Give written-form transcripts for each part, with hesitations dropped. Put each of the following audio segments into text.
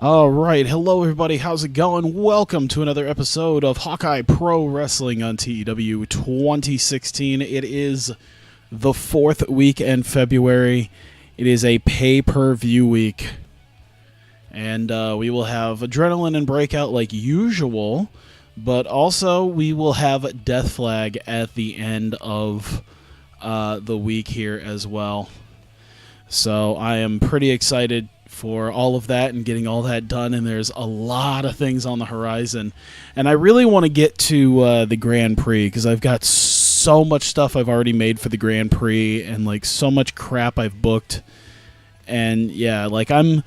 All right, hello everybody, how's it going? Welcome to another episode of Hawkeye Pro Wrestling on TEW 2016. It is the fourth week in February. It is a pay-per-view week. And we will have Adrenaline and Breakout like usual, but also we will have Death Flag at the end of the week here as well. So I am pretty excited for all of that and getting all that done, and there's a lot of things on the horizon. And I really want to get to the Grand Prix because I've got so much stuff I've already made for the Grand Prix and like so much crap I've booked. And yeah, like I'm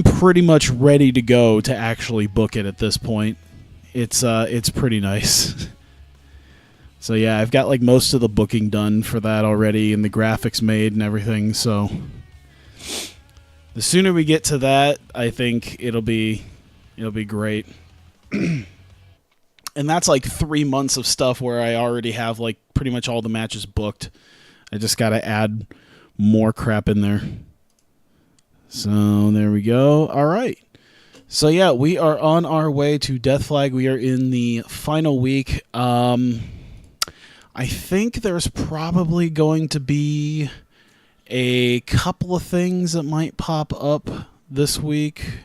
pretty much ready to go to actually book it at this point. It's pretty nice. So yeah, I've got like most of the booking done for that already and the graphics made and everything, so the sooner we get to that, I think it'll be great. And that's like 3 months of stuff where I already have like pretty much all the matches booked. I just got to add more crap in there. So there we go. All right. So yeah, we are on our way to Death Flag. We are in the final week. I think there's probably going to be a couple of things that might pop up this week.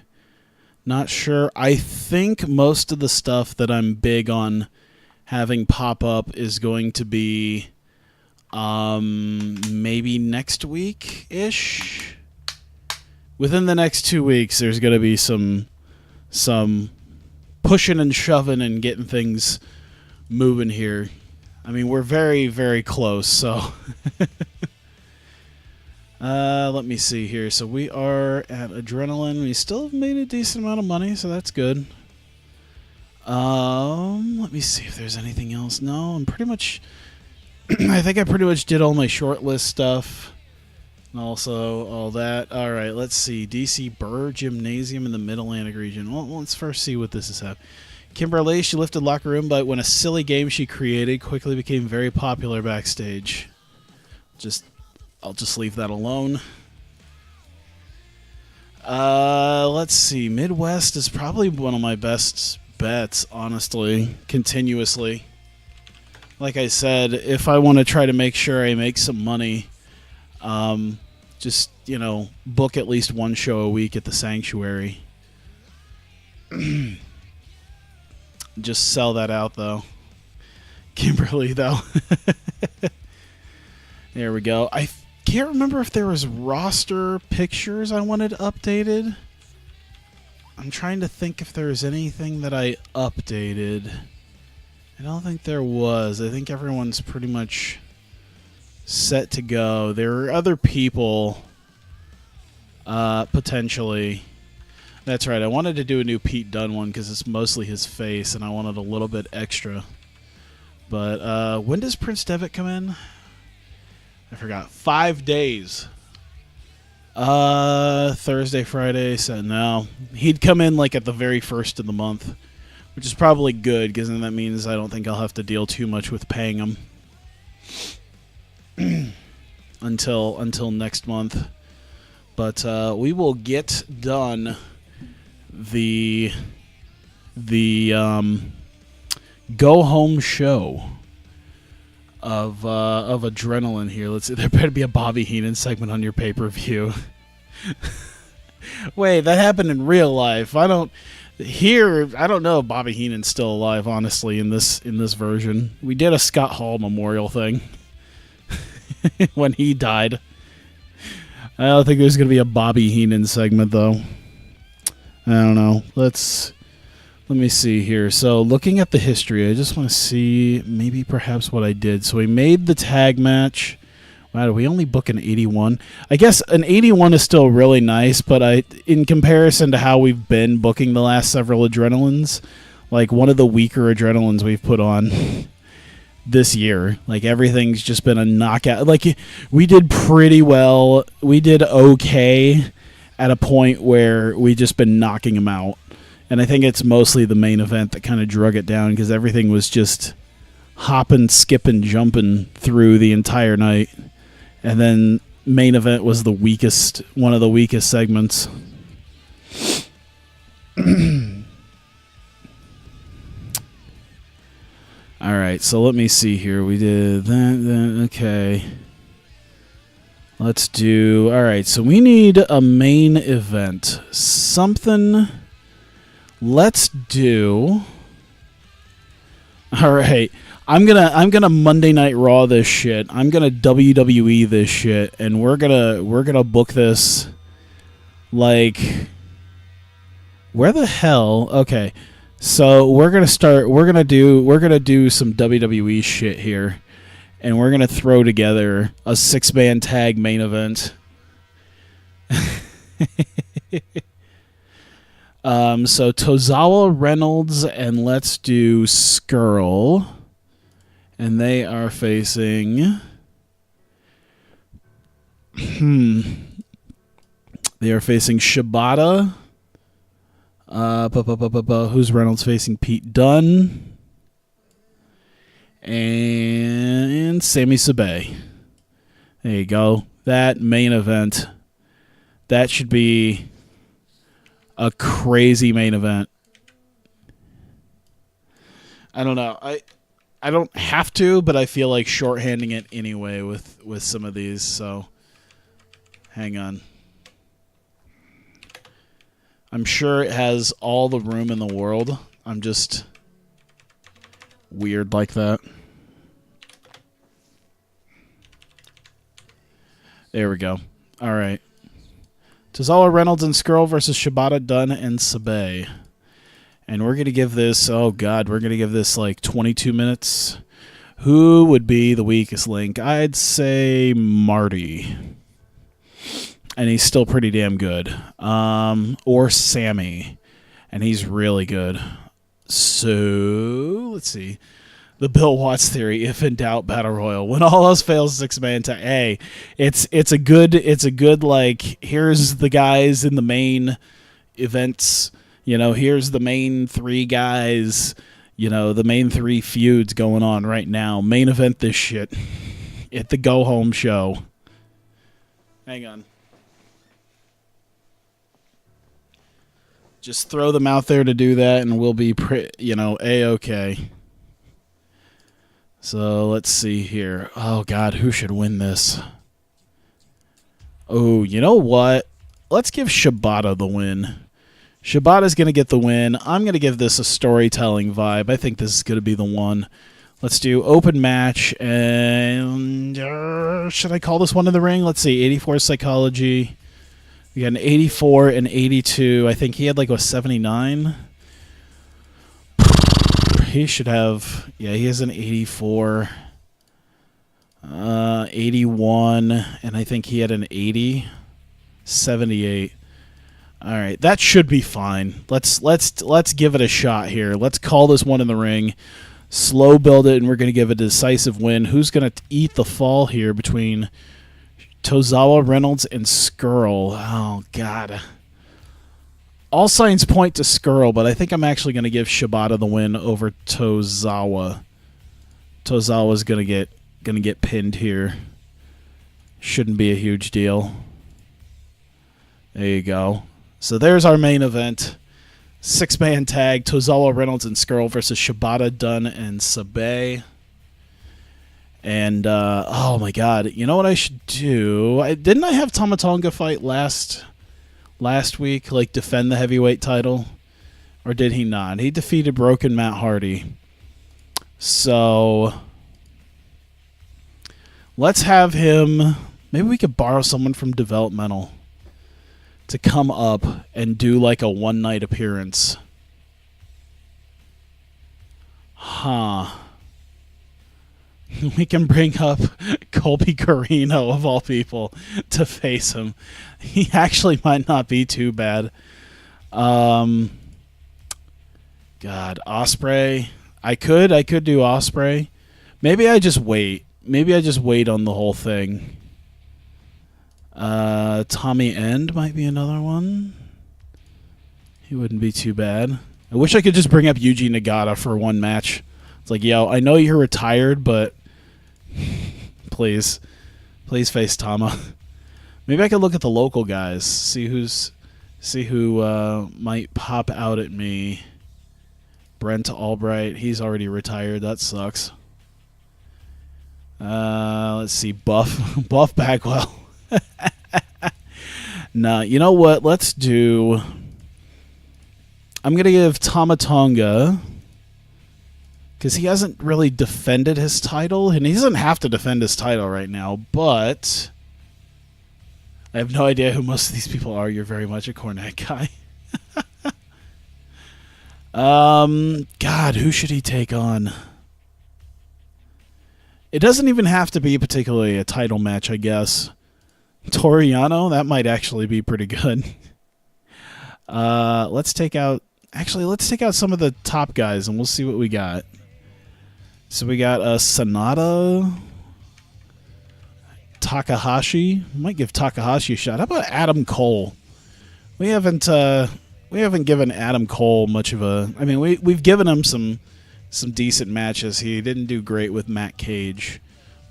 Not sure. I think most of the stuff that I'm big on having pop up is going to be maybe next week-ish. Within the next 2 weeks, there's going to be some pushing and shoving and getting things moving here. I mean, we're very, very close, so let me see here. So we are at Adrenaline. We still have made a decent amount of money, so that's good. Let me see if there's anything else. No, I'm pretty much I think I pretty much did all my shortlist stuff. And also all that. All right, let's see. DC Burr Gymnasium in the Mid-Atlantic region. Well, let's first see what this is happening. Kimberly, she lifted locker room, but when a silly game she created quickly became very popular backstage. I'll just leave that alone. Let's see. Midwest is probably one of my best bets, honestly, continuously. Like I said, if I want to try to make sure I make some money, just, book at least one show a week at the Sanctuary. Just sell that out, though. Kimberly, though. There we go. I can't remember if there was roster pictures I wanted updated. I'm trying to think if there's anything that I updated. I don't think there was. I think everyone's pretty much set to go. There are other people potentially. That's right. I wanted to do a new Pete Dunne one because it's mostly his face, and I wanted a little bit extra. But when does Prince Devitt come in? I forgot. 5 days. Thursday, Friday. So no, he'd come in like at the very first of the month, which is probably good because then that means I don't think I'll have to deal too much with paying him until next month. But we will get done the go home show of Adrenaline here. Let's see. There better be a Bobby Heenan segment on your pay-per-view. Wait, that happened in real life. I don't know if Bobby Heenan's still alive, honestly, in this version. We did a Scott Hall memorial thing when he died. I don't think there's going to be a Bobby Heenan segment, though. I don't know. Let me see here. So looking at the history, I just want to see maybe perhaps what I did. So we made the tag match. Wow, did we only book an 81? I guess an 81 is still really nice, but in comparison to how we've been booking the last several Adrenalines, like one of the weaker Adrenalines we've put on this year. Like everything's just been a knockout. Like we did pretty well. We did okay at a point where we just been knocking them out. And I think it's mostly the main event that kind of drug it down because everything was just hopping, skipping, jumping through the entire night. And then main event was one of the weakest segments. All right, so let me see here. We did that, okay. Let's do... All right, so we need a main event. Something... Let's do... All right, I'm gonna Monday Night Raw this shit. I'm gonna WWE this shit, and we're gonna book this like... Where the hell? Okay. So we're gonna do some WWE shit here, and we're gonna throw together a 6-man tag main event. So Tozawa, Reynolds, and let's do Skrull, and they are facing. They are facing Shibata. Who's Reynolds facing? Pete Dunne and Sami Sabai. There you go. That main event. That should be a crazy main event. I don't know. I don't have to, but I feel like shorthanding it anyway with some of these. So hang on. I'm sure it has all the room in the world. I'm just weird like that. There we go. All right. Tozawa, Reynolds, and Skrull versus Shibata, Dunne, and Sabai. And we're going to give this, oh God, we're going to give this like 22 minutes. Who would be the weakest link? I'd say Marty. And he's still pretty damn good. Or Sammy. And he's really good. So, let's see. The Bill Watts theory, if in doubt, battle royal. When all else fails, 6-man tag. Hey, it's a good like, here's the guys in the main events. You know, here's the main 3 guys. You know, the main 3 feuds going on right now. Main event this shit. At the go home show. Hang on. Just throw them out there to do that, and we'll be, A-okay. So, let's see here. Oh, God, who should win this? Oh, you know what? Let's give Shibata the win. Shibata's going to get the win. I'm going to give this a storytelling vibe. I think this is going to be the one. Let's do open match, and should I call this one in the ring? Let's see, 84 psychology. We got an 84 and 82. I think he had like a 79. He should have, yeah, he has an 84, 81, and I think he had an 80, 78. All right, that should be fine. Let's give it a shot here. Let's call this one in the ring. Slow build it, and we're going to give it a decisive win. Who's going to eat the fall here between Tozawa, Reynolds, and Skrull? Oh, God. All signs point to Skrull, but I think I'm actually going to give Shibata the win over Tozawa. Tozawa's going to get pinned here. Shouldn't be a huge deal. There you go. So there's our main event. 6-man tag, Tozawa, Reynolds, and Skrull versus Shibata, Dunne, and Sabai. And, oh my God, you know what I should do? Didn't I have Tama Tonga fight last week, like defend the heavyweight title? Or did he not? He defeated Broken Matt Hardy. So, let's have him, maybe we could borrow someone from Developmental to come up and do like a one-night appearance. Huh. We can bring up Colby Carino, of all people, to face him. He actually might not be too bad. God, Ospreay. I could do Ospreay. Maybe I just wait. Maybe I just wait on the whole thing. Tommy End might be another one. He wouldn't be too bad. I wish I could just bring up Yuji Nagata for one match. It's like, yo, I know you're retired, but please face Tama. Maybe I could look at the local guys, see who's See who might pop out at me. Brent Albright. He's already retired. That sucks. Let's see. Buff Bagwell. Nah, you know what? Let's do... I'm going to give Tama Tonga, because he hasn't really defended his title, and he doesn't have to defend his title right now, but I have no idea who most of these people are. You're very much a Cornette guy. God, who should he take on? It doesn't even have to be particularly a title match, I guess. Toriano, that might actually be pretty good. Let's take out some of the top guys, and we'll see what we got. So we got Sanada, Takahashi. We might give Takahashi a shot. How about Adam Cole? We haven't given Adam Cole much of a... I mean, we've given him some decent matches. He didn't do great with Matt Cage,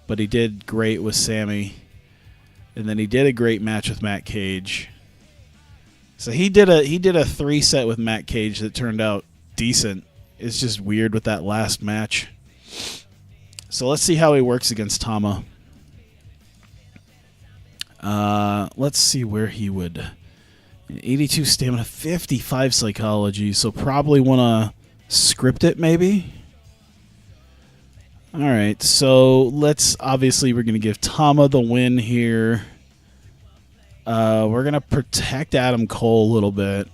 but he did great with Sammy. And then he did a great match with Matt Cage. So he did a 3-set with Matt Cage that turned out decent. It's just weird with that last match. So let's see how he works against Tama. Let's see where he would... 82 stamina, 55 psychology, so probably want to script it maybe. Alright, so obviously we're going to give Tama the win here. We're going to protect Adam Cole a little bit.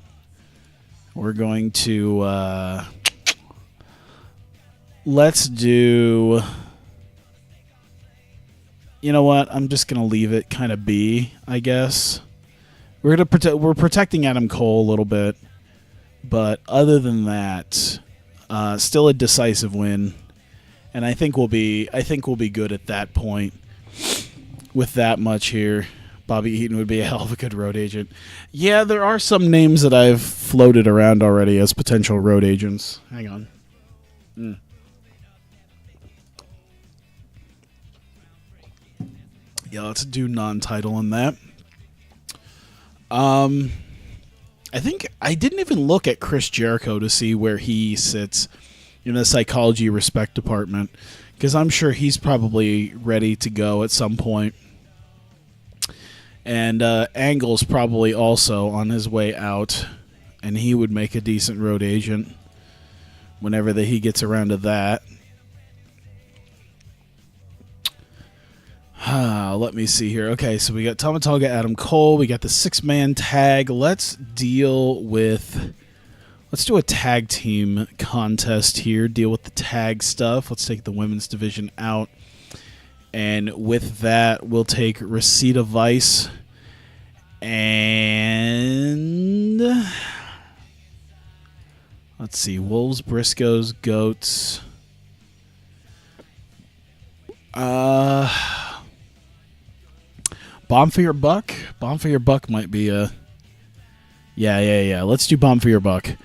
We're going to, let's do, you know what, I'm just going to leave it kind of be, I guess. We're protecting Adam Cole a little bit, but other than that, still a decisive win, and I think we'll be good at that point. With that much here, Bobby Eaton would be a hell of a good road agent. Yeah, there are some names that I've floated around already as potential road agents. Hang on. Yeah, let's do non-title on that. I think I didn't even look at Chris Jericho to see where he sits in the psychology respect department, because I'm sure he's probably ready to go at some point. And Angle's probably also on his way out, and he would make a decent road agent whenever he gets around to that. Let me see here. Okay, so we got Tama Tonga, Adam Cole. We got the 6-man tag. Let's do a tag team contest here. Deal with the tag stuff. Let's take the women's division out. And with that, we'll take Reseda Vice and... let's see. Wolves, Briscoes, Goats... Bomb for Your Buck? Bomb for Your Buck might be a... Yeah. Let's do Bomb for Your Buck.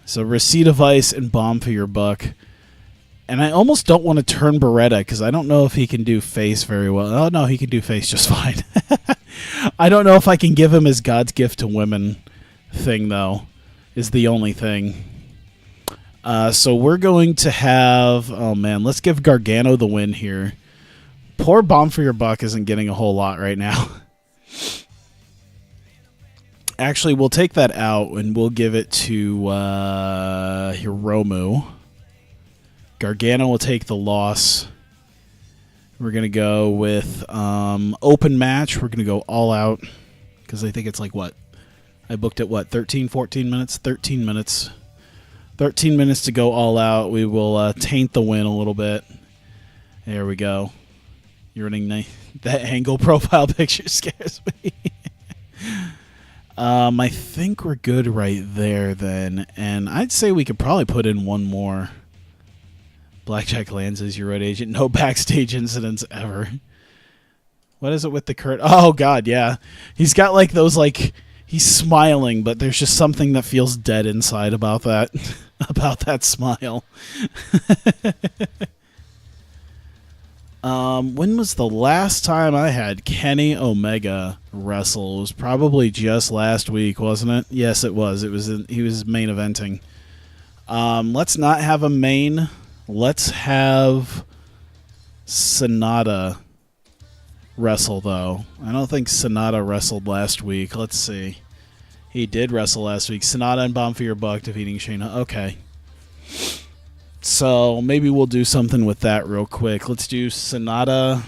So Reseda Vice and Bomb for Your Buck. And I almost don't want to turn Beretta, because I don't know if he can do face very well. Oh, no, he can do face just fine. I don't know if I can give him his God's gift to women thing, though, is the only thing. So we're going to have... Oh, man, let's give Gargano the win here. Poor Bomb for Your Buck isn't getting a whole lot right now. Actually, we'll take that out, and we'll give it to Hiromu. Gargano will take the loss. We're going to go with open match. We're going to go all out, because I think it's like, what? I booked it, 13, 14 minutes? 13 minutes. 13 minutes to go all out. We will taint the win a little bit. There we go. You're running that angle profile picture scares me. I think we're good right there then. And I'd say we could probably put in one more. Blackjack Lands as your road agent. No backstage incidents ever. What is it with the Kurt? Oh, God, yeah. He's got like those, like, he's smiling, but there's just something that feels dead inside about that. About that smile. When was the last time I had Kenny Omega wrestle? It was probably just last week, wasn't it? Yes, it was. He was main eventing. Let's not have a main. Let's have Sonata wrestle, though. I don't think Sonata wrestled last week. Let's see. He did wrestle last week. Sonata and Bomb for Your Buck defeating Shayna. Okay. So maybe we'll do something with that real quick. Let's do Sonata.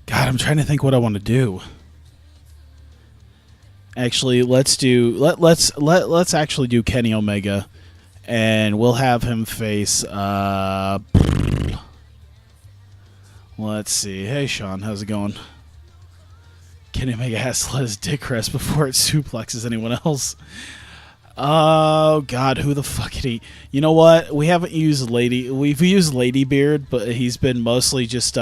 God, I'm trying to think what I want to do. Actually, let's actually do Kenny Omega, and we'll have him face. Let's see. Hey, Sean, how's it going? Kenny Omega has to let his dick rest before it suplexes anyone else. Oh God, who the fuck did he? You know what? We haven't used We've used Ladybeard, but he's mostly just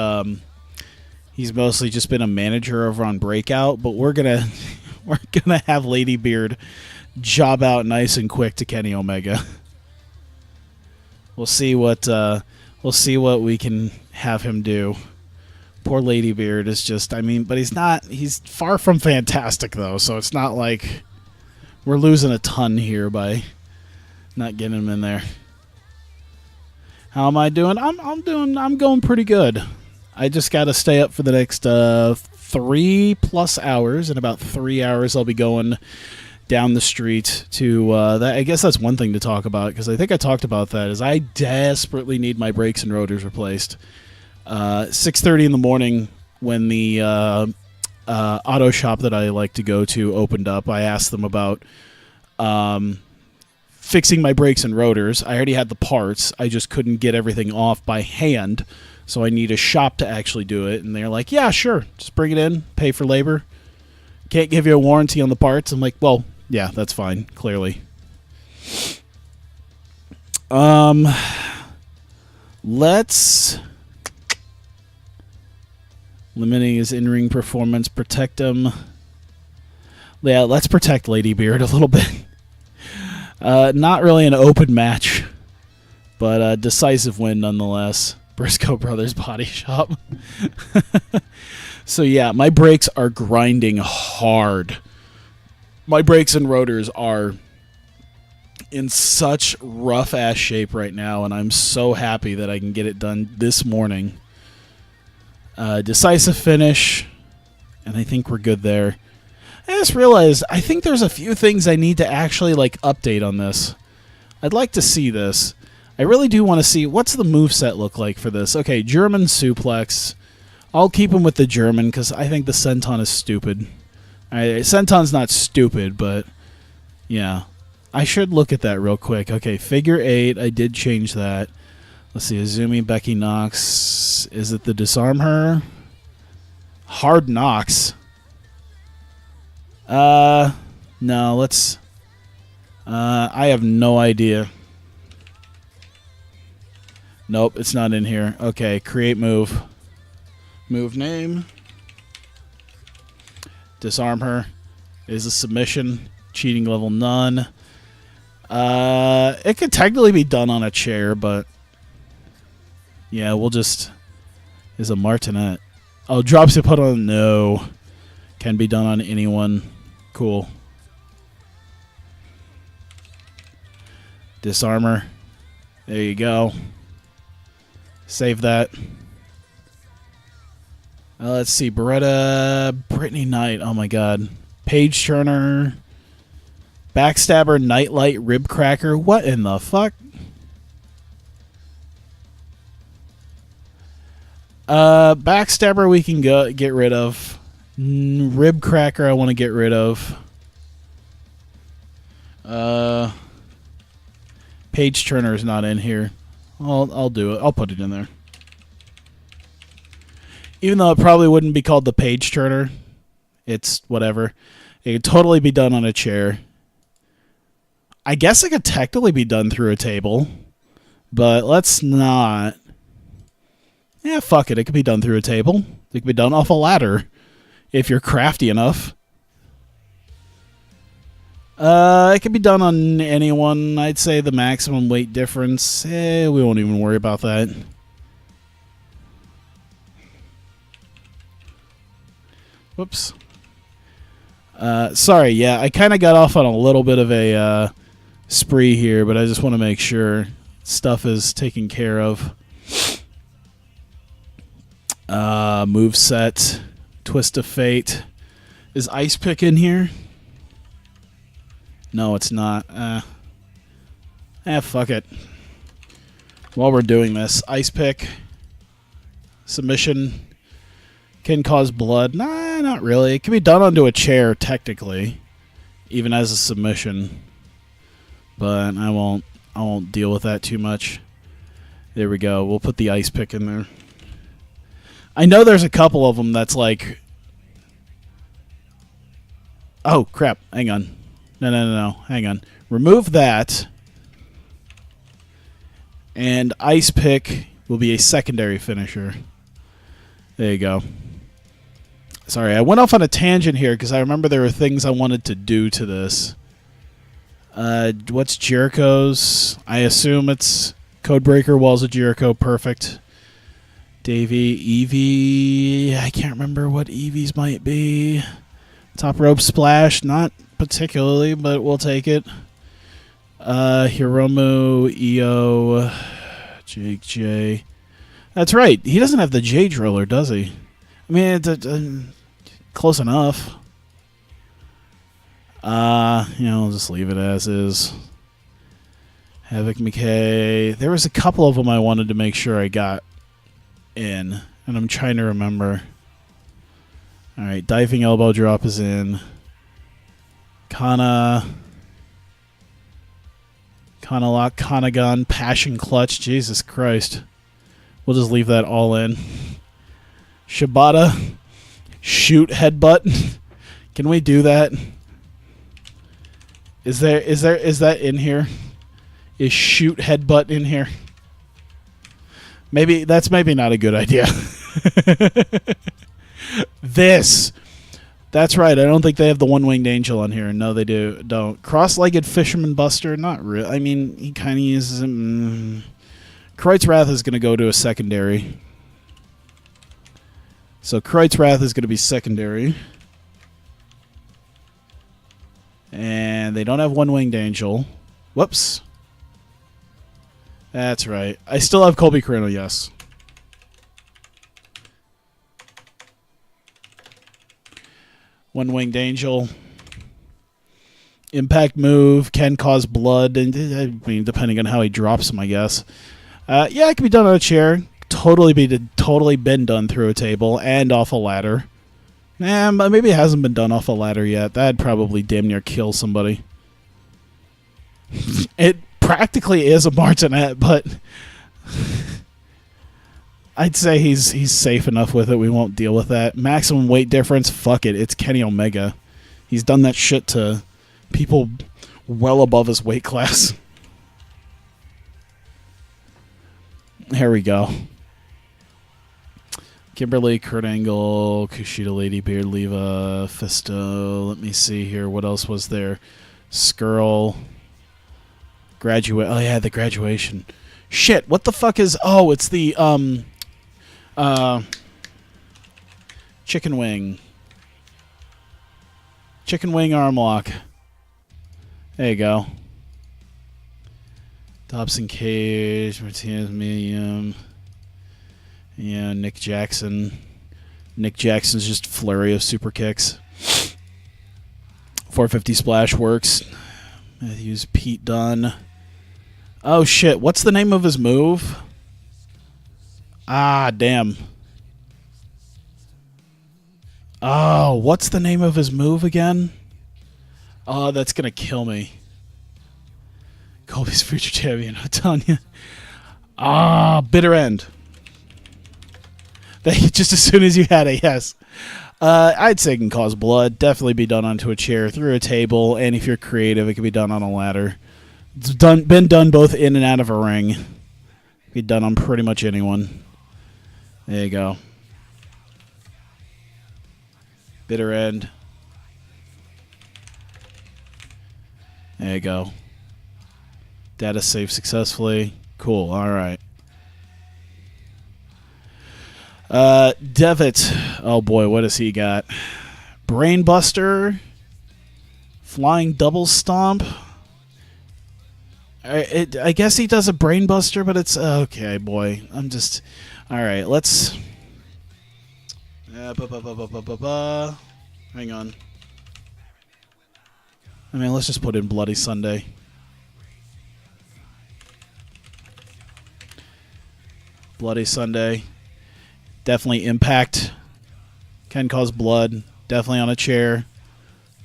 been a manager over on Breakout. But we're gonna have Ladybeard job out nice and quick to Kenny Omega. We'll see what we can have him do. Poor Ladybeard is just, but he's far from fantastic though, so it's not like we're losing a ton here by not getting him in there. How am I doing? I'm going pretty good. I just got to stay up for the next 3+ hours. In about 3 hours, I'll be going down the street to that. I guess that's one thing to talk about, because I think I talked about that. Is I desperately need my brakes and rotors replaced. 6:30 in the morning, when the auto shop that I like to go to opened up, I asked them about fixing my brakes and rotors. I already had the parts. I just couldn't get everything off by hand, so I need a shop to actually do it. And they're like, yeah, sure, just bring it in, pay for labor. Can't give you a warranty on the parts. I'm like, well, yeah, that's fine, clearly. Let's... Limiting his in-ring performance, protect him. Yeah, let's protect Ladybeard a little bit. Not really an open match, but a decisive win nonetheless. Briscoe Brothers Body Shop. So yeah, my brakes are grinding hard. My brakes and rotors are in such rough-ass shape right now, and I'm so happy that I can get it done this morning. Decisive finish, and I think we're good there. I just realized I think there's a few things I need to actually update on this. I'd like to see this. I really do want to see what's the moveset look like for this. Okay, German suplex. I'll keep him with the German because I think the senton is stupid. Senton's not stupid, but yeah. I should look at that real quick. Okay, figure 8. I did change that. Let's see, Azumi, Becky Knox. Is it the disarm her? Hard knocks. No, let's... I have no idea. Nope, it's not in here. Okay, create move. Move name. Disarm her. Is a submission. Cheating level none. It could technically be done on a chair, but... yeah, we'll just... is a martinet. Oh, drops you put on... no. Can be done on anyone. Cool. Disarmor. There you go. Save that. Let's see. Brittany Knight. Oh my god. Page Turner. Backstabber, Nightlight, Rib Cracker. What in the fuck? Backstabber we can get rid of. Rib Cracker I want to get rid of. Page Turner is not in here. I'll do it. I'll put it in there. Even though it probably wouldn't be called the Page Turner, it's whatever. It could totally be done on a chair. I guess it could technically be done through a table, but let's not. Yeah, fuck it. It could be done through a table. It could be done off a ladder if you're crafty enough. It could be done on anyone. I'd say the maximum weight difference. We won't even worry about that. Whoops. Sorry, yeah, I kind of got off on a little bit of a spree here, but I just want to make sure stuff is taken care of. Move set, Twist of Fate. Is Ice Pick in here? No, it's not. Fuck it. While we're doing this, Ice Pick, submission, can cause blood. Nah, not really. It can be done onto a chair, technically, even as a submission. But I won't deal with that too much. There we go. We'll put the Ice Pick in there. I know there's a couple of them that's like... Oh, crap. Hang on. No. Hang on. Remove that. And Ice Pick will be a secondary finisher. There you go. Sorry, I went off on a tangent here because I remember there were things I wanted to do to this. What's Jericho's? I assume it's Codebreaker, Walls of Jericho. Perfect. Davey, Evie. I can't remember what Evie's might be. Top Rope Splash. Not particularly, but we'll take it. Hiromu, Io, Jake J. That's right. He doesn't have the J Driller, does he? I mean, it's close enough. I'll just leave it as is. Havoc McKay. There was a couple of them I wanted to make sure I got in, and I'm trying to remember. All right, Diving Elbow Drop is in. Kana Lock, Kana Gun, Passion Clutch. Jesus Christ. We'll just leave that all in. Shibata, Shoot Headbutt. Can we do that? Is that in here? Is Shoot Headbutt in here? That's maybe not a good idea. That's right. I don't think they have the One-Winged Angel on here. No, they don't. Cross-Legged Fisherman Buster, not real. I mean, he kind of uses him. Kreutz Wrath is going to go to a secondary. So Kreutz Wrath is going to be secondary. And they don't have One-Winged Angel. Whoops. That's right. I still have Colby Corino, yes. One-Winged Angel. Impact move. Can cause blood. And I mean, depending on how he drops him, I guess. Yeah, it can be done on a chair. Totally been done through a table and off a ladder. But maybe it hasn't been done off a ladder yet. That'd probably damn near kill somebody. It practically is a martinet, but I'd say he's safe enough with it. We won't deal with that. Maximum weight difference, fuck it. It's Kenny Omega. He's done that shit to people well above his weight class. Here we go. Kimberly, Kurt Angle, Kushida, Lady Beard, Leva, Fisto. Let me see here. What else was there? Skrull. Graduate. Oh, yeah, the graduation. Shit, what the fuck is... Oh, it's the, Chicken Wing. Chicken Wing arm lock. There you go. Dobson Cage, Martinez Medium. Yeah, Nick Jackson. Nick Jackson's just flurry of super kicks. 450 splash works. Matthews, Pete Dunne. Oh shit, what's the name of his move? Ah, damn. Oh, what's the name of his move again? Oh, that's gonna kill me. Colby's future champion, Tanya. Ah, Bitter End. Just as soon as you had it, yes. I'd say it can cause blood. Definitely be done onto a chair, through a table, and if you're creative, it can be done on a ladder. It's been done both in and out of a ring. It can be done on pretty much anyone. There you go. Bitter End. There you go. Data saved successfully. Cool, alright. Devitt. Oh boy, what has he got? Brainbuster. Flying double stomp. I guess he does a brainbuster, but it's okay, boy. I'm just all right. Let's. Hang on. I mean, let's just put in Bloody Sunday. Bloody Sunday. Definitely impact. Can cause blood. Definitely on a chair.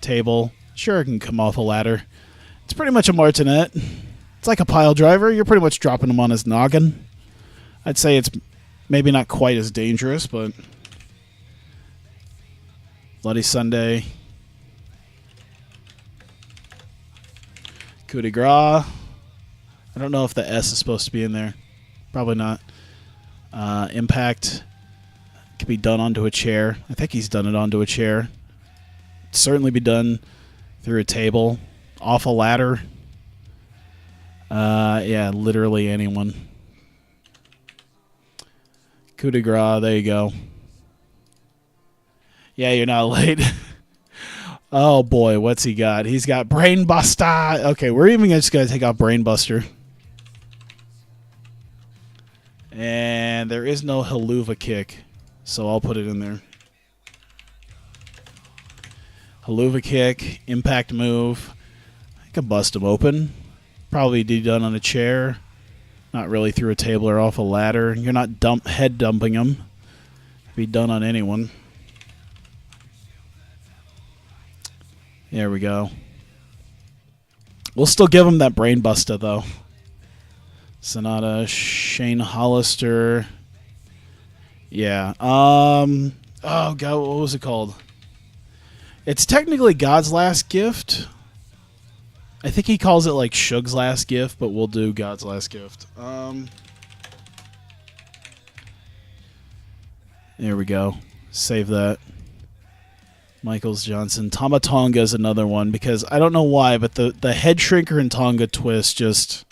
Table. Sure, it can come off a ladder. It's pretty much a martinet. It's like a pile driver. You're pretty much dropping him on his noggin. I'd say it's maybe not quite as dangerous, but... Bloody Sunday. Coup de grace. I don't know if the S is supposed to be in there. Probably not. Impact. Could be done onto a chair. I think he's done it onto a chair. Certainly be done through a table. Off a ladder. Yeah, literally anyone. Coup de grace, there you go. Yeah, you're not late. Oh boy, what's he got? He's got Brainbuster. Okay, we're even just going to take out Brainbuster. And there is no Haluva kick, so I'll put it in there. Haluva kick, impact move. I can bust him open. Probably be done on a chair. Not really through a table or off a ladder. You're not head dumping him. Be done on anyone. There we go. We'll still give him that brainbuster though. Sonata, Shane Hollister. Yeah. Oh god, what was it called? It's technically God's Last Gift. I think he calls it like Suge's Last Gift, but we'll do God's Last Gift. There we go. Save that. Michaels Johnson. Tama Tonga is another one because I don't know why, but the head shrinker and Tonga twist just...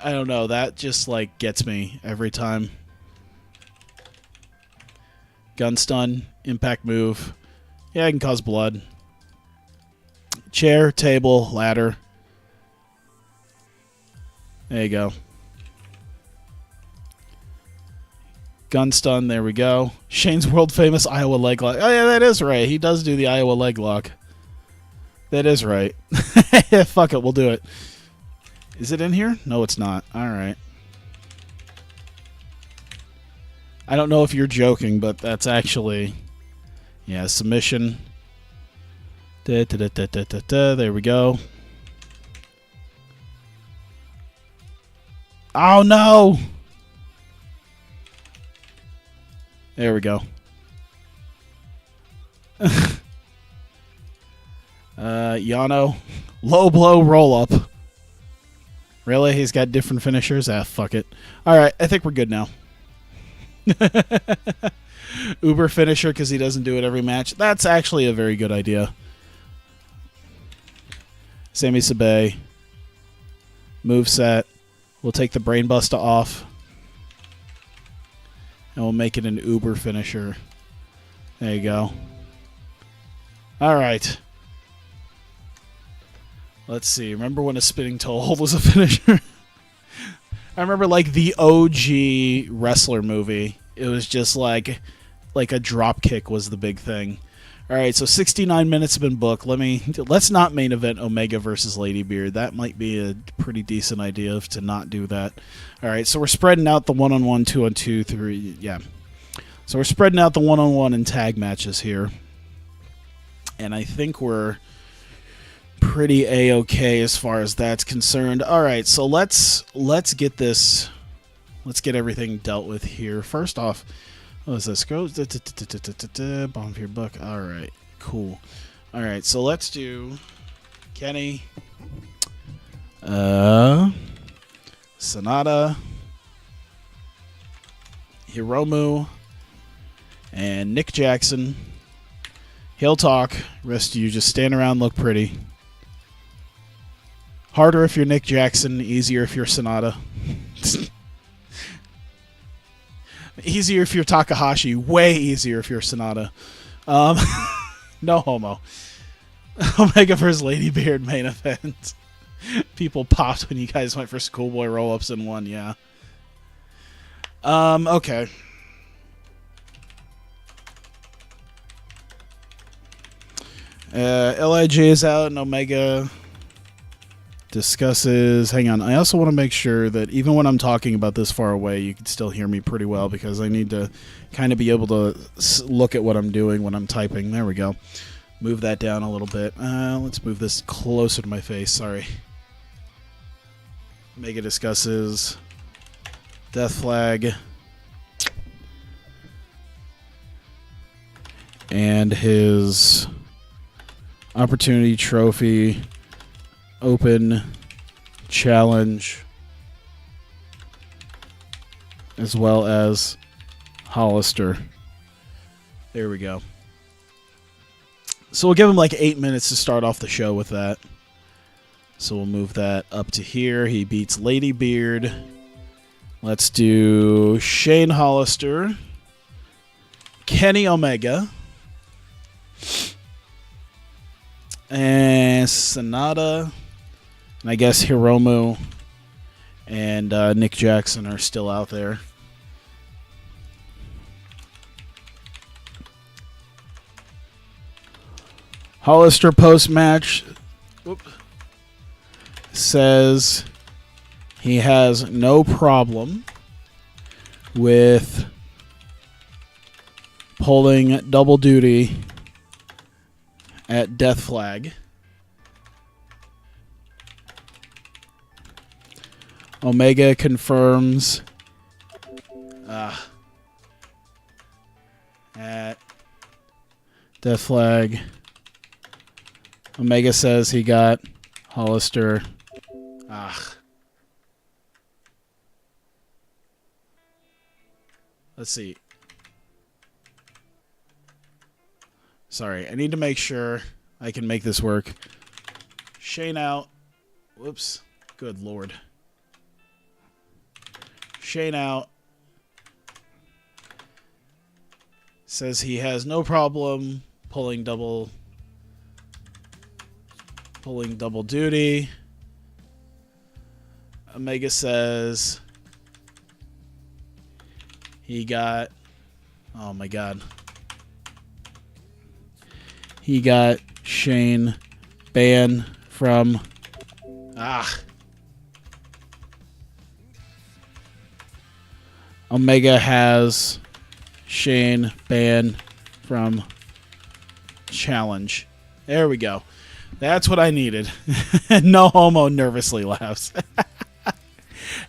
I don't know. That just like gets me every time. Gun stun. Impact move. Yeah, it can cause blood. Chair, table, ladder. There you go. Gun stun, there we go. Shane's world famous Iowa leg lock. Oh yeah, that is right. He does do the Iowa leg lock. That is right. Fuck it, we'll do it. Is it in here? No, it's not. Alright. I don't know if you're joking, but that's actually... Yeah, submission. There we go. Oh no! There we go. Yano. Low blow roll up. Really? He's got different finishers? Ah, fuck it. Alright, I think we're good now. Uber finisher because he doesn't do it every match. That's actually a very good idea. Sami Sabe. Moveset. We'll take the Brainbuster off. And we'll make it an Uber finisher. There you go. Alright. Let's see. Remember when a spinning toe hold was a finisher? I remember like the OG wrestler movie. It was just like a drop kick was the big thing. All right, so 69 minutes have been booked. Let's not main event Omega versus Lady Beard. That might be a pretty decent idea to not do that. All right, so we're spreading out the 1-on-1, 2-on-2, 3. Yeah. So we're spreading out the 1-on-1 and tag matches here. And I think we're pretty A-okay as far as that's concerned. All right, so let's get this. Let's get everything dealt with here. First off, what is this? Go bomb for your buck. All right, cool. All right, so let's do Kenny, Sonata, Hiromu, and Nick Jackson. He'll talk. Rest of you just stand around, look pretty. Harder if you're Nick Jackson, easier if you're Sonata. Easier if you're Takahashi. Way easier if you're Sonata. No homo. Omega vs. Ladybeard main event. People popped when you guys went for schoolboy roll-ups and won, yeah. Okay. LIJ is out and Omega discusses... Hang on, I also want to make sure that even when I'm talking about this far away, you can still hear me pretty well because I need to kind of be able to look at what I'm doing when I'm typing. There we go. Move that down a little bit. Let's move this closer to my face, sorry. Omega discusses Death Flag and his Opportunity Trophy Open Challenge, as well as Hollister. There we go. So we'll give him like 8 minutes to start off the show with that. So we'll move that up to here. He beats Ladybeard. Let's do Shane Hollister, Kenny Omega, and Sonata, and I guess Hiromu and Nick Jackson are still out there. Hollister post-match says he has no problem with pulling double duty at Death Flag. Omega confirms at Death Flag. Omega says he got Hollister. Let's see. Sorry, I need to make sure I can make this work. Shane out. Whoops. Good Lord. Shane out. Says he has no problem pulling double duty. Omega says he got, oh my God, he got Shane banned from, Omega has Shane banned from Challenge. There we go. That's what I needed. No homo nervously laughs.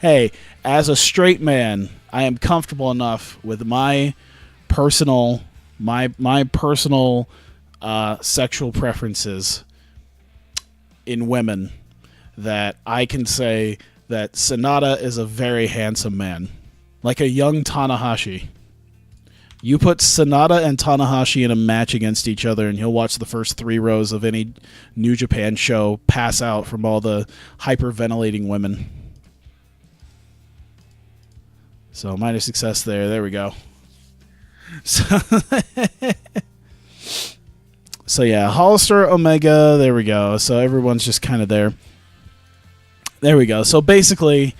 Hey, as a straight man, I am comfortable enough with my personal sexual preferences in women that I can say that Sonata is a very handsome man. Like a young Tanahashi. You put Sonata and Tanahashi in a match against each other, and you'll watch the first 3 rows of any New Japan show pass out from all the hyperventilating women. So, minor success there. There we go. So yeah, Hollister, Omega, there we go. So, everyone's just kind of there. There we go. So, basically,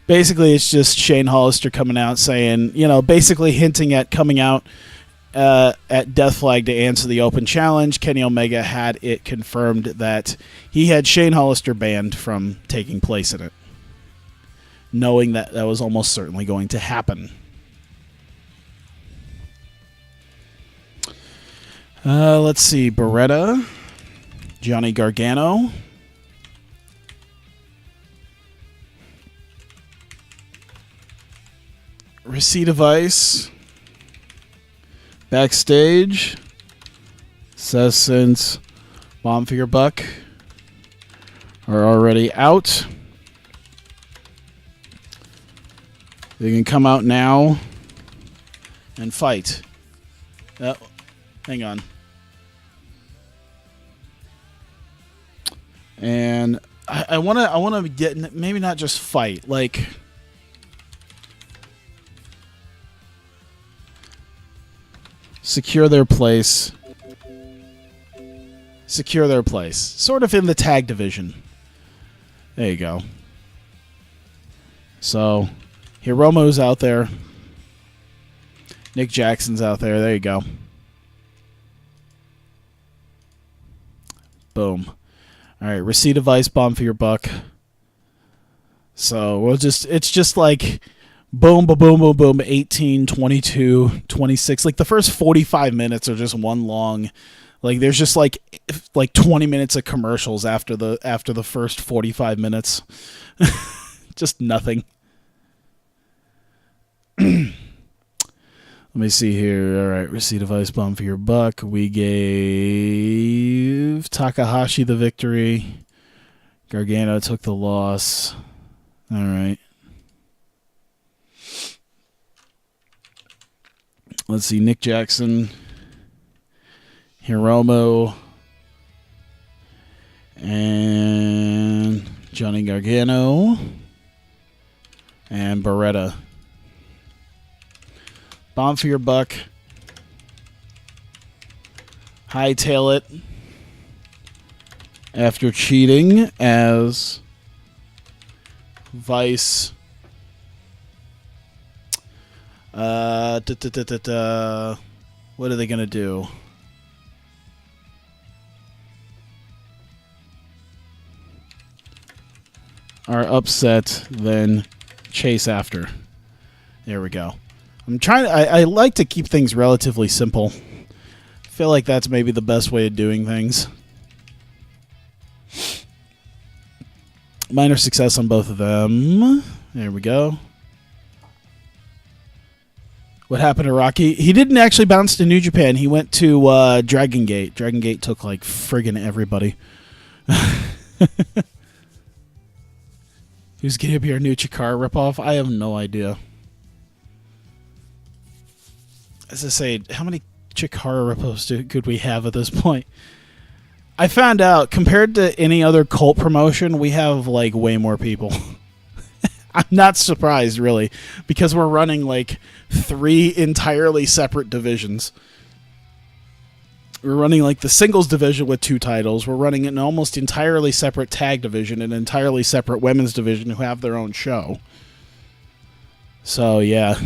it's just Shane Hollister coming out saying, basically hinting at coming out at Death Flag to answer the open challenge. Kenny Omega had it confirmed that he had Shane Hollister banned from taking place in it, knowing that was almost certainly going to happen. Let's see. Beretta, Johnny Gargano, Receipt of Ice backstage says since Bomb Figure Buck are already out, they can come out now and fight. Hang on. And I want to get, maybe not just fight, like secure their place. Secure their place. Sort of in the tag division. There you go. So, Hiromu's out there. Nick Jackson's out there. There you go. Boom. All right, receipt of ice bomb for your buck. So, it's just like boom, boom, boom, boom, boom, 18, 22, 26. Like the first 45 minutes are just one long, like there's just like 20 minutes of commercials after the first 45 minutes. Just nothing. Let me see here. All right, receipt of ice bomb for your buck. We gave Takahashi the victory. Gargano took the loss. All right. Let's see. Nick Jackson, Hiromu, and Johnny Gargano, and Beretta. Bomb for your buck. Hightail it after cheating as Vice. What are they going to do? Are upset, then chase after. There we go. I like to keep things relatively simple. I feel like that's maybe the best way of doing things. Minor success on both of them. There we go. What happened to Rocky? He didn't actually bounce to New Japan. He went to Dragon Gate. Dragon Gate took like friggin' everybody. Who's going to be our new Chikara ripoff? I have no idea. As I say, how many Chikara ripoffs could we have at this point? I found out, compared to any other cult promotion, we have like way more people. I'm not surprised, really, because we're running like 3 entirely separate divisions. We're running like the singles division with 2 titles. We're running an almost entirely separate tag division, an entirely separate women's division who have their own show. So, yeah.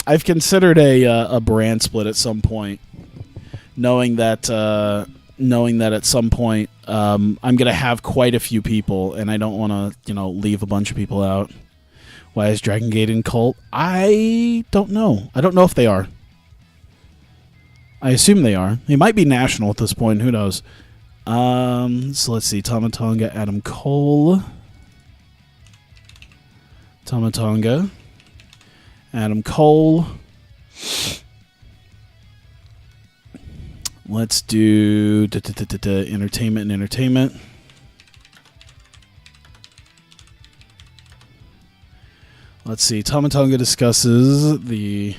I've considered a brand split at some point, knowing that at some point I'm going to have quite a few people, and I don't want to leave a bunch of people out. Why is Dragon Gate in cult? I don't know. I don't know if they are. I assume they are. They might be national at this point. Who knows? So let's see. Tama Tonga, Adam Cole. Tama Tonga. Adam Cole. Let's do entertainment and entertainment. Let's see. Tama Tonga discusses the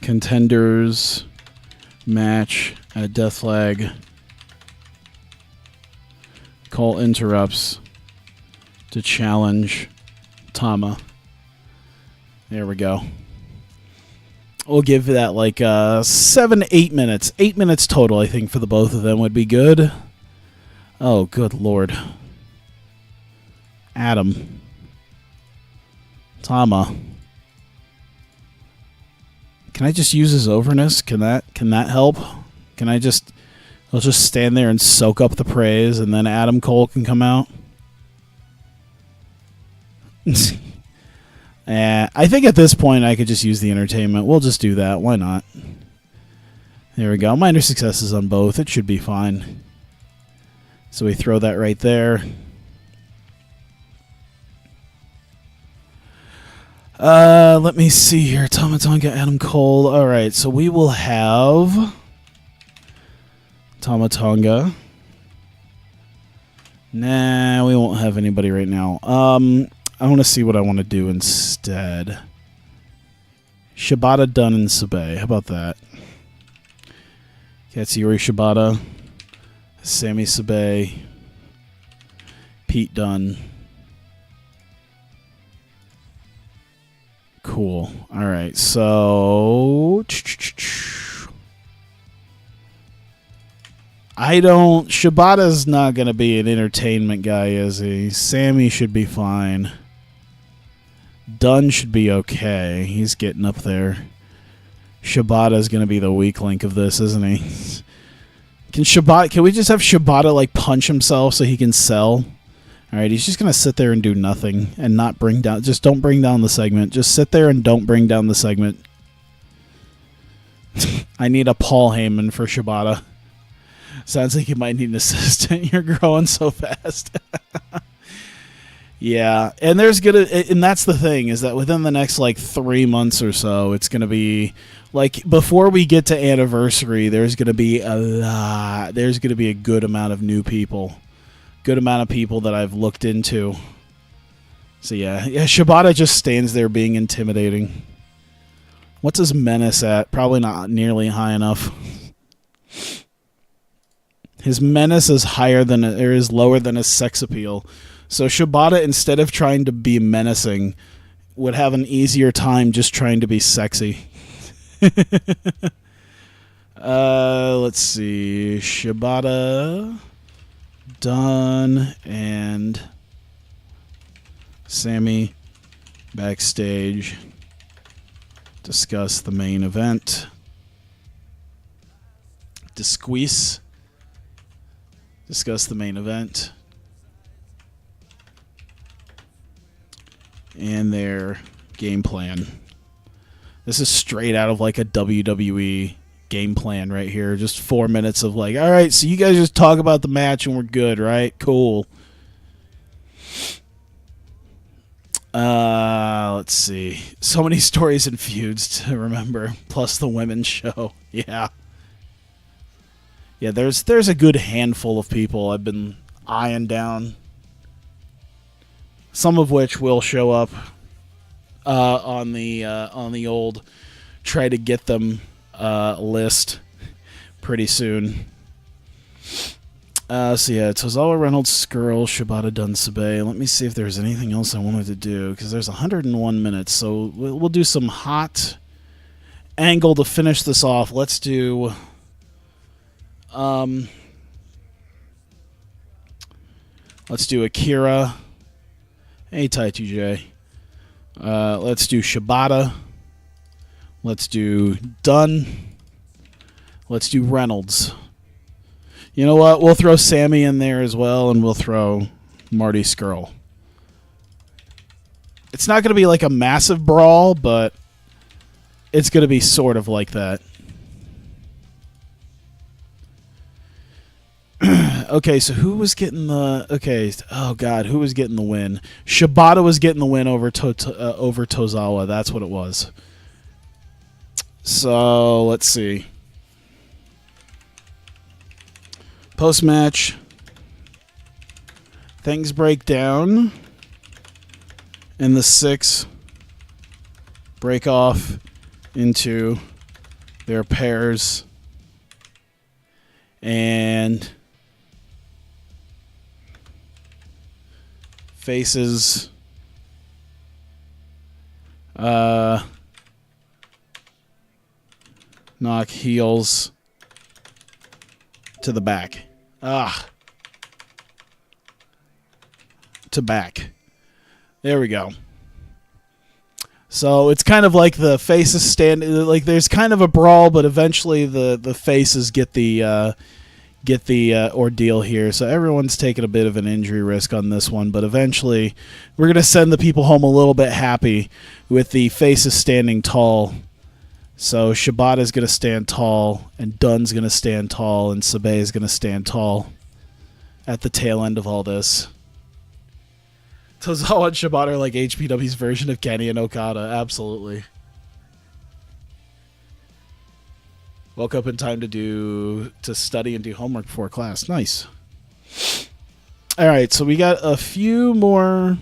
contenders match at Death Flag. Cole interrupts to challenge Tama. There we go. We'll give that like 7-8 minutes. 8 minutes total, I think, for the both of them would be good. Oh, good Lord. Adam. Tama. Can I just use his overness? Can that help? Can I'll just stand there and soak up the praise, and then Adam Cole can come out? I think at this point I could just use the entertainment. We'll just do that. Why not? There we go. Minor successes on both. It should be fine. So we throw that right there. Let me see here. Tama Tonga, Adam Cole. All right, so we will have Tama Tonga. Nah, we won't have anybody right now. I want to see what I want to do instead. Shibata, Dunn, and Sabe. How about that? Katsuyori Shibata, Sami Sabe, Pete Dunn. Cool. cool. All right, so Shibata's not going to be an entertainment guy, is he? Sammy should be fine. Dunn should be okay. He's getting up there. Shibata's going to be the weak link of this, isn't he? Can we just have Shibata like punch himself so he can sell? All right, he's just going to sit there and do nothing and not bring down... Just don't bring down the segment. Just sit there and don't bring down the segment. I need a Paul Heyman for Shibata. Sounds like you might need an assistant. You're growing so fast. Yeah, and that's the thing, is that within the next like 3 months or so, it's going to be like, before we get to anniversary, there's going to be a good amount of new people. Good amount of people that I've looked into. So yeah, Shibata just stands there being intimidating. What's his menace at? Probably not nearly high enough. His menace is lower than his sex appeal. So Shibata, instead of trying to be menacing, would have an easier time just trying to be sexy. Let's see. Shibata, Dunn, and Sammy backstage. Discuss the main event. Discuss the main event. And their game plan. This is straight out of like a WWE game plan right here. Just 4 minutes of like, all right, so you guys just talk about the match and we're good, right? Cool. Let's see. So many stories and feuds to remember, plus the women's show. Yeah. Yeah, there's a good handful of people I've been eyeing down. Some of which will show up on the old try to get them list pretty soon. So yeah, Tozawa, Reynolds, Skrull, Shibata, Dunn, Sabay. Let me see if there's anything else I wanted to do, because there's 101 minutes. So we'll do some hot angle to finish this off. Let's do Akira. Hey, Tai2J. Let's do Shibata. Let's do Dunn. Let's do Reynolds. You know what? We'll throw Sammy in there as well, and we'll throw Marty Skrull. It's not going to be like a massive brawl, but it's going to be sort of like that. Okay, so who was getting the... Okay, oh God, who was getting the win? Shibata was getting the win over Tozawa. That's what it was. So, let's see. Post-match. Things break down. And the 6 break off into their pairs. And... faces knock heels to the back. To back. There we go. So it's kind of like the faces stand, like there's kind of a brawl, but eventually the faces get the ordeal here. So everyone's taking a bit of an injury risk on this one, but eventually we're going to send the people home a little bit happy with the faces standing tall. So Shibata's going to stand tall, and Dunn's going to stand tall, and Sabay is going to stand tall at the tail end of all this. Tozawa and Shibata are like HPW's version of Kenny and Okada. Absolutely. Woke up in time to study and do homework before class. Nice. All right, so we got a few more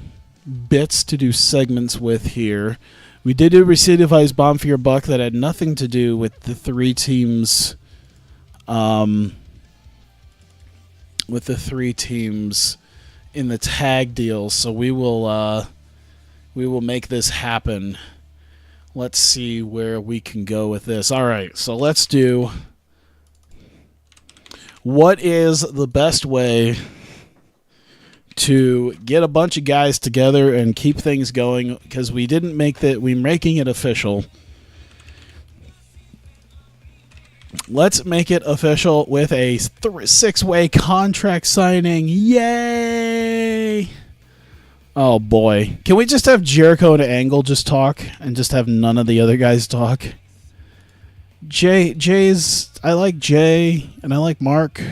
bits to do segments with here. We did do Recidivize Bomb for Your Buck that had nothing to do with the 3 teams. With the 3 teams in the tag deal, so we will make this happen. let's see where we can go with this. All right, so let's do, what is the best way to get a bunch of guys together and keep things going? Because we didn't make that, we're making it official. Let's make it official with a 6-way contract signing. Yay! Oh boy. Can we just have Jericho and Angle just talk and just have none of the other guys talk? Jay's, I like Jay and I like Mark.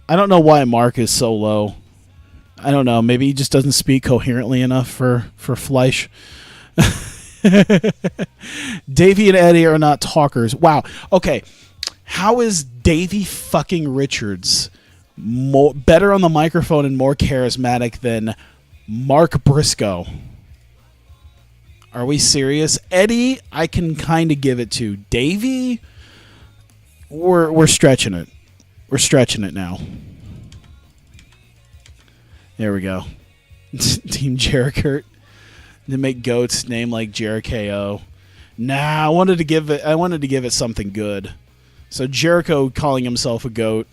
I don't know why Mark is so low. I don't know. Maybe he just doesn't speak coherently enough for Fleisch. Davey and Eddie are not talkers. Wow. Okay. How is Davey fucking Richards better on the microphone and more charismatic than Mark Briscoe? Are we serious? Eddie, I can kind of give it to. Davey, we're stretching it. We're stretching it now. There we go. Team Jericho. To make Goat's name like Jericho. Nah, I wanted to give it something good. So Jericho calling himself a goat,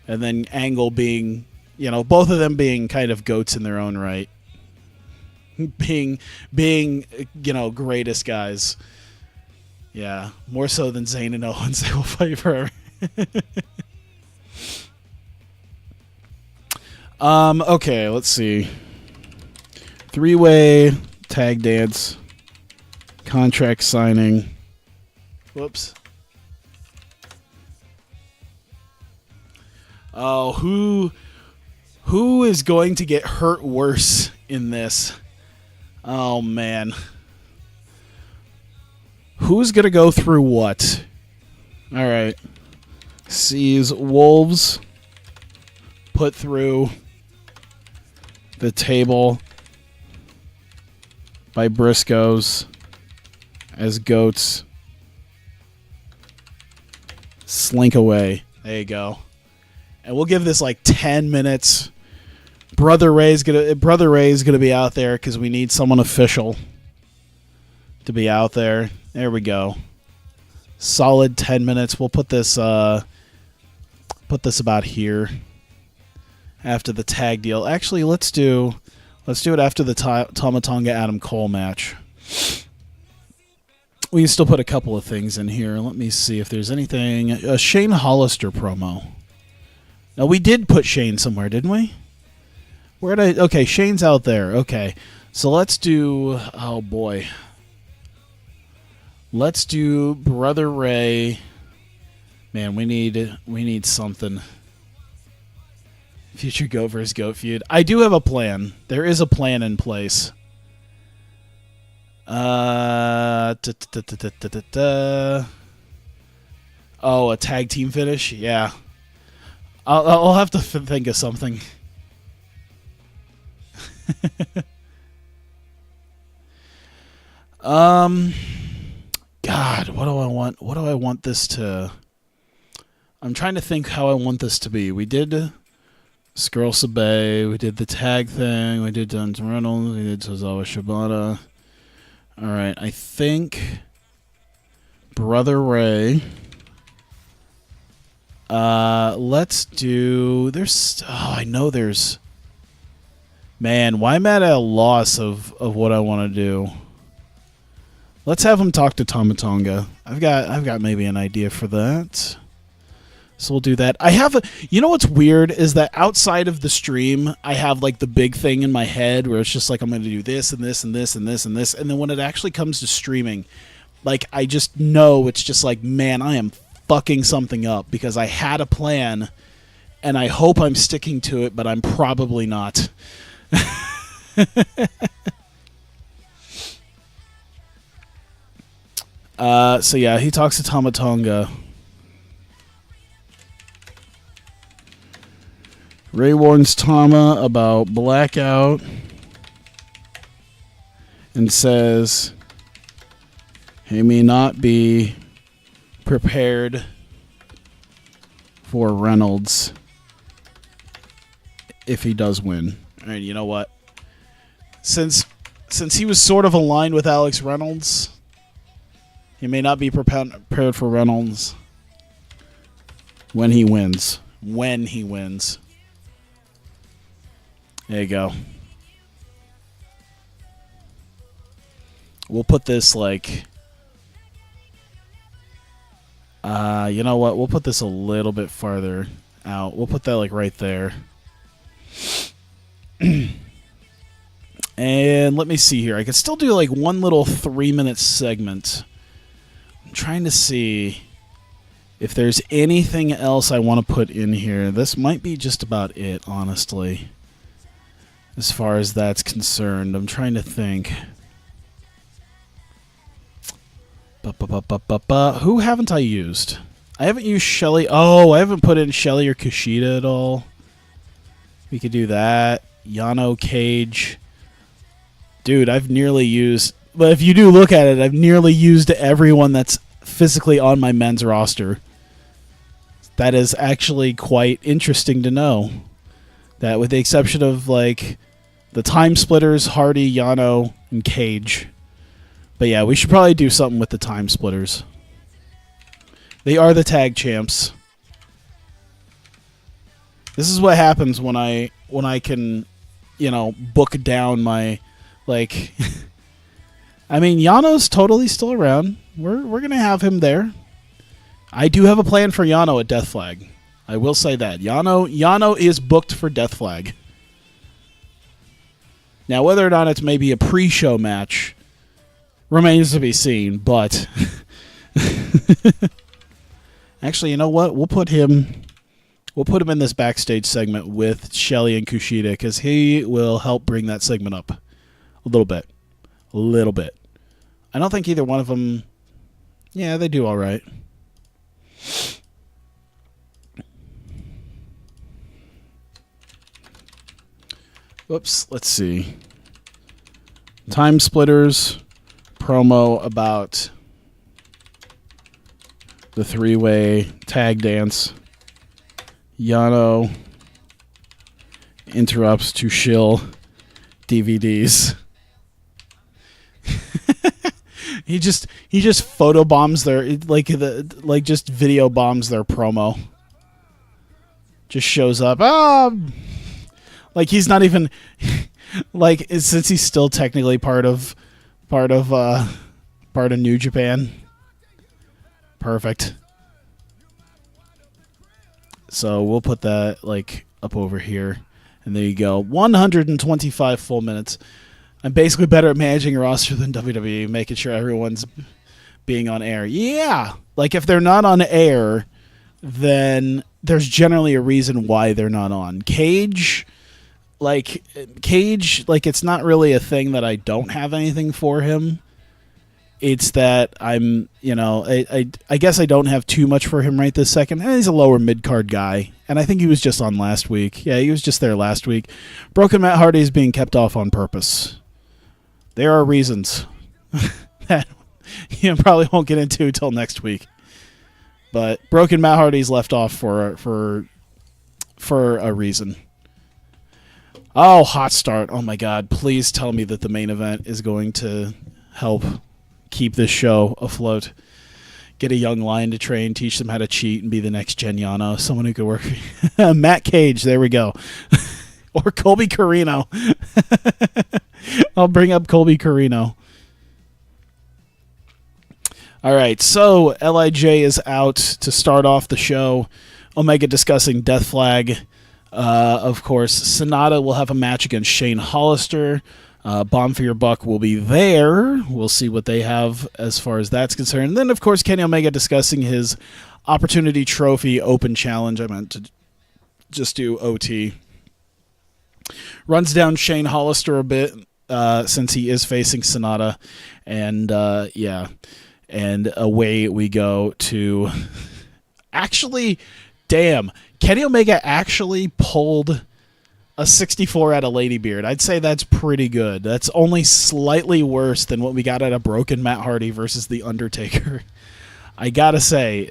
and then Angle being, both of them being kind of goats in their own right. being greatest guys. Yeah, more so than Zayn and Owens. They will fight forever. Okay, let's see. 3-way tag dance, contract signing. Whoops. Oh, who is going to get hurt worse in this? Oh man. Who's gonna go through what? All right. Sees Wolves put through the table by Briscoes as Goats slink away. There you go. And we'll give this like 10 minutes. Brother Ray's gonna be out there because we need someone official to be out there. There we go. Solid 10 minutes. We'll put this about here after the tag deal. Actually, let's do it after the Tama Tonga Adam Cole match. We can still put a couple of things in here. Let me see if there's anything. A Shane Hollister promo. Now, we did put Shane somewhere, didn't we? Okay, Shane's out there. Okay, so let's do... Oh, boy. Let's do Brother Ray. Man, we need something. Future Goat vs. Goat feud. I do have a plan. There is a plan in place. Oh, a tag team finish? Yeah. I'll have to think of something. God, what do I want? What do I want this to... I'm trying to think how I want this to be. We did Skrull Sabay, we did the tag thing, we did Duns Reynolds, we did Tozawa Shibata. Alright, I think Brother Ray. Let's do... I know there's... Man, why am I at a loss of what I want to do? Let's have him talk to Tama Tonga. I've got maybe an idea for that. So we'll do that. You know what's weird is that outside of the stream, I have like the big thing in my head where it's just like I'm going to do this and this and this and this and this, and then when it actually comes to streaming, like I just know it's just like, man, I am fucking something up because I had a plan and I hope I'm sticking to it, but I'm probably not. So yeah, he talks to Tama Tonga. Ray warns Tama about Blackout and says he may not be prepared for Reynolds if he does win. And you know what? Since since he was sort of aligned with Alex Reynolds, he may not be prepared for Reynolds when he wins. When he wins. There you go. We'll put this like... you know what? We'll put this a little bit farther out. We'll put that like right there. And let me see here. I could still do like one little 3-minute segment. I'm trying to see if there's anything else I want to put in here. This might be just about it, honestly, as far as that's concerned. I'm trying to think. Who haven't I used? I haven't used Shelly. Oh, I haven't put in Shelly or Kushida at all. We could do that. Yano, Cage. Dude, I've nearly used... But if you do look at it, I've nearly used everyone that's physically on my men's roster. That is actually quite interesting to know. That with the exception of, like, the Time Splitters, Hardy, Yano, and Cage. But yeah, we should probably do something with the Time Splitters. They are the tag champs. This is what happens when I can, you know, book down my, like... I mean, Yano's totally still around. We're gonna have him there. I do have a plan for Yano at Death Flag. I will say that. Yano is booked for Death Flag. Now, whether or not it's maybe a pre-show match remains to be seen, but... Actually, you know what? We'll put him in this backstage segment with Shelly and Kushida because he will help bring that segment up a little bit. A little bit. I don't think either one of them... Yeah, they do all right. Whoops, let's see. Time Splitters promo about the three-way tag dance. Yano interrupts to shill DVDs. he just photobombs their just video bombs their promo. Just shows up. Like he's not even like since he's still technically part of New Japan. Perfect. So we'll put that like up over here, and there you go. 125 full minutes. I'm basically better at managing a roster than WWE, making sure everyone's being on air. Yeah, like if they're not on air, then there's generally a reason why they're not on. Cage, it's not really a thing that I don't have anything for him. It's that I'm, I guess I don't have too much for him right this second. And he's a lower mid-card guy, and I think he was just on last week. Yeah, he was just there last week. Broken Matt Hardy is being kept off on purpose. There are reasons that you probably won't get into until next week. But Broken Matt Hardy's left off for a reason. Oh, hot start. Oh, my God. Please tell me that the main event is going to help keep this show afloat. Get a young lion to train, teach them how to cheat, and be the next Gen Yano. Someone who could work. Matt Cage, there we go. Or Colby Carino. I'll bring up Colby Carino. All right, so LIJ is out to start off the show. Omega discussing Death Flag. Of course, Sonata will have a match against Shane Hollister. Bomb for Your Buck will be there. We'll see what they have as far as that's concerned. And then, of course, Kenny Omega discussing his Opportunity Trophy Open Challenge. I meant to just do OT. Runs down Shane Hollister a bit since he is facing Sonata. And, yeah. And away we go to... Actually, damn. Kenny Omega actually pulled a 64 out of Ladybeard. I'd say that's pretty good. That's only slightly worse than what we got out of Broken Matt Hardy versus The Undertaker. I gotta say,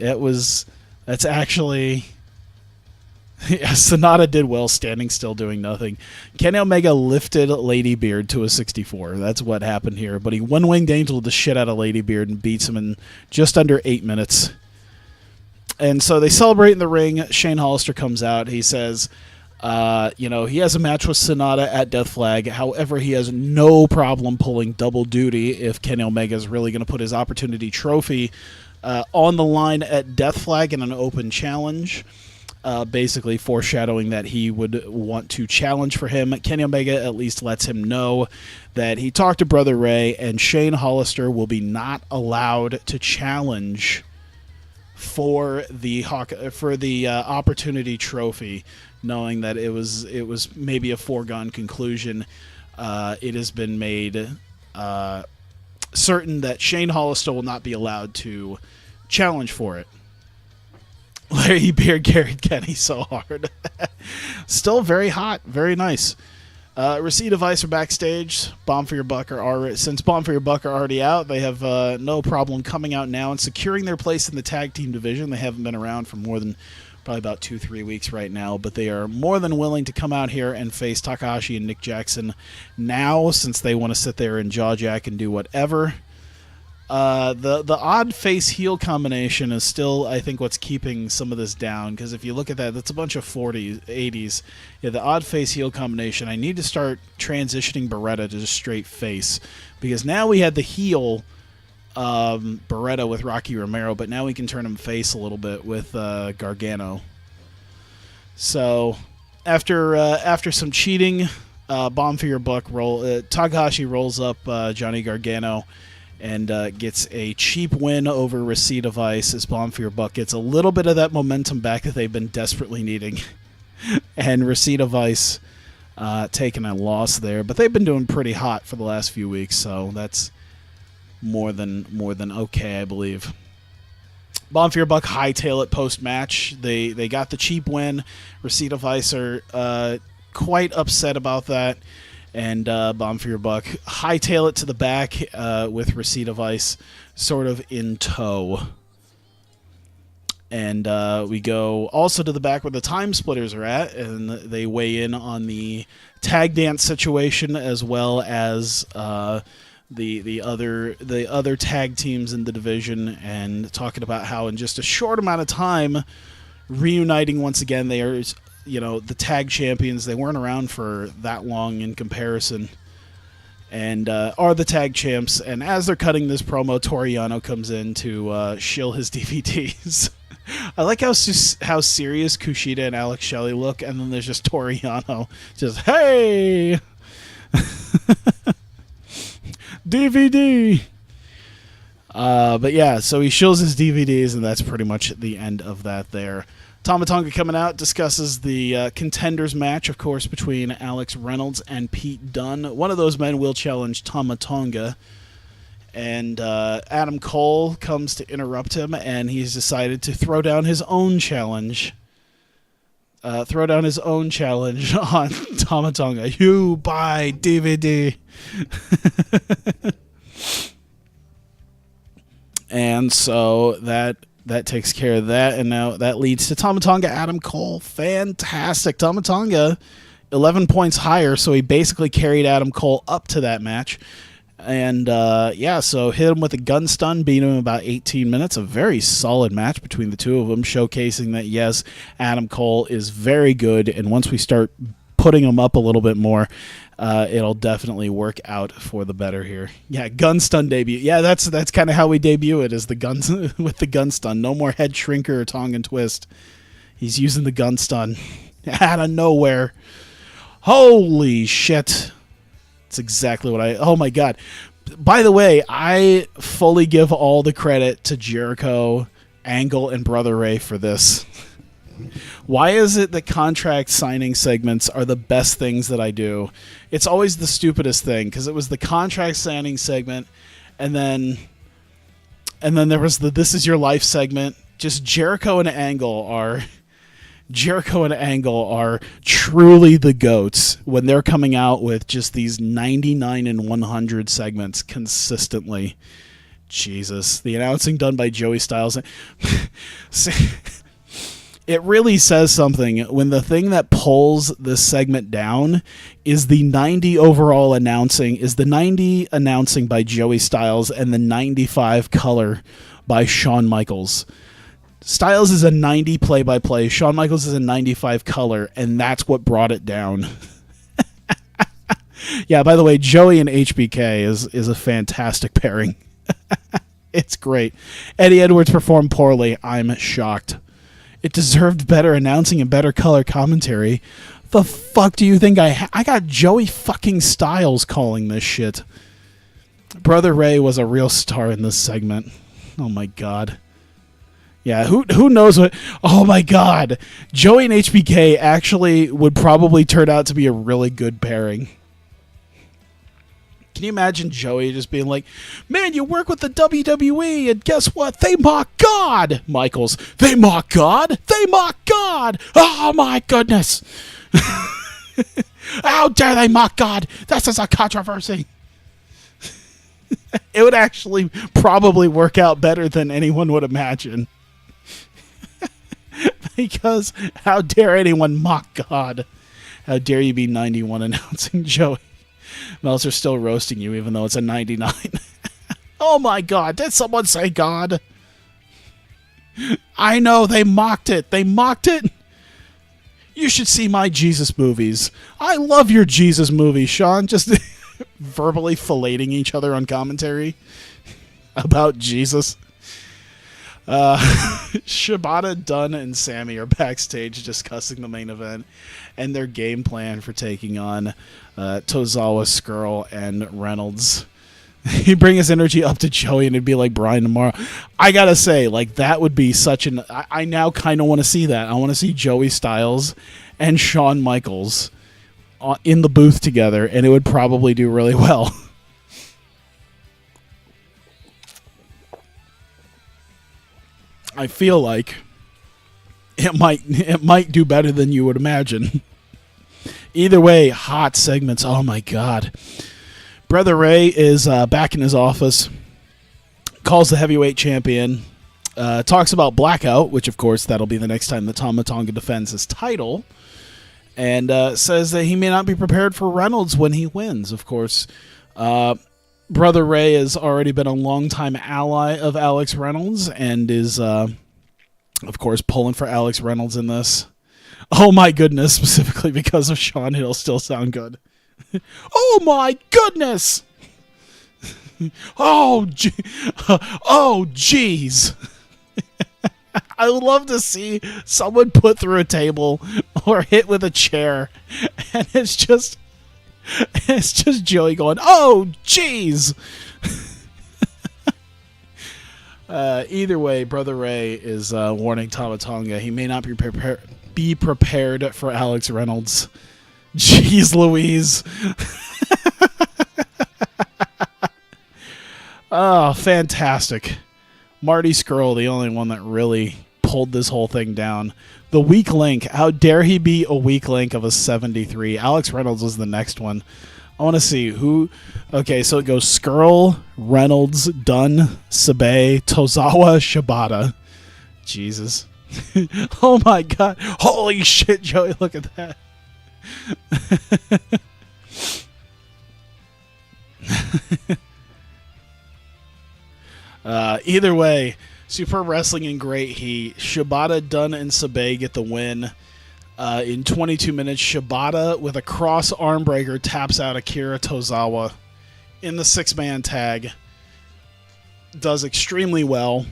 that's actually Yeah, Sonata did well standing still doing nothing. Kenny Omega lifted Lady Beard to a 64. That's what happened here. But he one-winged angel the shit out of Lady Beard and beats him in just under 8 minutes. And so they celebrate in the ring. Shane Hollister comes out. He says, he has a match with Sonata at Death Flag. However, he has no problem pulling double duty if Kenny Omega is really going to put his Opportunity Trophy on the line at Death Flag in an open challenge. Basically foreshadowing that he would want to challenge for him. Kenny Omega at least lets him know that he talked to Brother Ray, and Shane Hollister will be not allowed to challenge for the Opportunity Trophy, knowing that it was maybe a foregone conclusion. It has been made certain that Shane Hollister will not be allowed to challenge for it. Larry Beard carried Kenny so hard. Still very hot, very nice. Receipt of Ice are backstage. Bomb for Your Buck since Bomb for Your Buck are already out, they have no problem coming out now and securing their place in the tag team division. They haven't been around for more than probably about 2-3 weeks right now, but they are more than willing to come out here and face Takahashi and Nick Jackson now, since they want to sit there and jaw jack and do whatever. The odd face heel combination is still, I think, what's keeping some of this down, because if you look at that's a bunch of 40s, 80s. Yeah, the odd face heel combination. I need to start transitioning Beretta to just straight face, because now we had the heel Beretta with Rocky Romero, but now we can turn him face a little bit with Gargano. So after some cheating, Bomb for Your Buck Takahashi rolls up Johnny Gargano and gets a cheap win over Receipt of Ice, as Bomb for Your Buck gets a little bit of that momentum back that they've been desperately needing. And Receipt of Ice taking a loss there, but they've been doing pretty hot for the last few weeks, so that's more than okay, I believe. Bomb for Your Buck hightail it post-match. They got the cheap win. Receipt of Ice are quite upset about that. And Bomb for Your Buck hightail it to the back with Receipt of Ice sort of in tow. And we go also to the back where the Time Splitters are at, and they weigh in on the tag dance situation, as well as the other tag teams in the division, and talking about how in just a short amount of time, reuniting once again. They are, the tag champions. They weren't around for that long in comparison, and are the tag champs. And as they're cutting this promo, Toriano comes in to shill his DVDs. I like how serious Kushida and Alex Shelley look, and then there's just Toriano, just, hey! DVD! But yeah, so he shills his DVDs, and that's pretty much the end of that there. Tama Tonga coming out, discusses the contenders match, of course, between Alex Reynolds and Pete Dunne. One of those men will challenge Tama Tonga. And Adam Cole comes to interrupt him, and he's decided to throw down his own challenge. On Tama Tonga. You buy DVD. And so that takes care of that, and now that leads to Tama Tonga, Adam Cole. Fantastic. Tama Tonga, 11 points higher, so he basically carried Adam Cole up to that match. And, so hit him with a gun stun, beat him in about 18 minutes. A very solid match between the two of them, showcasing that, yes, Adam Cole is very good, and once we start putting him up a little bit more, it'll definitely work out for the better here. Yeah, gun stun debut. Yeah, that's kind of how we debut it, is the guns with the gun stun. No more head shrinker or Tongan twist. He's using the gun stun out of nowhere. Holy shit. That's exactly what oh my god. By the way, I fully give all the credit to Jericho, Angle, and Brother Ray for this. Why is it that contract signing segments are the best things that I do? It's always the stupidest thing, because it was the contract signing segment, and then there was the This Is Your Life segment. Just Jericho and Angle are truly the GOATs when they're coming out with just these 99 and 100 segments consistently. Jesus. The announcing done by Joey Styles. It really says something when the thing that pulls this segment down is the 90 overall announcing, is the 90 announcing by Joey Styles and the 95 color by Shawn Michaels. Styles is a 90 play-by-play. Shawn Michaels is a 95 color, and that's what brought it down. Yeah, by the way, Joey and HBK is a fantastic pairing. It's great. Eddie Edwards performed poorly. I'm shocked. It deserved better announcing and better color commentary. The fuck do you think I got Joey fucking Styles calling this shit. Brother Ray was a real star in this segment. Oh my god. Yeah, who knows what... Oh my god. Joey and HBK actually would probably turn out to be a really good pairing. Can you imagine Joey just being like, man, you work with the WWE, and guess what? They mock God! Michaels, they mock God? They mock God! Oh my goodness! How dare they mock God? This is a controversy. It would actually probably work out better than anyone would imagine. Because how dare anyone mock God? How dare you be 91 announcing Joey? Meltzer's still roasting you even though it's a 99. Oh my god, did someone say God? I know, they mocked it. They mocked it? You should see my Jesus movies. I love your Jesus movies, Sean. Just verbally filleting each other on commentary about Jesus. Shibata, Dunn, and Sammy are backstage discussing the main event and their game plan for taking on Tozawa, Skrull, and Reynolds. He'd bring his energy up to Joey and it'd be like Brian tomorrow. I gotta say, like, that would be such an... I now kind of want to see that. I want to see Joey Styles and Shawn Michaels in the booth together, and it would probably do really well. I feel like it might do better than you would imagine. Either way, hot segments. Oh my god. Brother Ray is back in his office, calls the heavyweight champion, talks about Blackout, which of course that'll be the next time that Tama Tonga defends his title, and says that he may not be prepared for Reynolds when he wins. Of course, Brother Ray has already been a longtime ally of Alex Reynolds and is, of course, pulling for Alex Reynolds in this. Oh my goodness, specifically because of Sean, it'll still sound good. Oh my goodness! Oh jeez! I would love to see someone put through a table or hit with a chair, and it's just Joey going, oh jeez! Either way, Brother Ray is warning Tama Tonga he may not be prepared for Alex Reynolds. Jeez Louise. Oh, fantastic. Marty Scurll, the only one that really pulled this whole thing down. The weak link. How dare he be a weak link of a 73? Alex Reynolds was the next one. I want to see who... Okay, so it goes Scurll, Reynolds, Dunn, Sabe, Tozawa, Shibata. Jesus. Oh my god. Holy shit, Joey, look at that. Either way, Superb Wrestling in great heat. Shibata, Dunn, and Sabe get the win. In 22 minutes, Shibata, with a cross arm breaker, taps out Akira Tozawa in the 6-man tag. Does extremely well.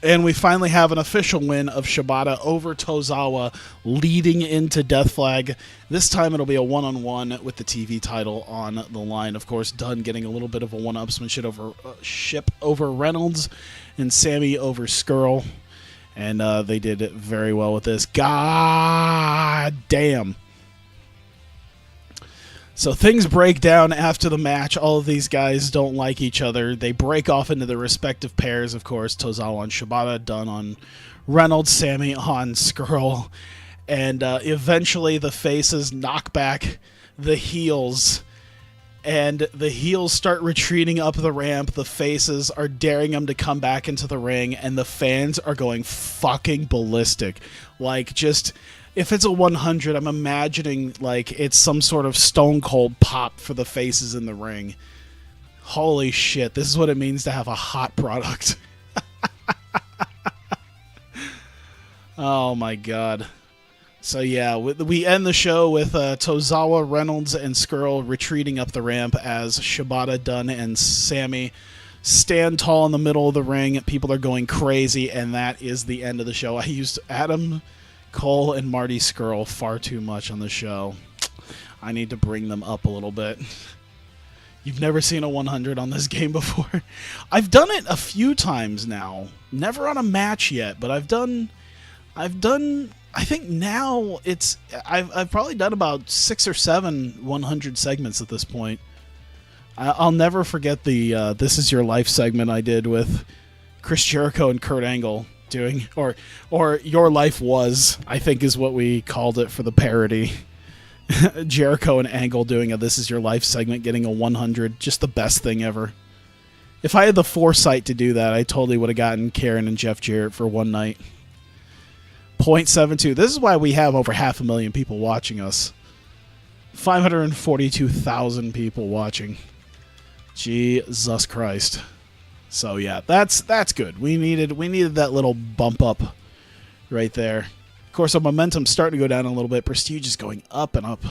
And we finally have an official win of Shibata over Tozawa, leading into Death Flag. This time it'll be a one-on-one with the TV title on the line. Of course, Dunn getting a little bit of a one-upsmanship over Reynolds, and Sammy over Skrull. And they did it very well with this. God damn. So things break down after the match. All of these guys don't like each other. They break off into their respective pairs, of course. Tozawa on Shibata, Dunn on Reynolds, Sammy on Skrull. And eventually the faces knock back the heels. and the heels start retreating up the ramp. The faces are daring them to come back into the ring, and the fans are going fucking ballistic. Like, just, if it's a 100, I'm imagining like it's some sort of stone cold pop for the faces in the ring. Holy shit, this is what it means to have a hot product. Oh my god. So yeah, we end the show with Tozawa, Reynolds, and Skrull retreating up the ramp as Shibata, Dunn, and Sammy stand tall in the middle of the ring. People are going crazy, and that is the end of the show. I used Adam Cole and Marty Skrull far too much on the show. I need to bring them up a little bit. You've never seen a 100 on this game before? I've done it a few times now. Never on a match yet, but I've done I think now I've probably done about 6 or 7 100 segments at this point. I'll never forget the This Is Your Life segment I did with Chris Jericho and Kurt Angle doing, or Your Life Was, I think is what we called it for the parody. Jericho and Angle doing a This Is Your Life segment, getting a 100, just the best thing ever. If I had the foresight to do that, I totally would have gotten Karen and Jeff Jarrett for one night. 0.72. This is why we have over 500,000 people watching us. 542,000 people watching. Jesus Christ. So yeah, that's good. We needed that little bump up right there. Of course, our momentum's starting to go down a little bit. Prestige is going up and up.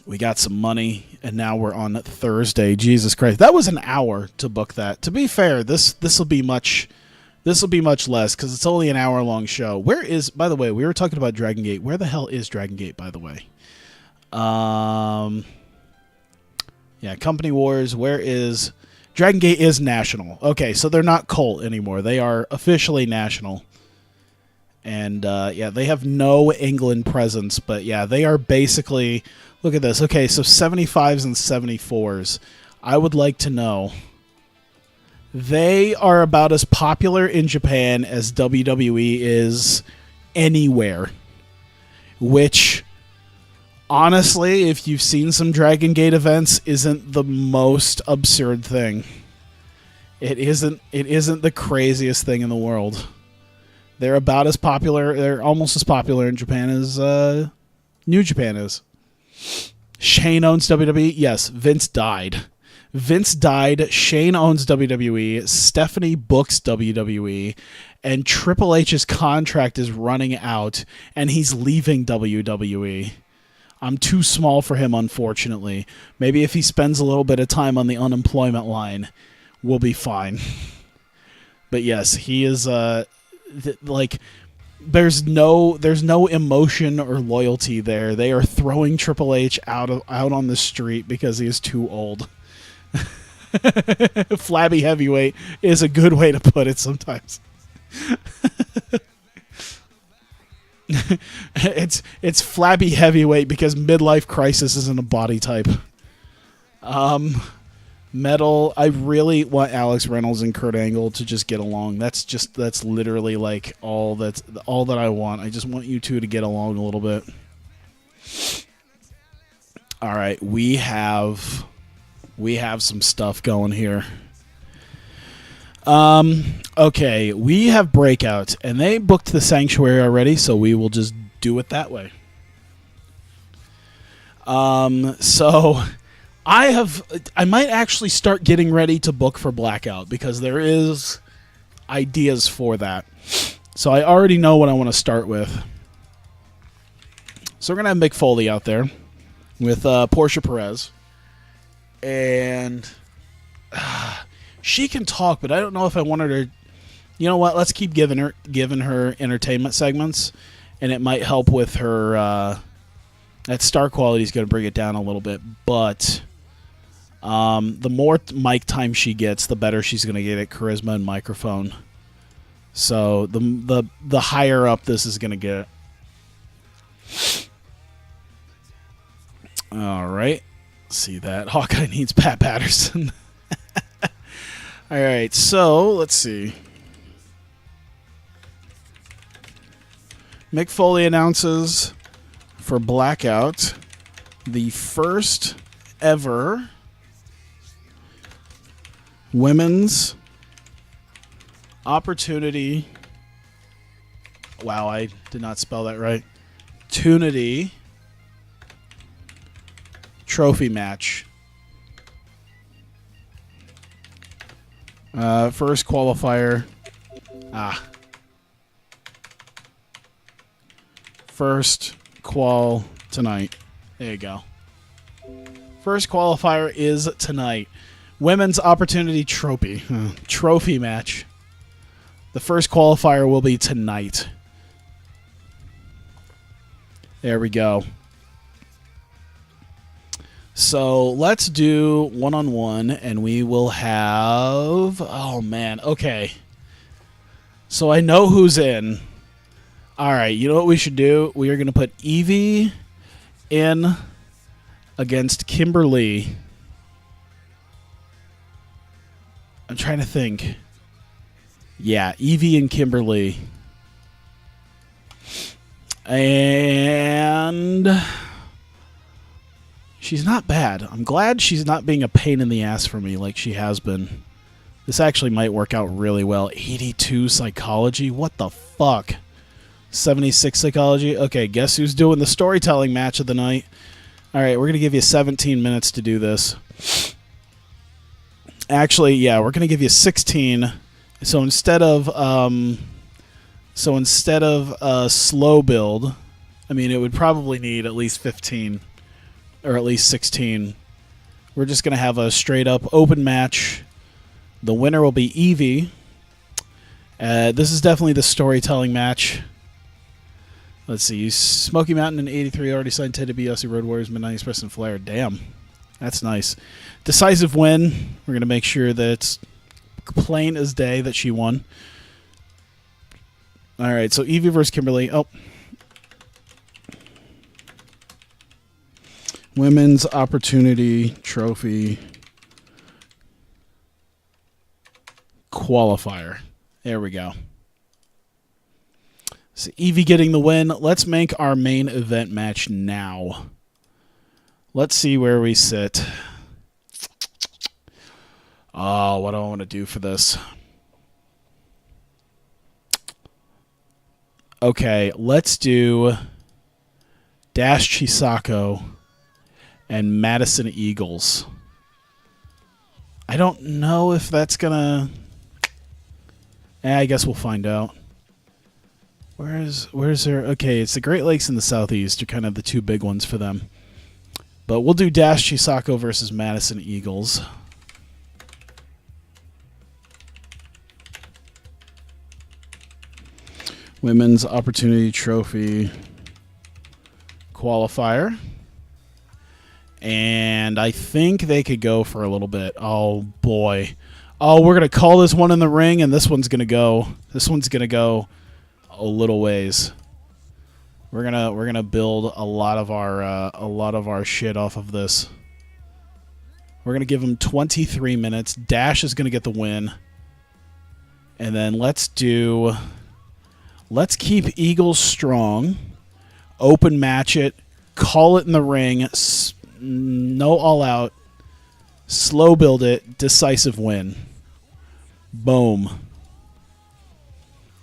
We got some money, and now we're on Thursday. Jesus Christ, that was an hour to book that. To be fair, this will be much less because it's only an hour-long show. Where is, by the way, we were talking about Dragon Gate. Where the hell is Dragon Gate, by the way? Yeah, Company Wars. Where is Dragon Gate? Is national. Okay, so they're not cult anymore. They are officially national. And yeah, they have no England presence, but yeah, they are basically. Look at this. Okay, so 75s and 74s. I would like to know. They are about as popular in Japan as WWE is anywhere. Which, honestly, if you've seen some Dragon Gate events, isn't the most absurd thing. It isn't the craziest thing in the world. They're about as popular, they're almost as popular in Japan as New Japan is. Shane owns WWE? Yes, Vince died. Vince died, Shane owns WWE, Stephanie books WWE, and Triple H's contract is running out, and he's leaving WWE. I'm too small for him, unfortunately. Maybe if he spends a little bit of time on the unemployment line, we'll be fine. But yes, he is, like, there's no emotion or loyalty there. They are throwing Triple H out on the street because he is too old. Flabby heavyweight is a good way to put it sometimes. It's flabby heavyweight because midlife crisis isn't a body type. Metal, I really want Alex Reynolds and Kurt Angle to just get along. That's literally like all that I want. I just want you two to get along a little bit. All right, we have some stuff going here. Okay, we have Breakout, and they booked the Sanctuary already, so we will just do it that way. So I might actually start getting ready to book for Blackout because there is ideas for that. So I already know what I want to start with. So we're gonna have Mick Foley out there with Portia Perez. And she can talk, but I don't know if I want her to. You know what? Let's keep giving her entertainment segments, and it might help with her. That star quality is going to bring it down a little bit, but the more mic time she gets, the better she's going to get at charisma and microphone. So the higher up this is going to get. All right. See that. Hawkeye needs Pat Patterson. All right, so let's see. Mick Foley announces for Blackout the first ever women's opportunity. Wow, I did not spell that right. Tunity trophy match. First qualifier. First qual tonight. There you go. First qualifier is tonight. Women's opportunity trophy match. The first qualifier will be tonight. There we go. So let's do one-on-one, and we will have... Oh, man. Okay. So I know who's in. All right. You know what we should do? We are going to put Evie in against Kimberly. I'm trying to think. Yeah, Evie and Kimberly. And... she's not bad. I'm glad she's not being a pain in the ass for me like she has been. This actually might work out really well. 82 psychology? What the fuck? 76 psychology? Okay, guess who's doing the storytelling match of the night? All right, we're going to give you 17 minutes to do this. Actually, yeah, we're going to give you 16. So instead of slow build, I mean, it would probably need at least 15. Or at least 16. We're just going to have a straight-up open match. The winner will be Evie. This is definitely the storytelling match. Let's see. Smoky Mountain in 83 already signed Ted DiBiase, Road Warriors, Midnight Express, and Flair. Damn. That's nice. Decisive win. We're going to make sure that it's plain as day that she won. All right, so Evie versus Kimberly. Oh. Women's Opportunity Trophy qualifier. There we go. So Evie getting the win. Let's make our main event match now. Let's see where we sit. Oh, what do I want to do for this? Okay, let's do Dash Chisako and Madison Eagles. I don't know if that's gonna... I guess we'll find out. Where's there... Okay, it's the Great Lakes and the Southeast are kind of the two big ones for them. But we'll do Dash Chisako versus Madison Eagles. Women's Opportunity Trophy qualifier. And I think they could go for a little bit. Oh, boy. Oh, we're going to call this one in the ring, and this one's going to go. This one's going to go a little ways. We're gonna build a lot of our shit off of this. We're gonna give them 23 minutes. Dash is gonna get the win, and then let's keep Eagles strong. Open match it. Call it in the ring. No all out. Slow build it. Decisive win. Boom.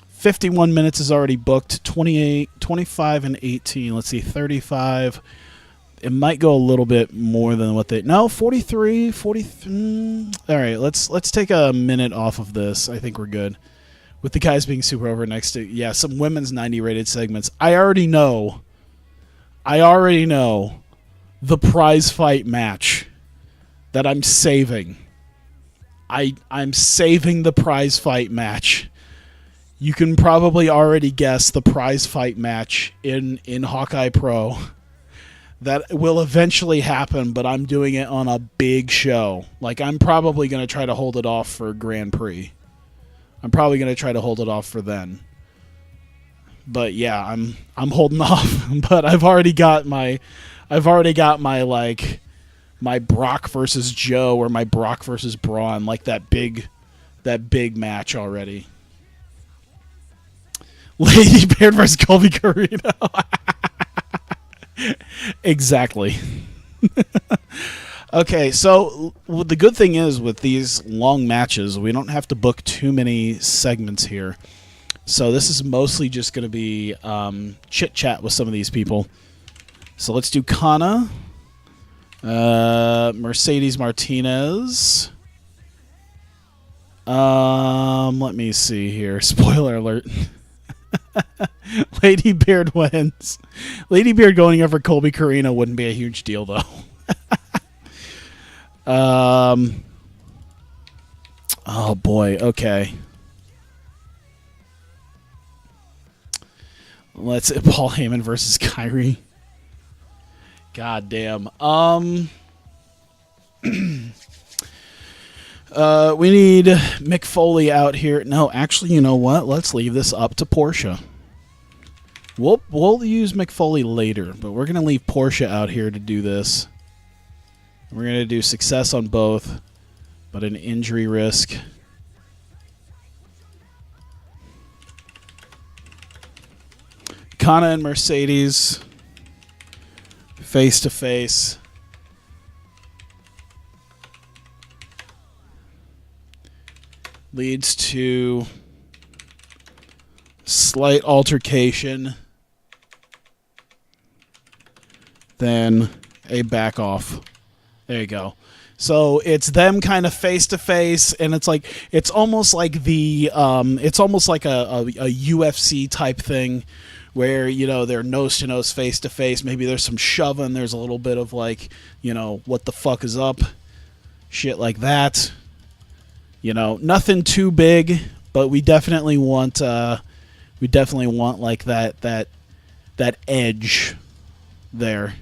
51 minutes is already booked. 28, 25, and 18. Let's see, 35. It might go a little bit more than what they... No, 43, 43. All right, let's take a minute off of this. I think we're good. With the guys being super over next to... Yeah, some women's 90 rated segments. I already know the prize fight match that I'm saving. I'm saving the prize fight match. You can probably already guess the prize fight match in Hawkeye Pro. That will eventually happen, but I'm doing it on a big show. Like, I'm probably going to try to hold it off for Grand Prix. I'm probably going to try to hold it off for then. But yeah, I'm holding off. But I've already got my like my Brock versus Joe or my Brock versus Braun, like that big match already. Lady Bear versus Colby Carino. Exactly. Okay, so the good thing is with these long matches, we don't have to book too many segments here. So this is mostly just going to be chit-chat with some of these people. So let's do Kana, Mercedes Martinez. Let me see here. Spoiler alert. Lady Beard wins. Lady Beard going over Colby Corino wouldn't be a huge deal, though. Oh, boy. Okay. Let's Paul Heyman versus Kyrie. God damn. We need Mick Foley out here. No, actually, you know what? Let's leave this up to Portia. We'll use Mick Foley later, but we're gonna leave Portia out here to do this. We're gonna do success on both, but an injury risk. Kana and Mercedes face to face. Leads to slight altercation, then a back off. There you go. So it's them kind of face to face, and it's almost like the it's almost like a UFC type thing, where they're nose to nose, face to face. Maybe there's some shoving. There's a little bit of what the fuck is up, shit like that. Nothing too big, but we definitely want like that edge there.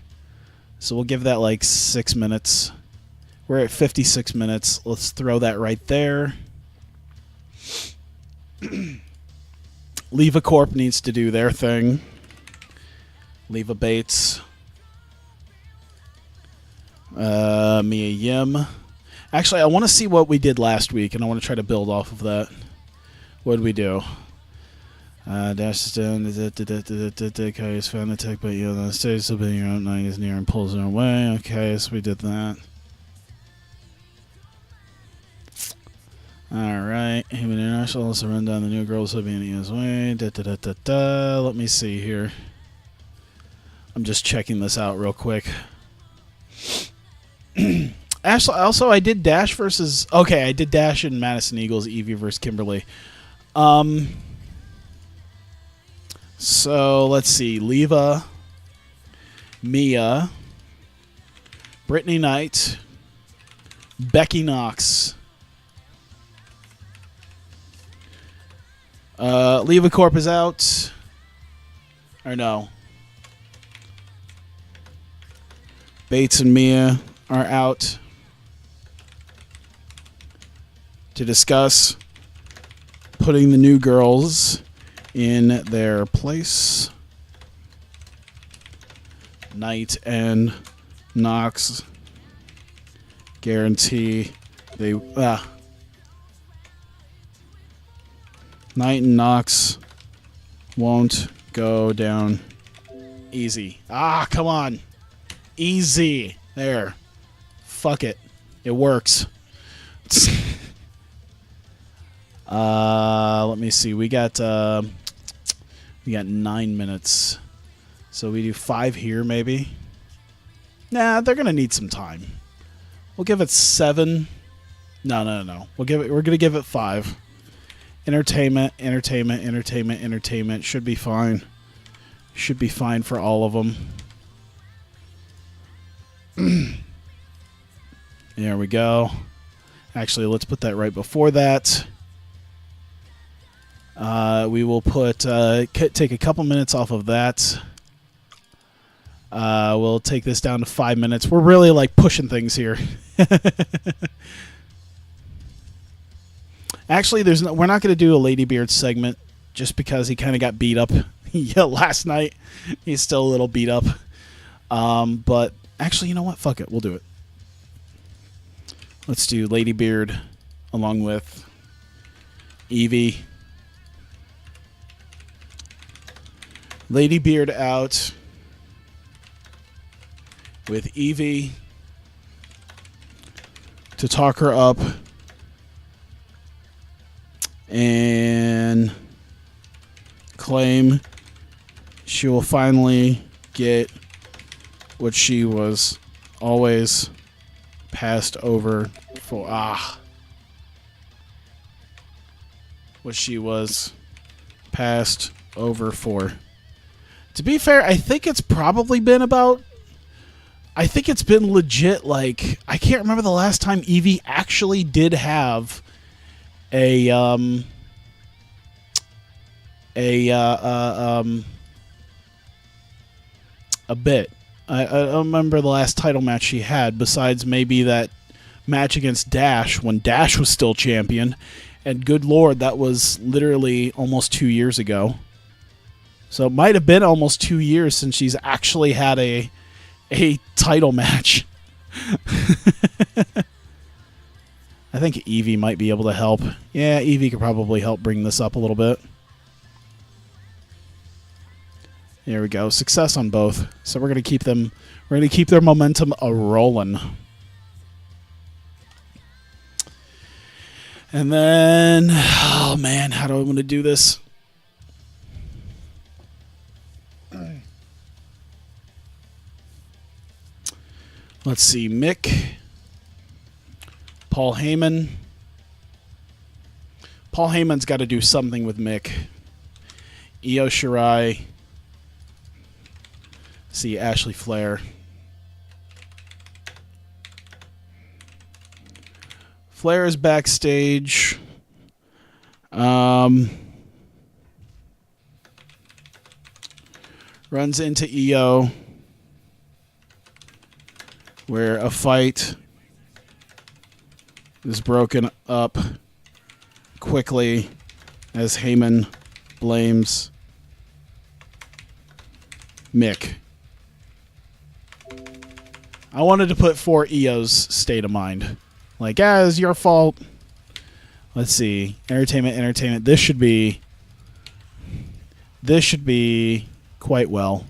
So we'll give that like 6 minutes. We're at 56 minutes. Let's throw that right there. Leva Corp needs to do their thing. Leva Bates. Mia Yim. Actually, I want to see what we did last week, and I want to try to build off of that. What did we do? Dash down. Okay, is found attack by you on the stage. So being your own night is near and pulls her away. Okay, so we did that. Alright. Human International also run down the new girls so being his way. Let me see here. I'm just checking this out real quick. Actually, also, I did Dash versus... Okay, I did Dash and Madison Eagles, Evie versus Kimberly. So, let's see. Leva, Mia, Brittany Knight, Becky Knox. Leva Corp is out. Or no. Bates and Mia are out to discuss putting the new girls in their place. Knight and Knox guarantee they Knight and Knox won't go down easy. Ah, come on. Easy. There. Fuck it. It works. Let me see. We got 9 minutes. So we do 5 here, maybe. Nah, they're gonna need some time. We'll give it 7. No. We're gonna give it 5. Entertainment. Should be fine. Should be fine for all of them. There we go. Actually, let's put that right before that. We will put take a couple minutes off of that. We'll take this down to 5 minutes. We're really like pushing things here. Actually, we're not going to do a Lady Beard segment just because he kind of got beat up last night. He's still a little beat up. But actually, you know what? Fuck it. We'll do it. Let's do Lady Beard along with Evie. Lady Beard out. with Evie to talk her up and claim she will finally get what she was always passed over for. What she was passed over for. To be fair, I think it's probably been about... I think it's been legit, like... I can't remember the last time Evie actually did have a bit. I don't remember the last title match she had, besides maybe that match against Dash, when Dash was still champion. And good lord, that was literally almost 2 years ago. So it might have been almost 2 years since she's actually had a title match. I think Evie might be able to help. Yeah, Evie could probably help bring this up a little bit. There we go. Success on both. So we're going to keep them. We're going to keep their momentum rolling. And then, oh man, how do I want to do this? Let's see, Mick, Paul Heyman. Paul Heyman's got to do something with Mick. Io Shirai. See, Ashley Flair. Flair is backstage. Runs into Io, where a fight is broken up quickly as Heyman blames Mick. I wanted to put for Io's state of mind. Like, it's your fault. Let's see. Entertainment. This should be quite well.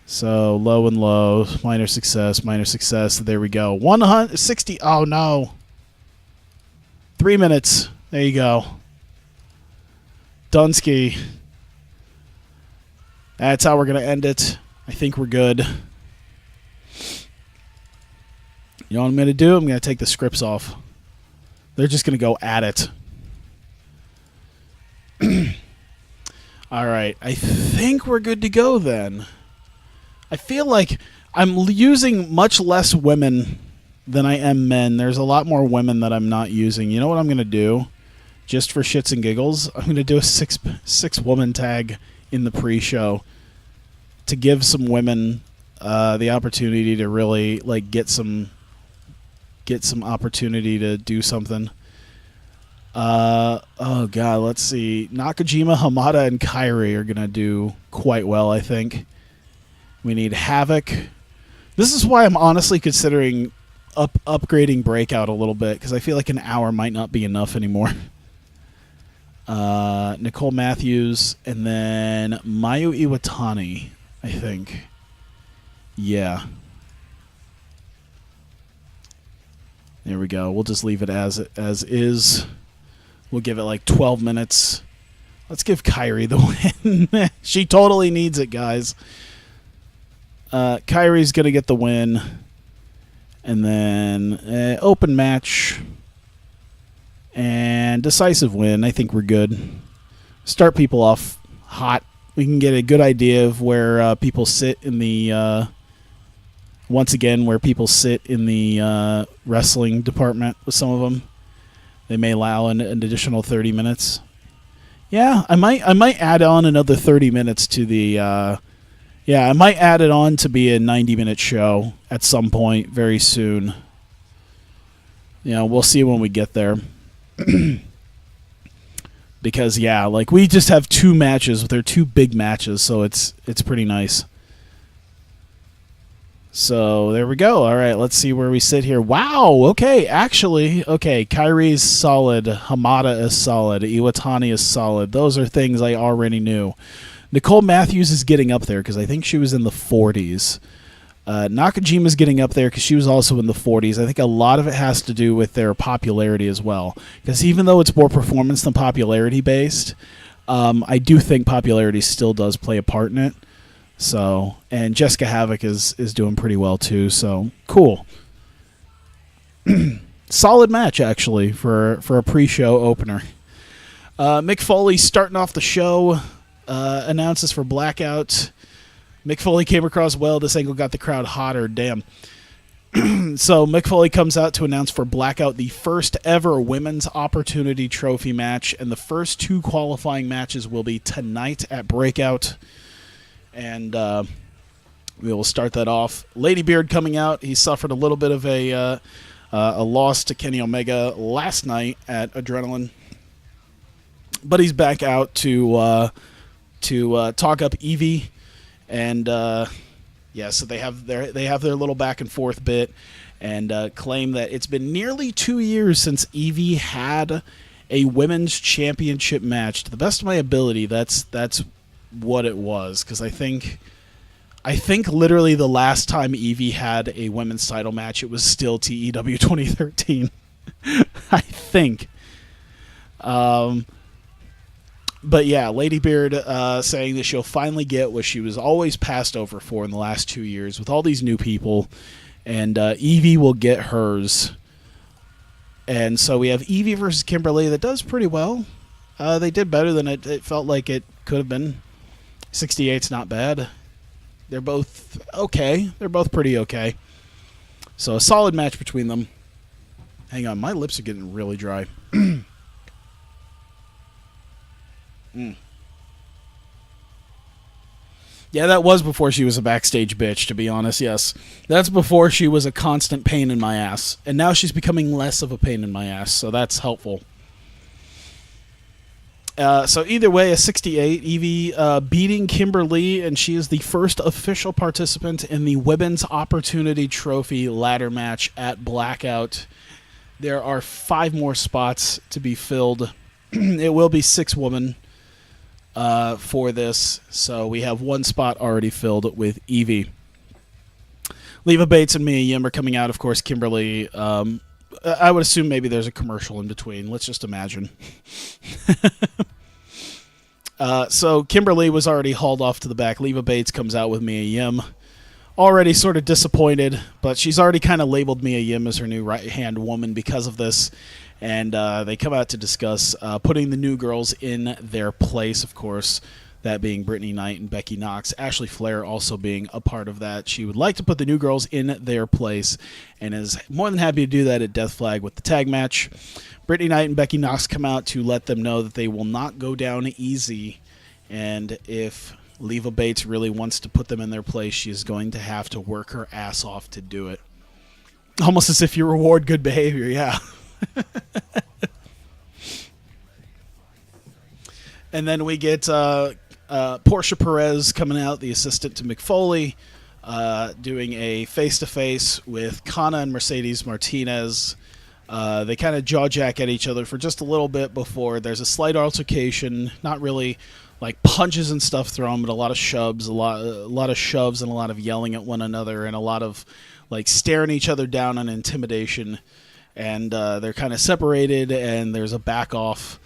So, low and low. Minor success. There we go. 160. Oh, no. 3 minutes. There you go. Dunsky. That's how we're going to end it. I think we're good. You know what I'm going to do? I'm going to take the scripts off. They're just going to go at it. All right. I think we're good to go then. I feel like I'm using much less women than I am men. There's a lot more women that I'm not using. You know what I'm going to do? Just for shits and giggles, I'm going to do a six woman tag in the pre-show to give some women the opportunity to really like get some opportunity to do something. Oh god, let's see. Nakajima, Hamada, and Kairi are gonna do quite well, I think. We need Havoc. This is why I'm honestly considering upgrading Breakout a little bit, because I feel like an hour might not be enough anymore. Nicole Matthews, and then Mayu Iwatani, I think. Yeah. There we go. We'll just leave it as is. We'll give it like 12 minutes. Let's give Kairi the win. She totally needs it, guys. Kairi's going to get the win. And then open match. And decisive win. I think we're good. Start people off hot. We can get a good idea of where people sit in the... once again, where people sit in the wrestling department with some of them. They may allow an additional 30 minutes. Yeah, I might add on another 30 minutes to the... I might add it on to be a 90-minute show at some point very soon. We'll see when we get there. Because, like we just have 2 matches. They're 2 big matches, so it's pretty nice. So, there we go. All right, let's see where we sit here. Wow, okay, actually, Kairi's solid, Hamada is solid, Iwatani is solid. Those are things I already knew. Nicole Matthews is getting up there because I think she was in the 40s. Nakajima's getting up there because she was also in the 40s. I think a lot of it has to do with their popularity as well. Because even though it's more performance than popularity based, I do think popularity still does play a part in it. So, and Jessica Havoc is doing pretty well too. So cool. Solid match actually for a pre-show opener. Mick Foley starting off the show, announces for Blackout. Mick Foley came across well. This angle got the crowd hotter. Damn. So Mick Foley comes out to announce for Blackout the first ever Women's Opportunity Trophy match, and the first 2 qualifying matches will be tonight at Breakout. And we will start that off. Lady Beard coming out. He suffered a little bit of a loss to Kenny Omega last night at Adrenaline, but he's back out to talk up Evie, and so they have their little back and forth bit, and claim that it's been nearly 2 years since Evie had a women's championship match. To the best of my ability, that's what it was, because I think literally the last time Evie had a women's title match, it was still TEW 2013. I think. But yeah, Lady Beard saying that she'll finally get what she was always passed over for in the last 2 years with all these new people, and Evie will get hers. And so we have Evie versus Kimberly that does pretty well. They did better than it felt like it could have been. 68's not bad. They're both okay. They're both pretty okay. So a solid match between them. Hang on, my lips are getting really dry. Yeah, that was before she was a backstage bitch, to be honest, yes. That's before she was a constant pain in my ass. And now she's becoming less of a pain in my ass, so that's helpful. So either way, a 68, Evie beating Kimberly, and she is the first official participant in the Women's Opportunity Trophy ladder match at Blackout. There are 5 more spots to be filled. It will be 6 women for this, so we have 1 spot already filled with Evie. Leva Bates and Mia Yim are coming out, of course. Kimberly, I would assume maybe there's a commercial in between. Let's just imagine. So Kimberly was already hauled off to the back. Leva Bates comes out with Mia Yim. Already sort of disappointed, but she's already kind of labeled Mia Yim as her new right-hand woman because of this. And they come out to discuss putting the new girls in their place, of course, that being Brittany Knight and Becky Knox. Ashley Flair also being a part of that. She would like to put the new girls in their place and is more than happy to do that at Death Flag with the tag match. Brittany Knight and Becky Knox come out to let them know that they will not go down easy, and if Leva Bates really wants to put them in their place, she is going to have to work her ass off to do it. Almost as if you reward good behavior, yeah. And then we get Portia Perez coming out, the assistant to Mick Foley, doing a face-to-face with Kana and Mercedes Martinez. They kind of jaw-jack at each other for just a little bit before there's a slight altercation, not really like punches and stuff thrown, but a lot of shoves, a lot of shoves and a lot of yelling at one another, and a lot of like staring each other down on intimidation. And they're kind of separated, and there's a back off,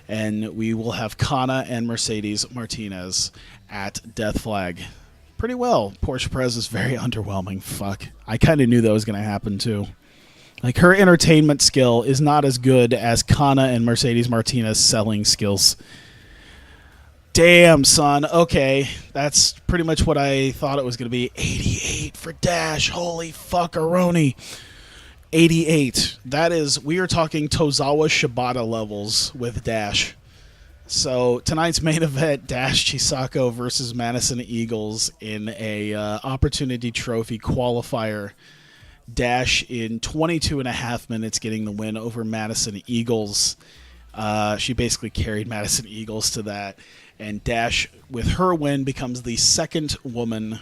and we will have Kana and Mercedes Martinez at Death Flag. Pretty well. Portia Perez is very underwhelming. Fuck. I kind of knew that was going to happen too. Like, her entertainment skill is not as good as Kana and Mercedes Martinez selling skills. Damn, son. Okay, that's pretty much what I thought it was going to be. 88 for Dash. Holy fuckaroni. 88. That is, we are talking Tozawa Shibata levels with Dash. So tonight's main event, Dash Chisako versus Madison Eagles in a Opportunity Trophy qualifier. Dash in 22 and a half minutes getting the win over Madison Eagles. She basically carried Madison Eagles to that. And Dash, with her win, becomes the second woman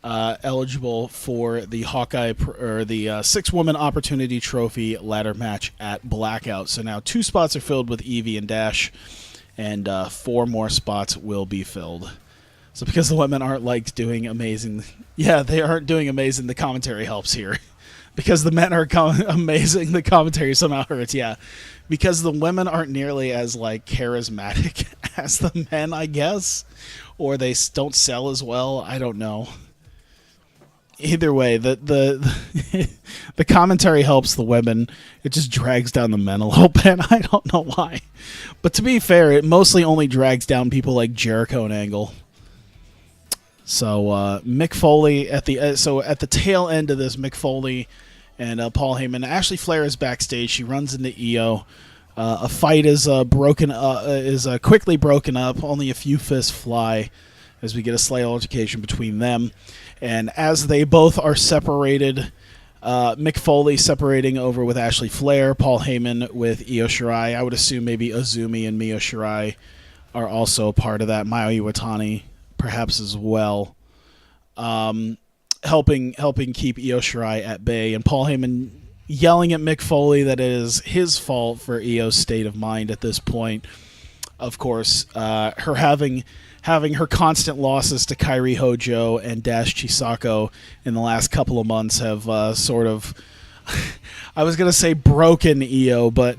eligible for the Hawkeye or the 6-woman Opportunity Trophy ladder match at Blackout. So now 2 spots are filled with Evie and Dash, and 4 more spots will be filled. So because the women aren't like doing amazing, yeah, they aren't doing amazing. The commentary helps here. Because the men are amazing, the commentary somehow hurts. Yeah, because the women aren't nearly as like charismatic as the men, I guess, or they don't sell as well. I don't know. Either way, the the commentary helps the women. It just drags down the men a little bit. I don't know why, but to be fair, it mostly only drags down people like Jericho and Angle. So Mick Foley at the tail end of this, Mick Foley and Paul Heyman. Ashley Flair is backstage. She runs into Io. A fight is quickly broken up. Only a few fists fly as we get a slight altercation between them. And as they both are separated, Mick Foley separating over with Ashley Flair, Paul Heyman with Io Shirai. I would assume maybe Azumi and Mio Shirai are also a part of that. Mayu Iwatani perhaps as well, helping keep Io Shirai at bay, and Paul Heyman yelling at Mick Foley that it is his fault for Io's state of mind at this point. Of course, her having her constant losses to Kairi Hojo and Dash Chisako in the last couple of months have sort of, I was gonna say broken Io, but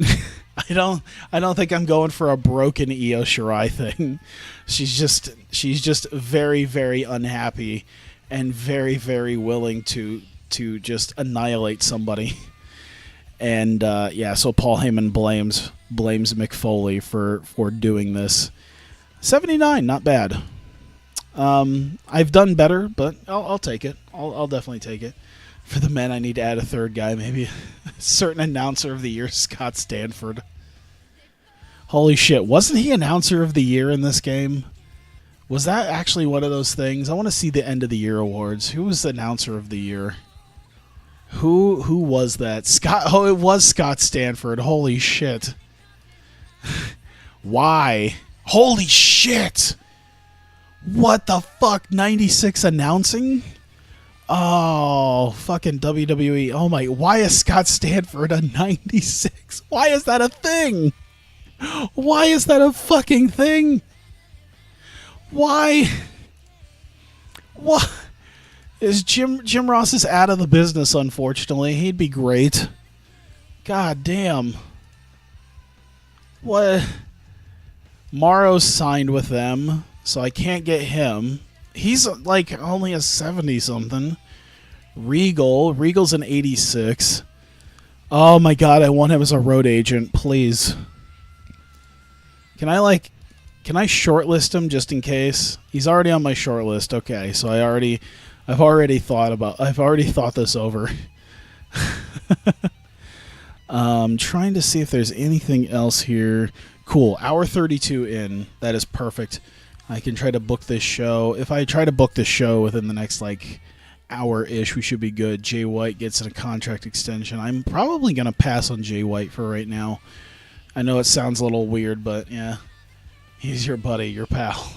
I don't think I'm going for a broken Io Shirai thing. She's just very, very unhappy and very, very willing to just annihilate somebody. And so Paul Heyman blames Mick Foley for doing this. 79, not bad. I've done better, but I'll take it. I'll definitely take it. For the men, I need to add a third guy, maybe a certain announcer of the year, Scott Stanford. Holy shit, wasn't he announcer of the year in this game? Was that actually one of those things? I want to see the end of the year awards. Who was the announcer of the year? Who was that? Scott. Oh, it was Scott Stanford. Holy shit. Why? Holy shit. What the fuck? 96 announcing? Oh, fucking WWE. Oh my, why is Scott Stanford a 96? Why is that a thing? Why is that a fucking thing? Why? What? Jim Ross is out of the business, unfortunately. He'd be great. God damn. What? Morrow's signed with them, so I can't get him. He's like only a 70-something. Regal's an 86. Oh my god, I want him as a road agent, please. Can I shortlist him just in case? He's already on my shortlist. Okay, so I've already thought this over. Trying to see if there's anything else here. Cool, hour 32 in. That is perfect. I can try to book this show. If I try to book this show within the next hour-ish, we should be good. Jay White gets a contract extension. I'm probably going to pass on Jay White for right now. I know it sounds a little weird, but yeah. He's your buddy, your pal.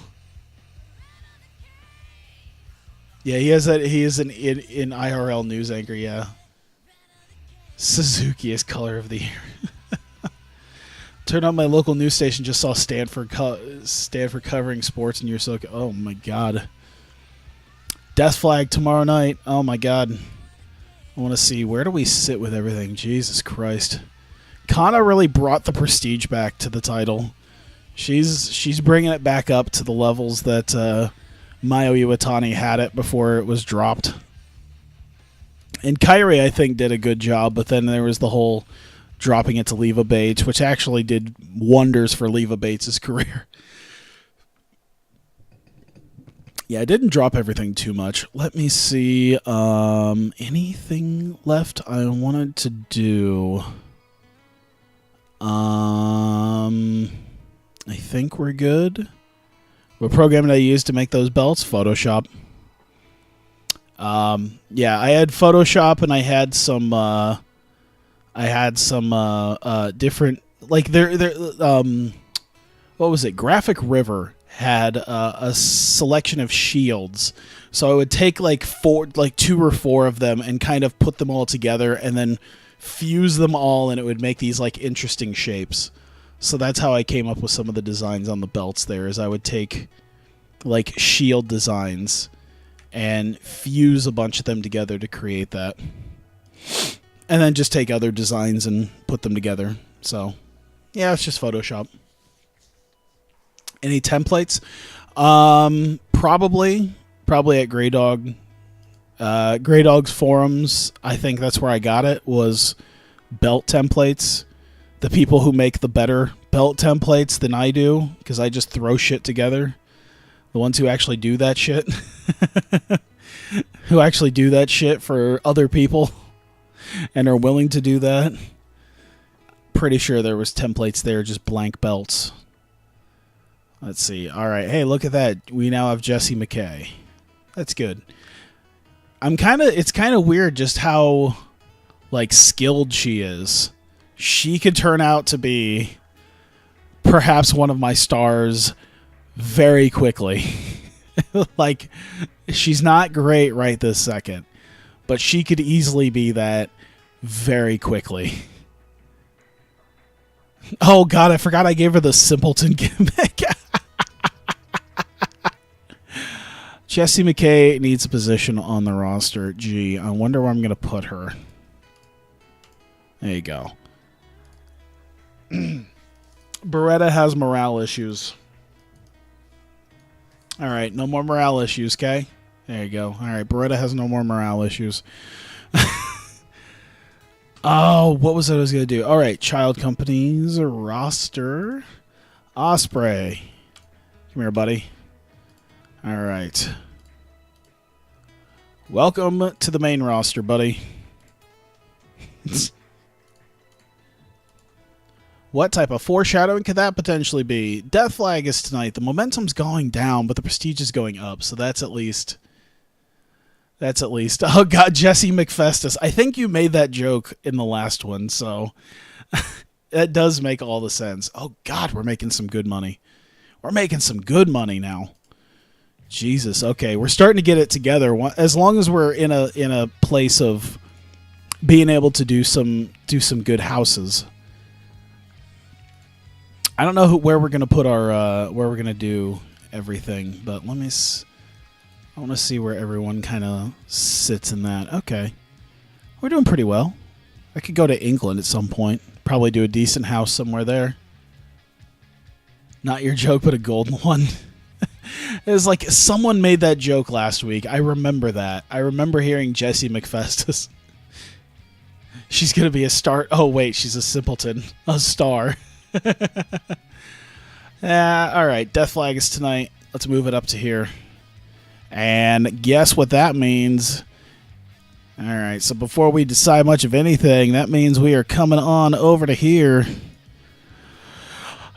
Yeah, he is an IRL news anchor, yeah. Suzuki is color of the year. Turned on my local news station, just saw Stanford covering sports, and you're so... Oh, my God. Death Flag tomorrow night. Oh, my God. I want to see, where do we sit with everything? Jesus Christ. Kana really brought the prestige back to the title. She's bringing it back up to the levels that Mayu Iwatani had it before it was dropped. And Kairi, I think, did a good job, but then there was the whole dropping it to Leva Bates, which actually did wonders for Leva Bates' career. Yeah, I didn't drop everything too much. Let me see. Anything left I wanted to do? I think we're good. What program did I use to make those belts? Photoshop. Yeah, I had Photoshop, and I had some different, like what was it? Graphic River had a selection of shields. So I would take two or four of them and kind of put them all together and then fuse them all, and it would make these interesting shapes. So that's how I came up with some of the designs on the belts there, is I would take like shield designs and fuse a bunch of them together to create that. And then just take other designs and put them together. So, yeah, it's just Photoshop. Any templates? Probably at Grey Dog. Grey Dog's forums, I think that's where I got it, was belt templates. The people who make the better belt templates than I do, because I just throw shit together. The ones who actually do that shit. Who actually do that shit for other people and are willing to do that. Pretty sure there was templates there, just blank belts. Let's see. All right. Hey, look at that. We now have Jessie McKay. That's good. It's kind of weird just how like skilled she is. She could turn out to be perhaps one of my stars very quickly. Like, she's not great right this second, but she could easily be that very quickly. Oh god, I forgot I gave her the simpleton gimmick. Jessie McKay needs a position on the roster. Gee, I wonder where I'm going to put her. There you go. Beretta has morale issues. All right, no more morale issues, okay? There you go. All right, Beretta has no more morale issues. Oh, what was it I was going to do? All right, Child Companies roster. Osprey. Come here, buddy. All right. Welcome to the main roster, buddy. What type of foreshadowing could that potentially be? Death Flag is tonight. The momentum's going down, but the prestige is going up, so that's at least... Oh, God, Jesse McFestus. I think you made that joke in the last one, so... that does make all the sense. Oh, God, we're making some good money. We're making some good money now. Jesus, okay, we're starting to get it together. As long as we're in a place of being able to do some good houses. I don't know where we're gonna put our where we're gonna do everything, but I want to see where everyone kind of sits in that. Okay, we're doing pretty well. I could go to England at some point. Probably do a decent house somewhere there. Not your joke, but a golden one. It was like someone made that joke last week. I remember that. I remember hearing Jessie McFestus. She's going to be a star. Oh, wait, she's a simpleton. A star. All right, Death Flag is tonight. Let's move it up to here. And guess what that means? All right, so before we decide much of anything, that means we are coming on over to here.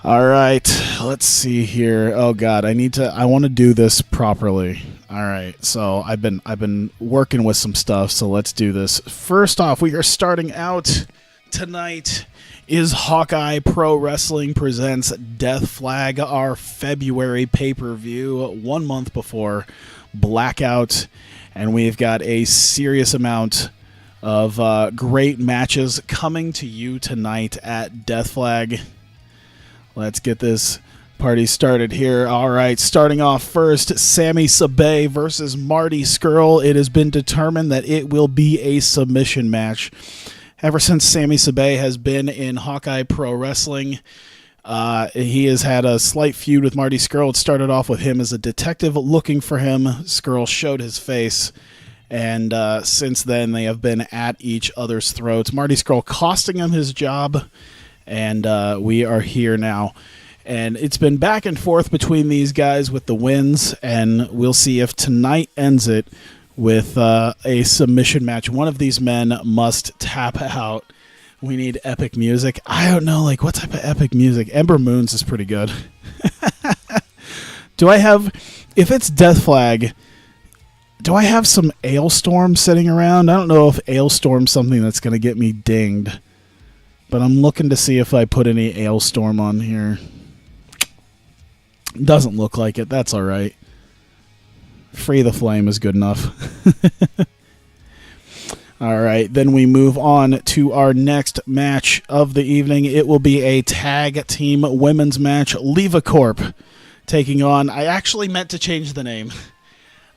All right, let's see here. Oh God, I want to do this properly. All right, so I've been working with some stuff, so let's do this. First off, we are starting out tonight is Hawkeye Pro Wrestling presents Death Flag, our February pay-per-view, 1 month before Blackout, and we've got a serious amount of great matches coming to you tonight at Death Flag. Let's get this party started here. All right, starting off first, Sami Sabay versus Marty Scurll. It has been determined that it will be a submission match. Ever since Sami Sabay has been in Hawkeye Pro Wrestling, he has had a slight feud with Marty Scurll. It started off with him as a detective looking for him. Scurll showed his face, and since then they have been at each other's throats. Marty Scurll costing him his job, and we are here now. And it's been back and forth between these guys with the wins, and we'll see if tonight ends it with a submission match. One of these men must tap out. We need epic music. I don't know, like, what type of epic music? Ember Moon's is pretty good. Do I have... If it's Death Flag, do I have some Ailstorm sitting around? I don't know if Ailstorm's something that's going to get me dinged. But I'm looking to see if I put any Ailstorm on here. Doesn't look like it. That's all right. Free the Flame is good enough. All right, then we move on to our next match of the evening. It will be a tag team women's match. Leva Corp taking on... I actually meant to change the name.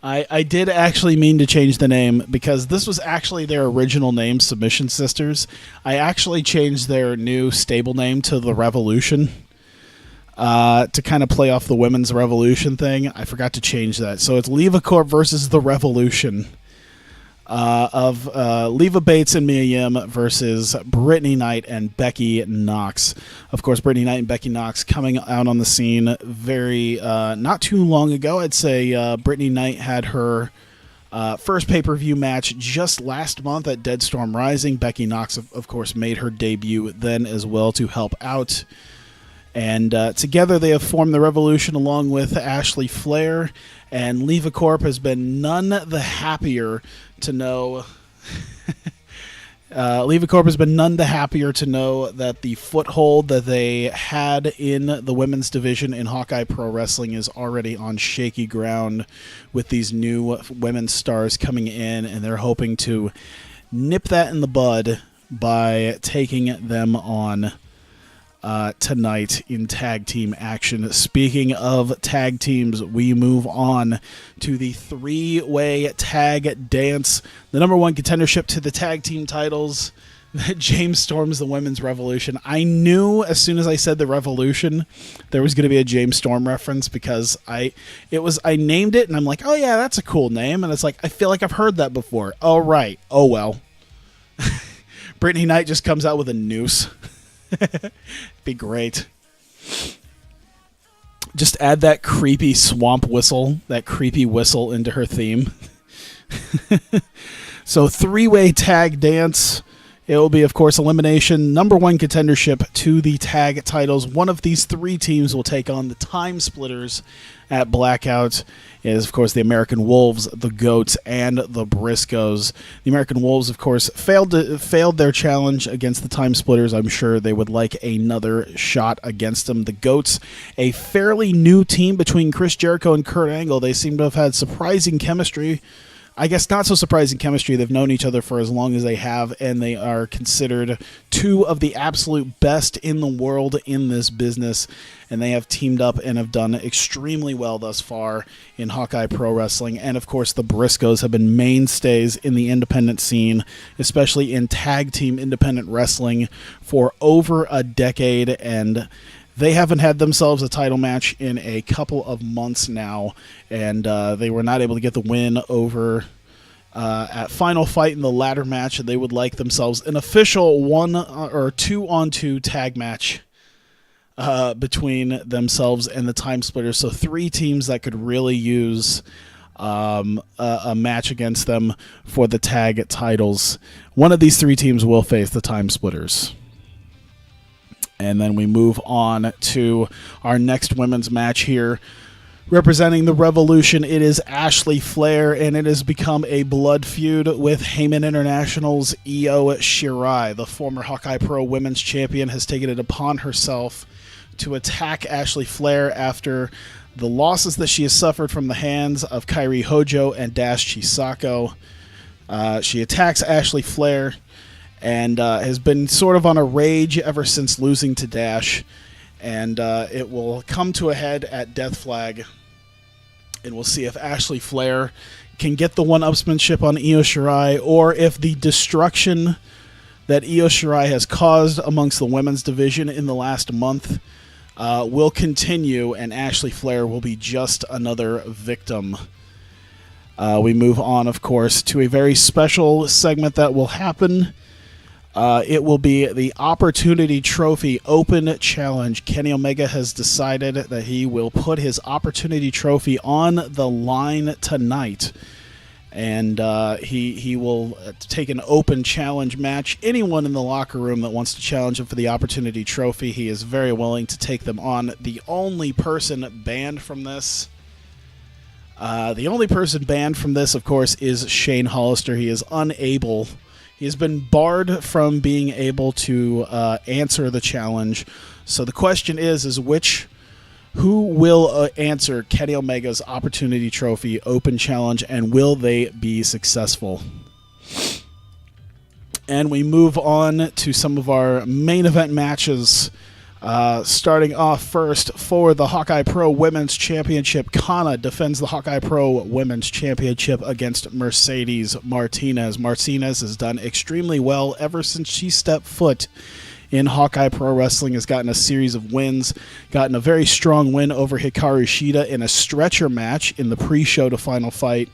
I did actually mean to change the name because this was actually their original name, Submission Sisters. I actually changed their new stable name to The Revolution to kind of play off the Women's Revolution thing. I forgot to change that. So it's Leva Corp versus The Revolution of Leva Bates and Mia Yim versus Brittany Knight and Becky Knox. Of course, Brittany Knight and Becky Knox coming out on the scene very not too long ago. I'd say Brittany Knight had her first pay-per-view match just last month at Dead Storm Rising. Becky Knox, of course, made her debut then as well to help out. And together they have formed the Revolution along with Ashley Flair. And Leva Corp has been none the happier to know... Leva Corp has been none the happier to know that the foothold that they had in the women's division in Hawkeye Pro Wrestling is already on shaky ground with these new women's stars coming in, and they're hoping to nip that in the bud by taking them on tonight in tag team action. Speaking of tag teams, we move on to the three-way tag dance, the number one contendership to the tag team titles. James Storm's the Women's Revolution. I knew as soon as I said the Revolution there was going to be a James Storm reference because I named it and I'm like, oh yeah, that's a cool name, and it's like I feel like I've heard that before. Oh right, oh well. Brittany Knight just comes out with a noose. Be great. Just add that creepy swamp whistle, that creepy whistle into her theme. So three-way tag dance. It will be, of course, elimination, number one contendership to the tag titles. One of these three teams will take on the Time Splitters at Blackout. It is, of course, the American Wolves, the Goats, and the Briscoes. The American Wolves, of course, failed their challenge against the Time Splitters. I'm sure they would like another shot against them. The Goats, a fairly new team between Chris Jericho and Kurt Angle. They seem to have had surprising chemistry. I guess not so surprising chemistry. They've known each other for as long as they have, and they are considered two of the absolute best in the world in this business, and they have teamed up and have done extremely well thus far in Hawkeye Pro Wrestling. And, of course, the Briscoes have been mainstays in the independent scene, especially in tag team independent wrestling, for over a decade, and they haven't had themselves a title match in a couple of months now, and they were not able to get the win over at Final Fight in the ladder match. They would like themselves an official 1 or 2-on-2 tag match between themselves and the Time Splitters. So three teams that could really use a match against them for the tag titles. One of these three teams will face the Time Splitters. And then we move on to our next women's match here. Representing the Revolution, it is Ashley Flair, and it has become a blood feud with Heyman International's Io Shirai. The former Hawkeye Pro Women's Champion has taken it upon herself to attack Ashley Flair after the losses that she has suffered from the hands of Kairi Hojo and Dash Chisako. She attacks Ashley Flair and has been sort of on a rage ever since losing to Dash. And it will come to a head at Death Flag. And we'll see if Ashley Flair can get the one-upsmanship on Io Shirai, or if the destruction that Io Shirai has caused amongst the women's division in the last month will continue, and Ashley Flair will be just another victim. We move on, of course, to a very special segment that will happen. It will be the Opportunity Trophy Open Challenge. Kenny Omega has decided that he will put his Opportunity Trophy on the line tonight. And he will take an open challenge match. Anyone in the locker room that wants to challenge him for the Opportunity Trophy, he is very willing to take them on. The only person banned from this... of course, is Shane Hollister. He is unable... He has been barred from being able to answer the challenge. So the question is who will answer Kenny Omega's Opportunity Trophy Open Challenge, and will they be successful? And we move on to some of our main event matches Starting off first for the Hawkeye Pro Women's Championship, Kana defends the Hawkeye Pro Women's Championship against Mercedes Martinez. Martinez has done extremely well ever since she stepped foot in Hawkeye Pro Wrestling, has gotten a series of wins, gotten a very strong win over Hikaru Shida in a stretcher match in the pre-show to Final Fight,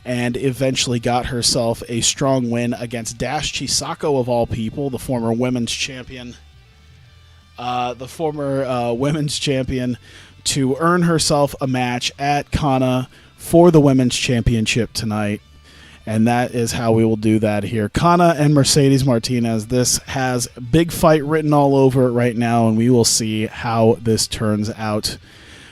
and eventually got herself a strong win against Dash Chisako, of all people, the former women's champion. To earn herself a match at Kana for the women's championship tonight. And that is how we will do that here. Kana and Mercedes Martinez. This has big fight written all over it right now, and we will see how this turns out.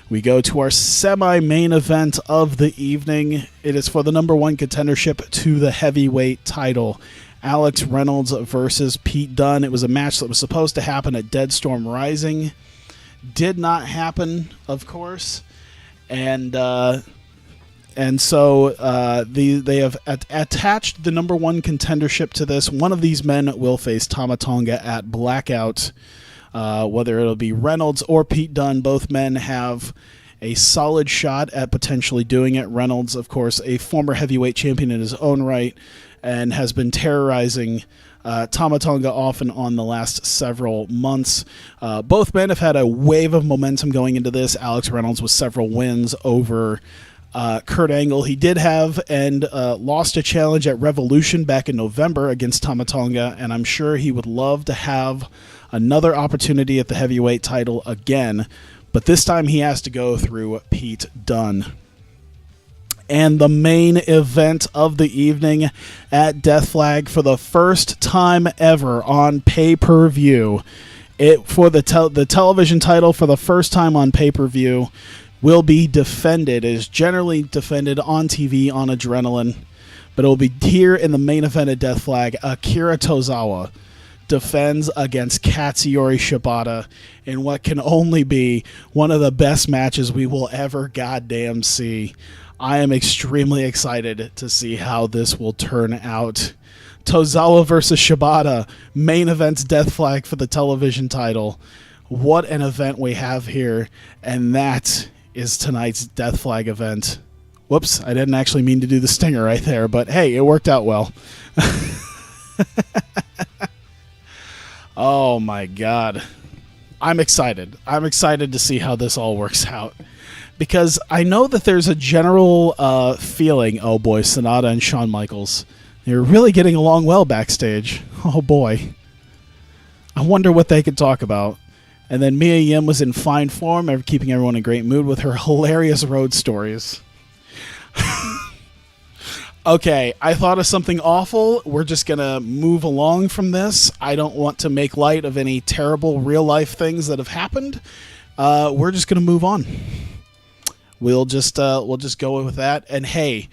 We go to our semi-main event of the evening. It is for the number one contendership to the heavyweight title. Alex Reynolds versus Pete Dunne. It was a match that was supposed to happen at Dead Storm Rising. Did not happen, of course. And so they have attached the number one contendership to this. One of these men will face Tama Tonga at Blackout. Whether it'll be Reynolds or Pete Dunne, both men have a solid shot at potentially doing it. Reynolds, of course, a former heavyweight champion in his own right, and has been terrorizing Tama Tonga off and on the last several months. Both men have had a wave of momentum going into this. Alex Reynolds with several wins over Kurt Angle. He did have and lost a challenge at Revolution back in November against Tama Tonga, and I'm sure he would love to have another opportunity at the heavyweight title again, but this time he has to go through Pete Dunne. And the main event of the evening at Death Flag, for the first time ever on pay-per-view, for the television title for the first time on pay-per-view will be defended. It is generally defended on TV on Adrenaline, but it will be here in the main event at Death Flag. Akira Tozawa defends against Katsuyori Shibata in what can only be one of the best matches we will ever goddamn see. I am extremely excited to see how this will turn out. Tozawa versus Shibata, main event's Death Flag for the television title. What an event we have here, and that is tonight's Death Flag event. Whoops, I didn't actually mean to do the stinger right there, but hey, it worked out well. Oh my God. I'm excited. I'm excited to see how this all works out. Because I know that there's a general feeling, oh boy, Sonata and Shawn Michaels, they're really getting along well backstage. Oh boy. I wonder what they could talk about. And then Mia Yim was in fine form, keeping everyone in great mood with her hilarious road stories. Okay, I thought of something awful. We're just going to move along from this. I don't want to make light of any terrible real-life things that have happened. We're just going to move on. We'll just go with that. And hey,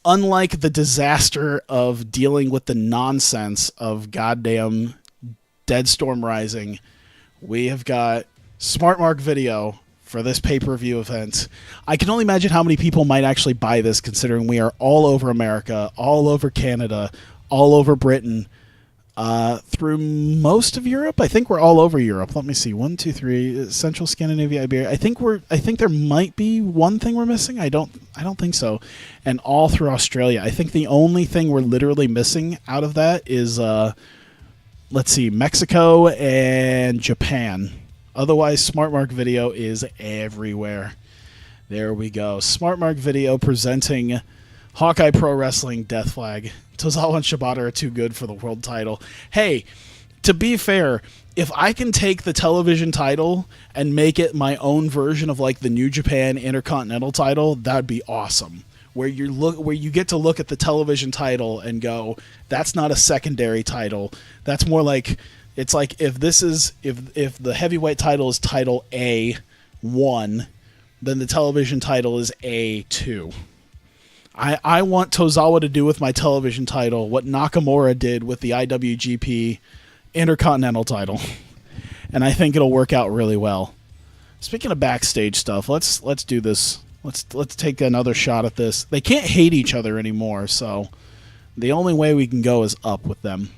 unlike the disaster of dealing with the nonsense of goddamn Dead Storm Rising, we have got Smart Mark Video for this pay-per-view event. I can only imagine how many people might actually buy this, considering we are all over America, all over Canada, all over Britain, through most of Europe. I think we're all over Europe. Let me see. 1, 2, 3. Central Scandinavia, Iberia. I think there might be one thing we're missing. I don't think so. And all through Australia. I think the only thing we're literally missing out of that is let's see, Mexico and Japan. Otherwise, Smart Mark Video is everywhere. There we go. Smart Mark Video presenting Hawkeye Pro Wrestling Death Flag. Tozawa and Shibata are too good for the world title. Hey, to be fair, if I can take the television title and make it my own version of like the New Japan Intercontinental title, that'd be awesome. Where you get to look at the television title and go, that's not a secondary title. That's more like, it's like if the heavyweight title is title A1, then the television title is A2. I want Tozawa to do with my television title what Nakamura did with the IWGP Intercontinental title. And I think it'll work out really well. Speaking of backstage stuff, let's do this. Let's take another shot at this. They can't hate each other anymore, so the only way we can go is up with them.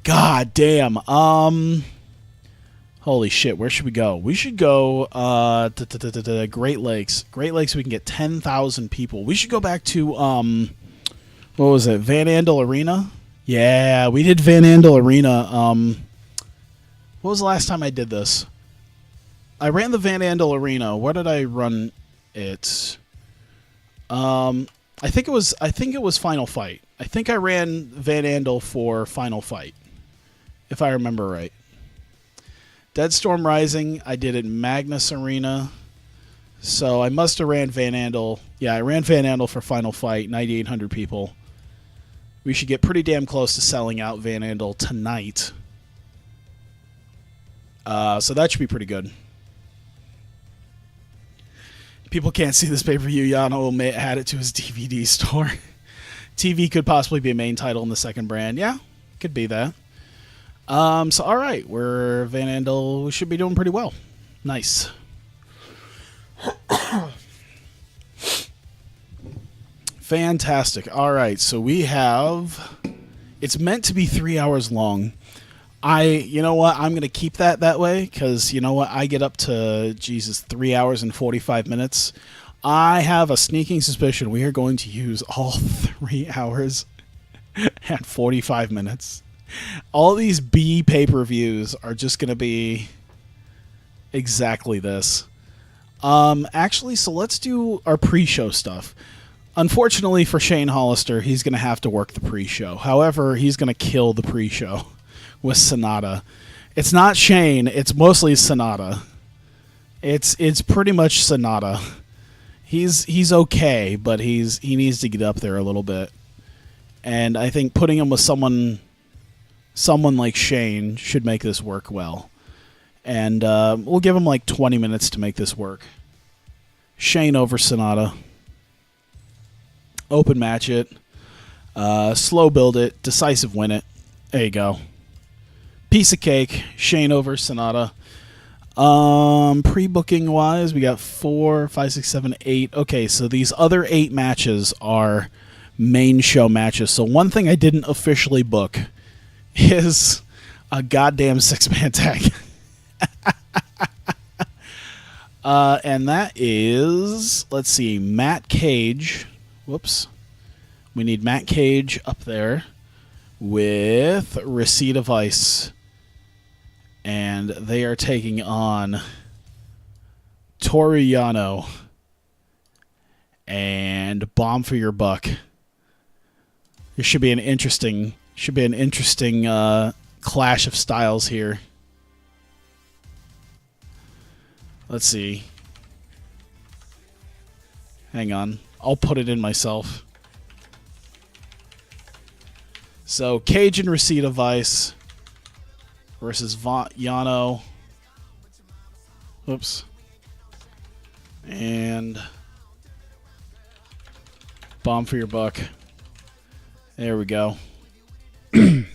God damn. Holy shit, where should we go? We should go Great Lakes. Great Lakes, we can get 10,000 people. We should go back to, what was it, Van Andel Arena? Yeah, we did Van Andel Arena. What was the last time I did this? I ran the Van Andel Arena. Where did I run it? I think it was Final Fight. I think I ran Van Andel for Final Fight, if I remember right. Dead Storm Rising, I did it in Magnus Arena. So I must have ran Van Andel. Yeah, I ran Van Andel for Final Fight, 9,800 people. We should get pretty damn close to selling out Van Andel tonight. So that should be pretty good. People can't see this pay-per-view. Yano will add it to his DVD store. TV could possibly be a main title in the second brand. Yeah, could be that. So, all right. We're Van Andel. We should be doing pretty well. Nice. Fantastic. All right. So we have... It's meant to be 3 hours long. You know what? I'm going to keep that way because, you know what? I get up to, 3 hours and 45 minutes. I have a sneaking suspicion we are going to use all 3 hours and 45 minutes. All these B pay-per-views are just going to be exactly this. Actually, so let's do our pre-show stuff. Unfortunately for Shane Hollister, he's going to have to work the pre-show. However, he's going to kill the pre-show with Sonata. It's not Shane, it's mostly Sonata. It's pretty much Sonata. He's okay, but he needs to get up there a little bit. And I think putting him with someone like Shane should make this work well. And we'll give him like 20 minutes to make this work. Shane over Sonata. Open match it. Slow build it. Decisive win it. There you go. Piece of cake. Shane over Sonata. Pre-booking wise, we got 4, 5, 6, 7, 8. Okay, so these other 8 matches are main show matches. So one thing I didn't officially book is a goddamn 6-man tag. And that is, let's see, Matt Cage. Whoops. We need Matt Cage up there with Receipt of Ice. And they are taking on Toru Yano and Bomb for Your Buck. It should be an interesting clash of styles here. Let's see. Hang on. I'll put it in myself. So, Cage and Receipt of Ice versus Yano. Oops. And Bomb for Your Buck. There we go. The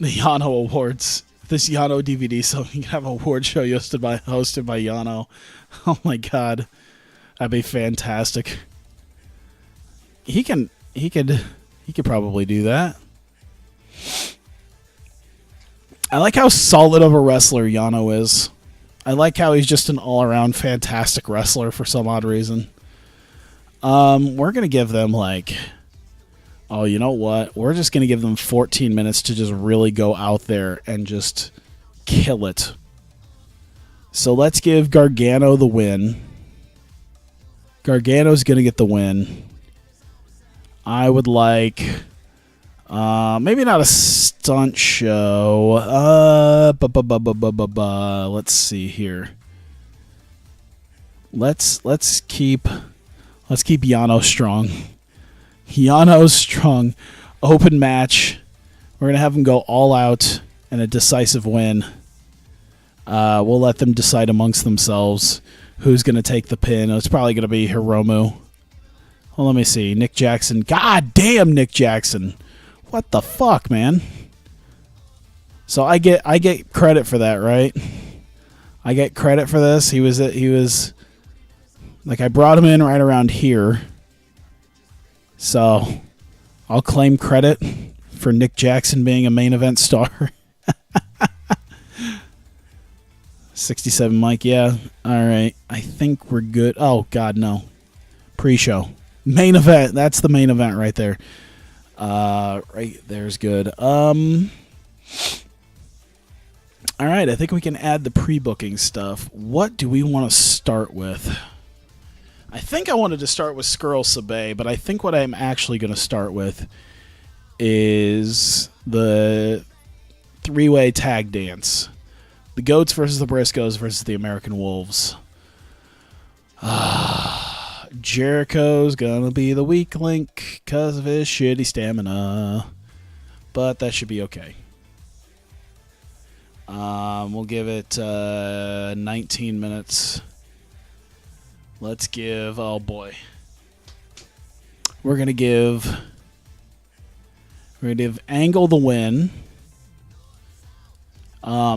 Yano Awards. This Yano DVD, so we can have an award show hosted by Yano. Oh my god. That'd be fantastic. He could probably do that. I like how solid of a wrestler Yano is. I like how he's just an all-around fantastic wrestler for some odd reason. We're going to give them oh, you know what? We're just going to give them 14 minutes to just really go out there and just kill it. So let's give Gargano the win. Gargano's going to get the win. I would like... maybe not a stunt show. Let's see here. Let's keep Yano strong. Yano's strong. Open match. We're gonna have him go all out and a decisive win. We'll let them decide amongst themselves who's gonna take the pin. It's probably gonna be Hiromu. Well, let me see. Nick Jackson. God damn, Nick Jackson. What the fuck, man? So I get credit for that, right? I get credit for this. He was like, I brought him in right around here. So I'll claim credit for Nick Jackson being a main event star. 67 Mike, yeah. All right. I think we're good. Oh, God, no. Pre-show. Main event. That's the main event right there. Right there's good. All right. I think we can add the pre-booking stuff. What do we want to start with? I think I wanted to start with Skrull Sabay, but I think what I'm actually going to start with is the three-way tag dance. The Goats versus the Briscoes versus the American Wolves. Jericho's gonna be the weak link because of his shitty stamina. But that should be okay. We'll give it 19 minutes. Let's give... Oh, boy. We're going to give Angle the win.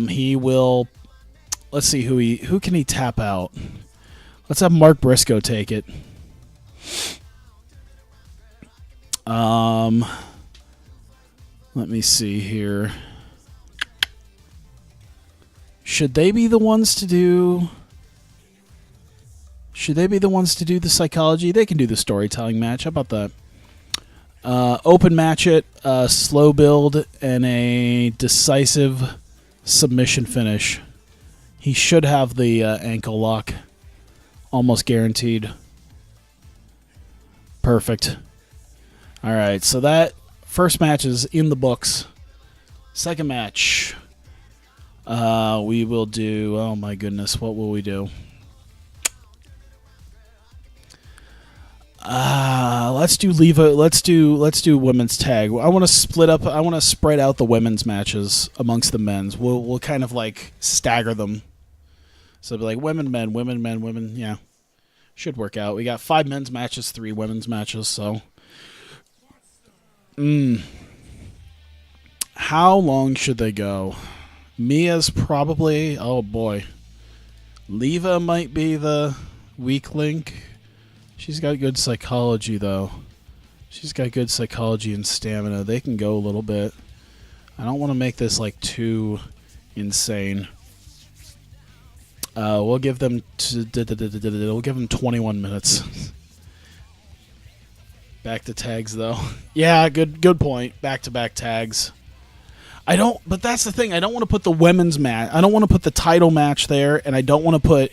He will. Let's see who can he tap out. Let's have Mark Briscoe take it. Let me see here. Should they be the ones to do? Should they be the ones to do the psychology? They can do the storytelling match. How about that? Open match it, slow build, and a decisive submission finish. He should have the ankle lock. Almost guaranteed. Perfect. All right, so that first match is in the books. Second match. We will do... Oh, my goodness. What will we do? Let's do Let's do women's tag. I want to split up. I want to spread out the women's matches amongst the men's. We'll kind of like stagger them. So it'll be like women, men, women, men, women. Yeah, should work out. We got 5 men's matches, 3 women's matches. So, how long should they go? Mia's probably. Oh boy, Leva might be the weak link. She's got good psychology, though. She's got good psychology and stamina. They can go a little bit. I don't want to make this, like, too insane. We'll give them... We'll give them 21 minutes. Back to tags, though. Yeah, good point. Back-to-back tags. I don't... But that's the thing. I don't want to put the women's match... I don't want to put the title match there, and I don't want to put...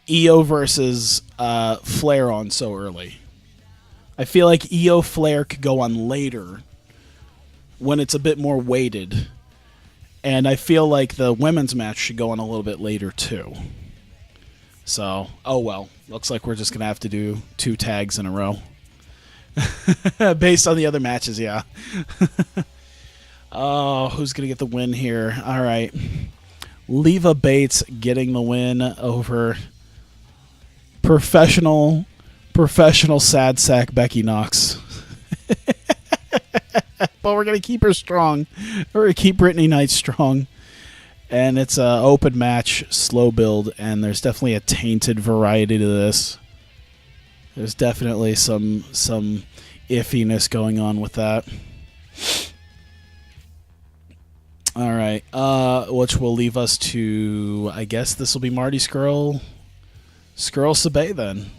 EO versus Flair on so early. I feel like EO Flair could go on later when it's a bit more weighted. And I feel like the women's match should go on a little bit later too. So, oh well. Looks like we're just going to have to do 2 tags in a row. Based on the other matches, yeah. Oh, who's going to get the win here? All right. Leva Bates getting the win over... Professional sad sack Becky Knox. But we're going to keep her strong. We're going to keep Brittany Knight strong. And it's an open match, slow build, and there's definitely a tainted variety to this. There's definitely some iffiness going on with that. All right, which will leave us to, I guess this will be Marty Scurll Sabay then.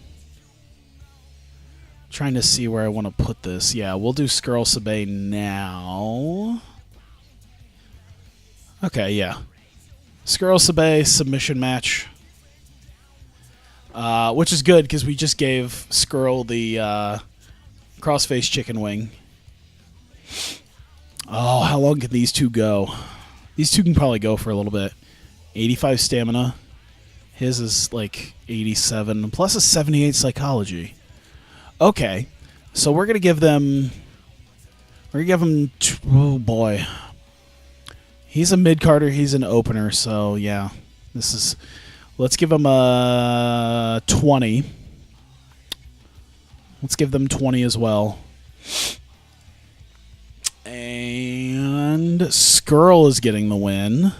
Trying to see where I want to put this. Yeah, we'll do Skrull Sabay now. Okay, yeah. Skrull Sabay submission match. Which is good because we just gave Skrull the crossface chicken wing. Oh, how long can these two go? These two can probably go for a little bit. 85 stamina. His is like 87, plus a 78 psychology. Okay, so we're gonna give them. Oh boy, he's a mid-carder. He's an opener. So yeah, this is. Let's give him a 20. Let's give them 20 as well. And Skrull is getting the win.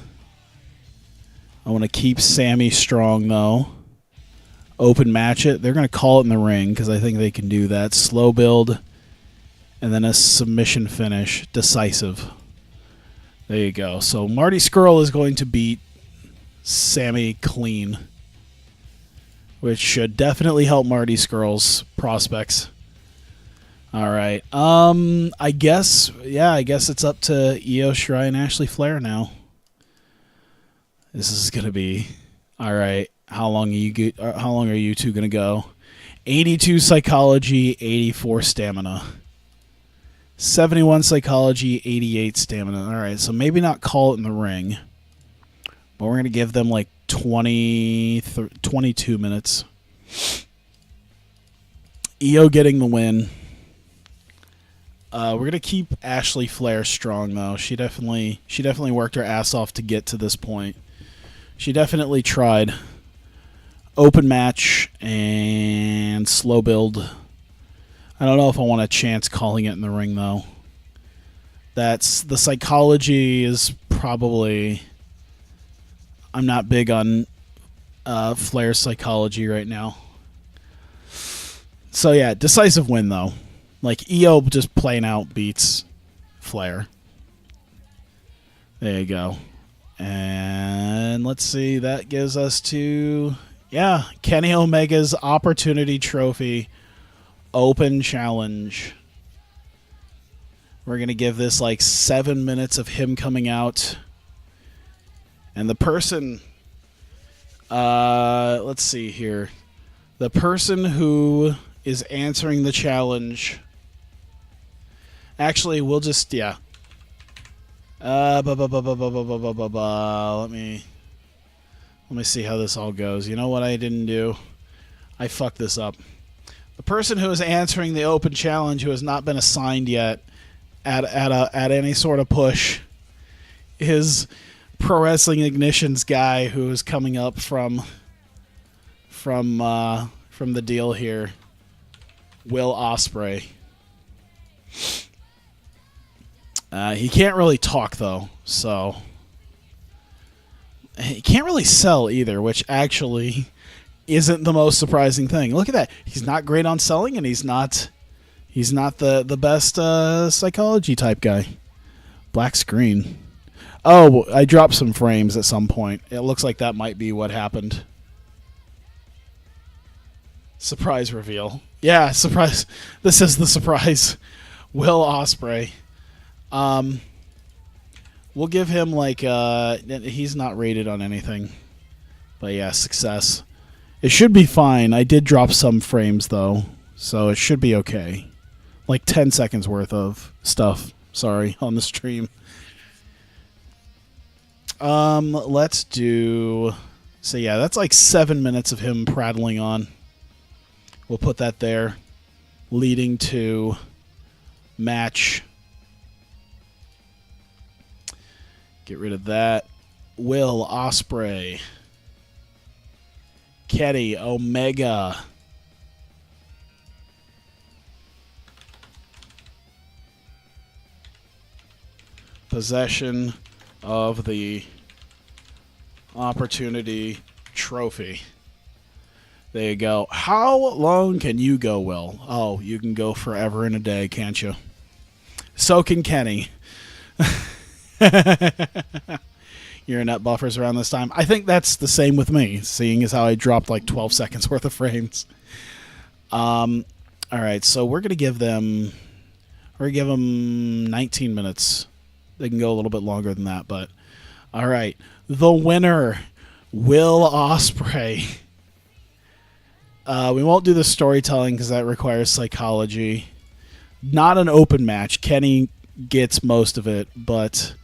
I want to keep Sammy strong, though. Open match it. They're going to call it in the ring because I think they can do that. Slow build. And then a submission finish. Decisive. There you go. So Marty Scurll is going to beat Sammy clean, which should definitely help Marty Scurll's prospects. All right. I guess it's up to Io Shirai and Ashley Flair now. This is going to be all right. How long are you two going to go? 82 psychology, 84 stamina. 71 psychology, 88 stamina. All right, so maybe not call it in the ring. But we're going to give them like 22 minutes. Io getting the win. We're going to keep Ashley Flair strong, though. She definitely worked her ass off to get to this point. She definitely tried. Open match and slow build. I don't know if I want a chance calling it in the ring, though. That's the psychology is probably... I'm not big on Flair's psychology right now. So, yeah, decisive win, though. Like, Io just plain out beats Flair. There you go. And let's see, that gives us to... Yeah, Kenny Omega's Opportunity Trophy Open Challenge. We're going to give this like 7 minutes of him coming out. And the person... let's see here. The person who is answering the challenge... Actually, we'll just... Yeah. Let me see how this all goes. You know what I didn't do? I fucked this up. The person who is answering the open challenge, who has not been assigned yet at any sort of push, is Pro Wrestling Ignition's guy who is coming up from the deal here, Will Ospreay. He can't really talk though, so. He can't really sell either, which actually isn't the most surprising thing. Look at that. He's not great on selling, and he's not the best psychology type guy. Black screen. Oh, I dropped some frames at some point. It looks like that might be what happened. Surprise reveal. Yeah, surprise. This is the surprise. Will Ospreay. We'll give him like he's not rated on anything, but yeah, success. It should be fine. I did drop some frames though, so it should be okay. Like 10 seconds worth of stuff. Sorry, on the stream. Let's do. So yeah, that's like 7 minutes of him prattling on. We'll put that there, leading to match. Get rid of that. Will Ospreay. Kenny Omega. Possession of the Opportunity Trophy. There you go. How long can you go, Will? Oh, you can go forever and a day, can't you? So can Kenny. Your net buffers around this time. I think that's the same with me, seeing as how I dropped like 12 seconds worth of frames. All right, so we're gonna give them 19 minutes. They can go a little bit longer than that, but all right. The winner, Will Ospreay. We won't do the storytelling because that requires psychology. Not an open match. Kenny gets most of it, but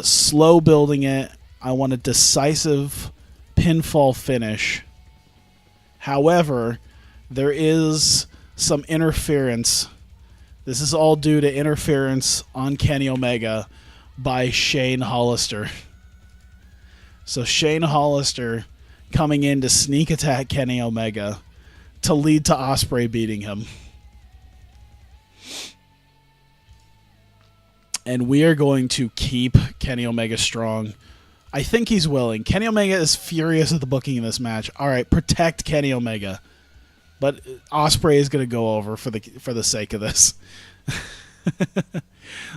slow building it. I want a decisive pinfall finish. However, there is some interference. This is all due to interference on Kenny Omega by Shane Hollister. So Shane Hollister coming in to sneak attack Kenny Omega to lead to Ospreay beating him. And we are going to keep Kenny Omega strong. I think he's willing. Kenny Omega is furious at the booking in this match. All right, protect Kenny Omega. But Ospreay is going to go over for the sake of this.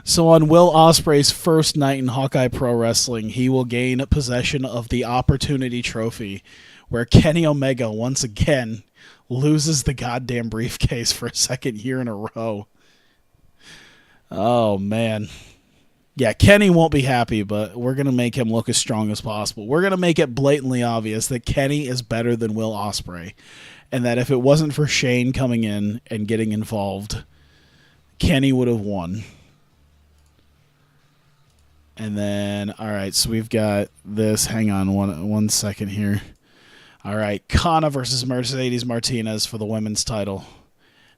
So on Will Ospreay's first night in Hawkeye Pro Wrestling, he will gain possession of the Opportunity Trophy, where Kenny Omega once again loses the goddamn briefcase for a second year in a row. Oh, man. Yeah, Kenny won't be happy, but we're going to make him look as strong as possible. We're going to make it blatantly obvious that Kenny is better than Will Ospreay, and that if it wasn't for Shane coming in and getting involved, Kenny would have won. And then, all right, so we've got this. Hang on one second here. All right, Kana versus Mercedes Martinez for the women's title.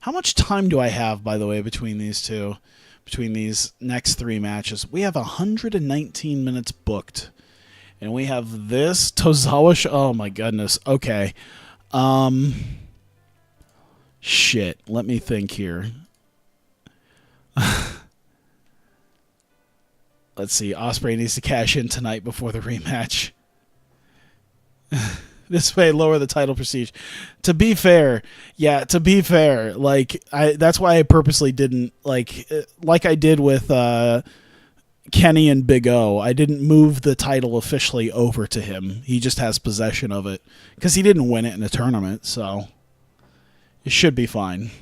How much time do I have, by the way, between these two? Between these next three matches? We have 119 minutes booked. And we have this Tozawa oh my goodness. Okay. Shit. Let me think here. Let's see. Ospreay needs to cash in tonight before the rematch. This way, lower the title prestige. To be fair, like that's why I purposely didn't like I did with Kenny and Big O. I didn't move the title officially over to him. He just has possession of it because he didn't win it in a tournament, so it should be fine.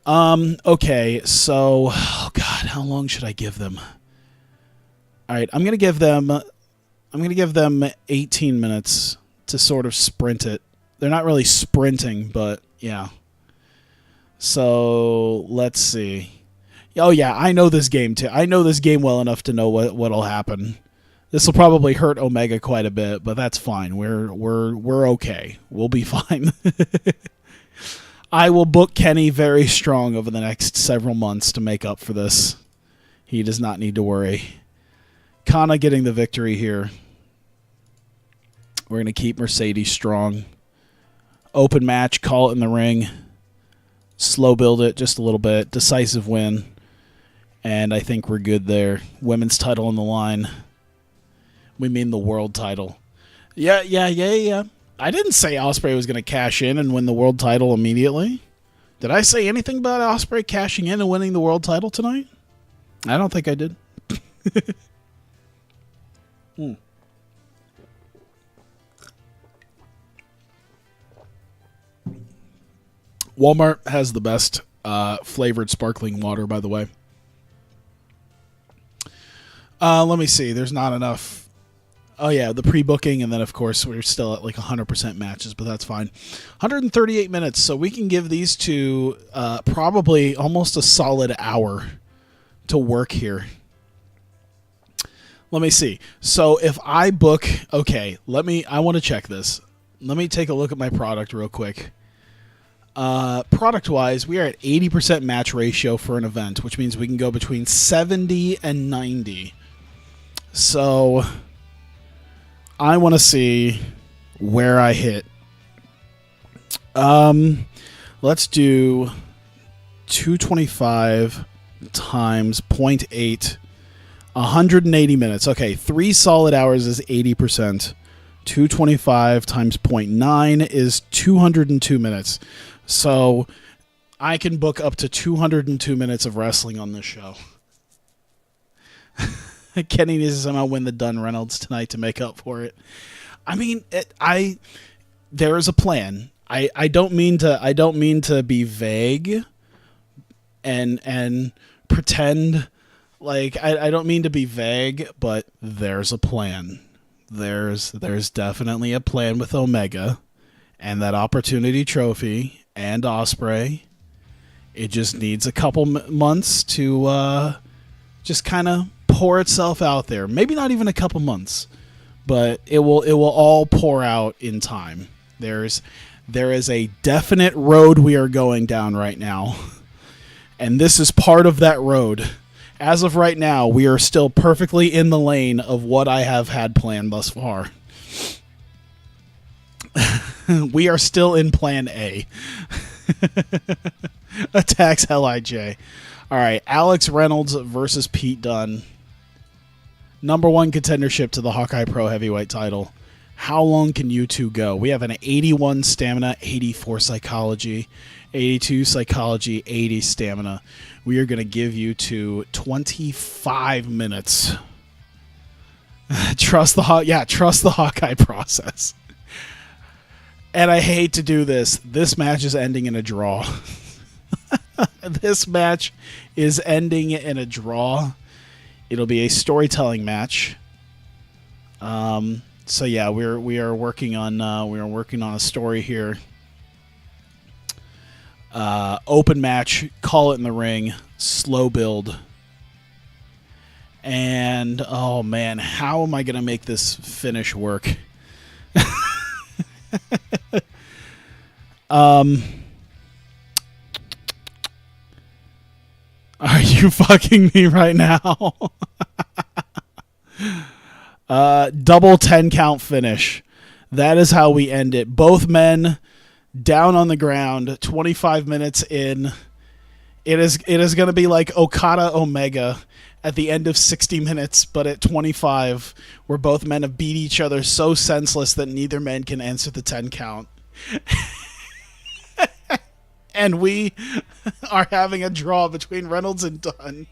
Okay, so oh god, how long should I give them? All right, I'm gonna give them 18 minutes to sort of sprint it. They're not really sprinting, but yeah. So let's see. Oh yeah, I know this game too. I know this game well enough to know what'll happen. This will probably hurt Omega quite a bit, but that's fine. We're okay. We'll be fine. I will book Kenny very strong over the next several months to make up for this. He does not need to worry. Kana getting the victory here. We're going to keep Mercedes strong. Open match, call it in the ring. Slow build it just a little bit. Decisive win. And I think we're good there. Women's title on the line. We mean the world title. Yeah. I didn't say Ospreay was going to cash in and win the world title immediately. Did I say anything about Ospreay cashing in and winning the world title tonight? I don't think I did. Walmart has the best flavored sparkling water, by the way. Let me see. There's not enough. Oh, yeah, the pre-booking, and then, of course, we're still at like 100% matches, but that's fine. 138 minutes, so we can give these two probably almost a solid hour to work here. Let me see. So if I book... Okay, I want to check this. Let me take a look at my product real quick. Product-wise, we are at 80% match ratio for an event, which means we can go between 70 and 90. So... I want to see where I hit. Let's do 225 times 0.8, 180 minutes. Okay, 3 solid hours is 80%. 225 times 0.9 is 202 minutes. So I can book up to 202 minutes of wrestling on this show. Kenny needs to somehow win the Dunn Reynolds tonight to make up for it. I mean, there is a plan. I don't mean to be vague and pretend like I don't mean to be vague, but there's a plan. There's definitely a plan with Omega and that Opportunity Trophy and Ospreay. It just needs a couple months to just kind of pour itself out there. Maybe not even a couple months, but it will all pour out in time. There is a definite road we are going down right now, and this is part of that road. As of right now, we are still perfectly in the lane of what I have had planned thus far. We are still in plan A. Attacks LIJ. All right, Alex Reynolds versus Pete Dunne. #1 contendership to the Hawkeye Pro Heavyweight title. How long can you two go? We have an 81 stamina, 84 psychology, 82 psychology, 80 stamina. We are going to give you two 25 minutes. Trust the Hawkeye process. And I hate to do this. This match is ending in a draw. This match is ending in a draw. It'll be a storytelling match. So yeah, we are working on a story here. Open match, call it in the ring, slow build. And oh man, how am I gonna make this finish work? Are you fucking me right now? Double 10 count finish. That is how we end it. Both men down on the ground, 25 minutes in. It is going to be like Okada Omega at the end of 60 minutes, but at 25, where both men have beat each other so senseless that neither man can answer the 10 count. And we are having a draw between Reynolds and Dunn.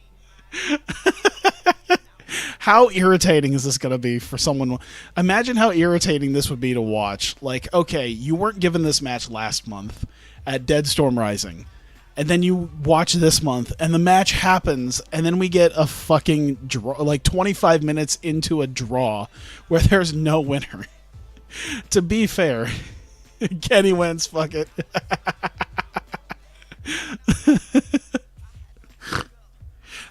How irritating is this going to be for someone? Imagine how irritating this would be to watch. Like, okay, you weren't given this match last month at Dead Storm Rising. And then you watch this month, and the match happens, and then we get a fucking draw, like 25 minutes into a draw where there's no winner. To be fair, Kenny wins, fuck it.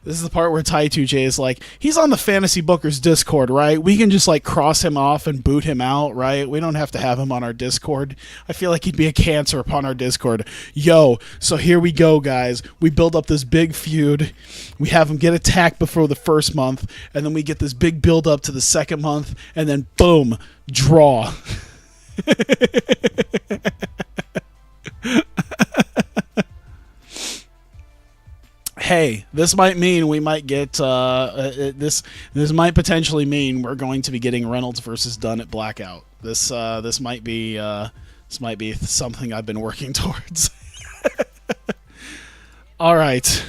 This is the part where Tai2J is like, he's on the Fantasy Bookers Discord, right? We can just like cross him off and boot him out, right? We don't have to have him on our Discord. I feel like he'd be a cancer upon our Discord. Yo, so here we go, guys. We build up this big feud. We have him get attacked before the first month, and then we get this big build up to the second month, and then boom, draw. Hey, this might mean we might get this might potentially mean we're going to be getting Reynolds versus Dunn at Blackout. This might be something I've been working towards. All right,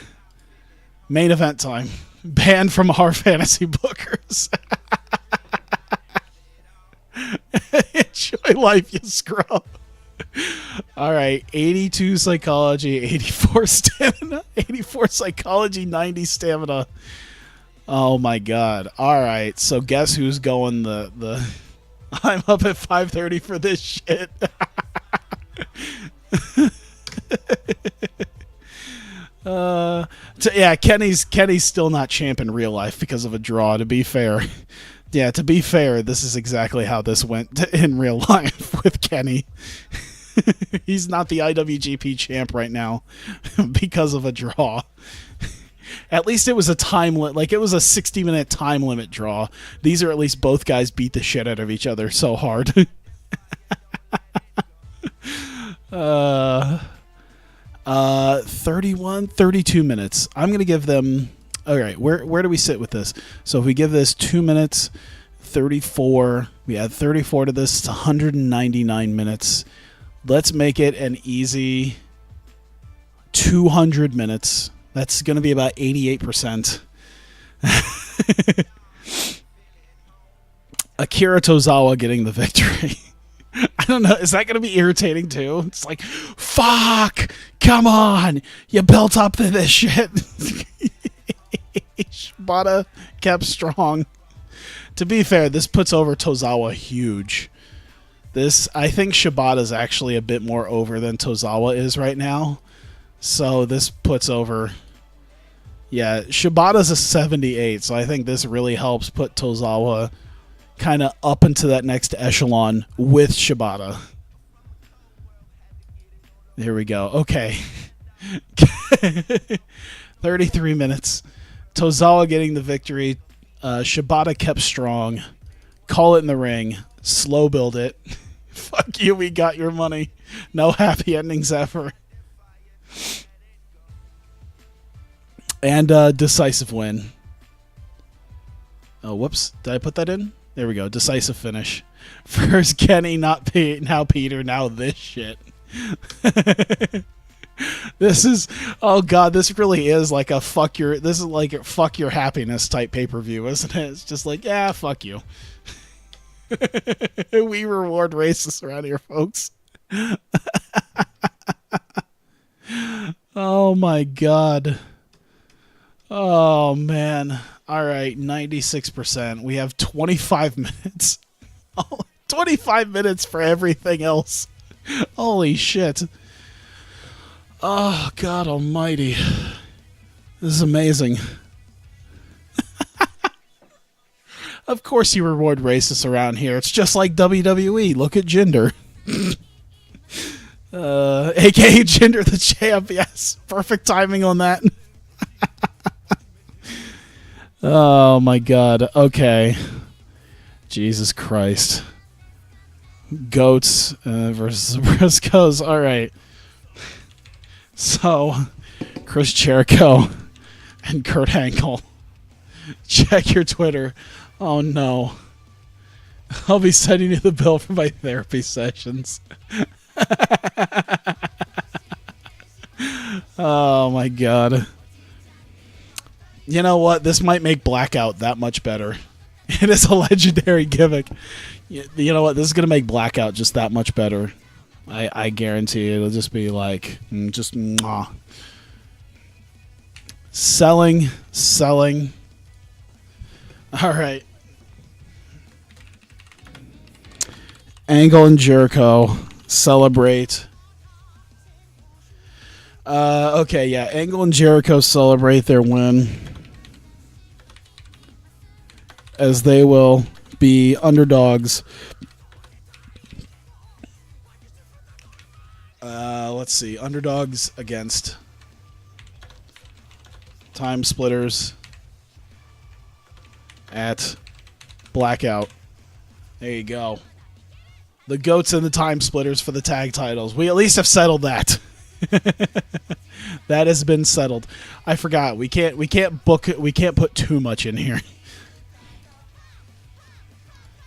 main event time. Banned from our Fantasy Bookers. Enjoy life, you scrub. All right, 82 psychology, 84 stamina, 84 psychology, 90 stamina. Oh my god. All right, so guess who's going the I'm up at 5:30 for this shit. Yeah, Kenny's still not champ in real life because of a draw, to be fair. Yeah, to be fair, this is exactly how this went in real life with Kenny. He's not the IWGP champ right now because of a draw. At least it was a time limit, like it was a 60-minute time limit draw. These are at least both guys beat the shit out of each other so hard. 32 minutes. I'm going to give them... All right, where do we sit with this? So if we give this 2 minutes, 34, we add 34 to this, it's 199 minutes. Let's make it an easy 200 minutes. That's going to be about 88%. Akira Tozawa getting the victory. I don't know. Is that going to be irritating too? It's like, fuck, come on. You built up to this shit. Shibata kept strong. To be fair, this puts over Tozawa huge. I think Shibata's actually a bit more over than Tozawa is right now. So this puts over... Yeah, Shibata's a 78, so I think this really helps put Tozawa kind of up into that next echelon with Shibata. There we go. Okay. 33 minutes. Tozawa getting the victory. Shibata kept strong. Call it in the ring. Slow build it. Fuck you, we got your money. No happy endings ever. And decisive win. Oh, whoops. Did I put that in? There we go. Decisive finish. First Kenny, not Pete, now Peter, now this shit. This is, oh god, this really is like a fuck your happiness type pay-per-view, isn't it? It's just like, yeah, fuck you. We reward racists around here, folks. Oh my god. Oh man. Alright, 96%. We have 25 minutes. Oh, 25 minutes for everything else. Holy shit. Oh, God almighty. This is amazing. Of course you reward racists around here. It's just like WWE. Look at Jinder. AKA Jinder the Champ. Yes. Perfect timing on that. Oh, my God. Okay. Jesus Christ. Goats versus Briscoes. All right. So, Chris Jericho and Kurt Angle. Check your Twitter. Oh, no. I'll be sending you the bill for my therapy sessions. Oh, my God. You know what? This might make Blackout that much better. It is a legendary gimmick. You know what? This is going to make Blackout just that much better. I guarantee it'll just be like, just mwah. Selling. All right. Angle and Jericho celebrate. Okay, yeah. Angle and Jericho celebrate their win, as they will be underdogs. Let's see. Underdogs against Time Splitters at Blackout. There you go. The Goats and the Time Splitters for the tag titles. We at least have settled that. That has been settled. I forgot. We can't put too much in here.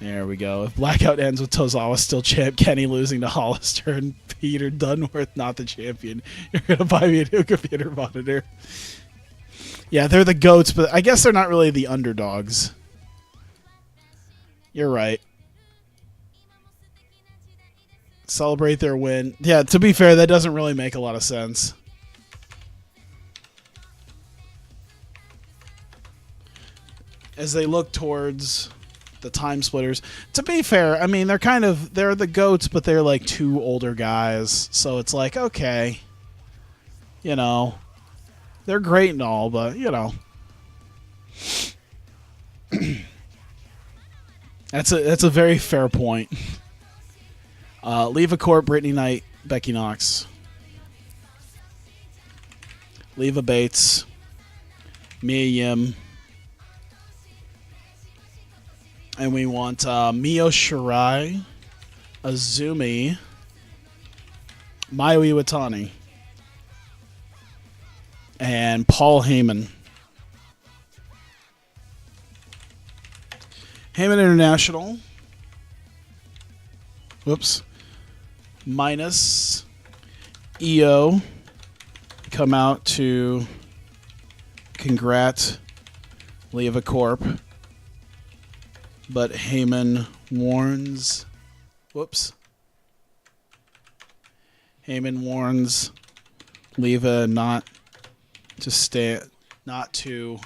There we go. If Blackout ends with Tozawa still champ, Kenny losing to Hollister, and Peter Dunworth not the champion, you're going to buy me a new computer monitor. Yeah, they're the Goats, but I guess they're not really the underdogs. You're right. Celebrate their win. Yeah, to be fair, that doesn't really make a lot of sense. As they look towards the Time Splitters. To be fair, I mean, they're the Goats, but they're like two older guys. So it's like, okay, you know, they're great and all, but, you know. That's a very fair point. Leva Court, Brittany Knight, Becky Knox. Leva Bates, Mia Yim. And we want Mio Shirai, Azumi, Mayu Iwatani, and Paul Heyman. Heyman International. Whoops. Minus EO come out to congrat Leva Corp. But Heyman warns... Whoops. Heyman warns Leva not to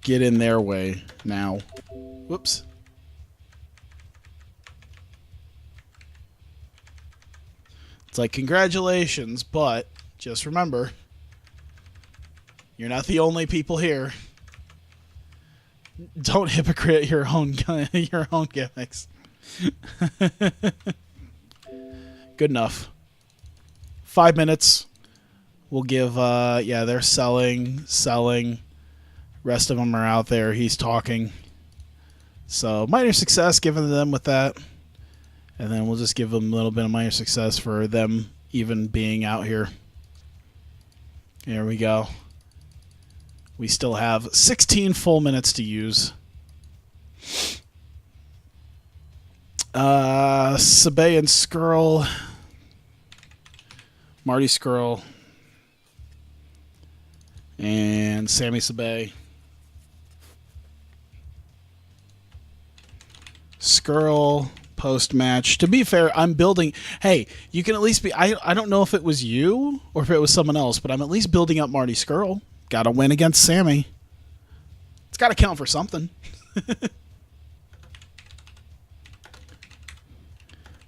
get in their way now. Whoops. It's like, congratulations, but just remember, you're not the only people here. Don't hypocrite your own gimmicks. Good enough. 5 minutes. We'll give, yeah, they're selling. Rest of them are out there. He's talking. So, minor success given them with that. And then we'll just give them a little bit of minor success for them even being out here. There we go. We still have 16 full minutes to use. Sabe and Skrull. Marty Skrull. And Sammy Sabe. Skrull post-match. To be fair, I'm building... Hey, you can at least be... I don't know if it was you or if it was someone else, but I'm at least building up Marty Skrull. Got to win against Sammy. It's got to count for something.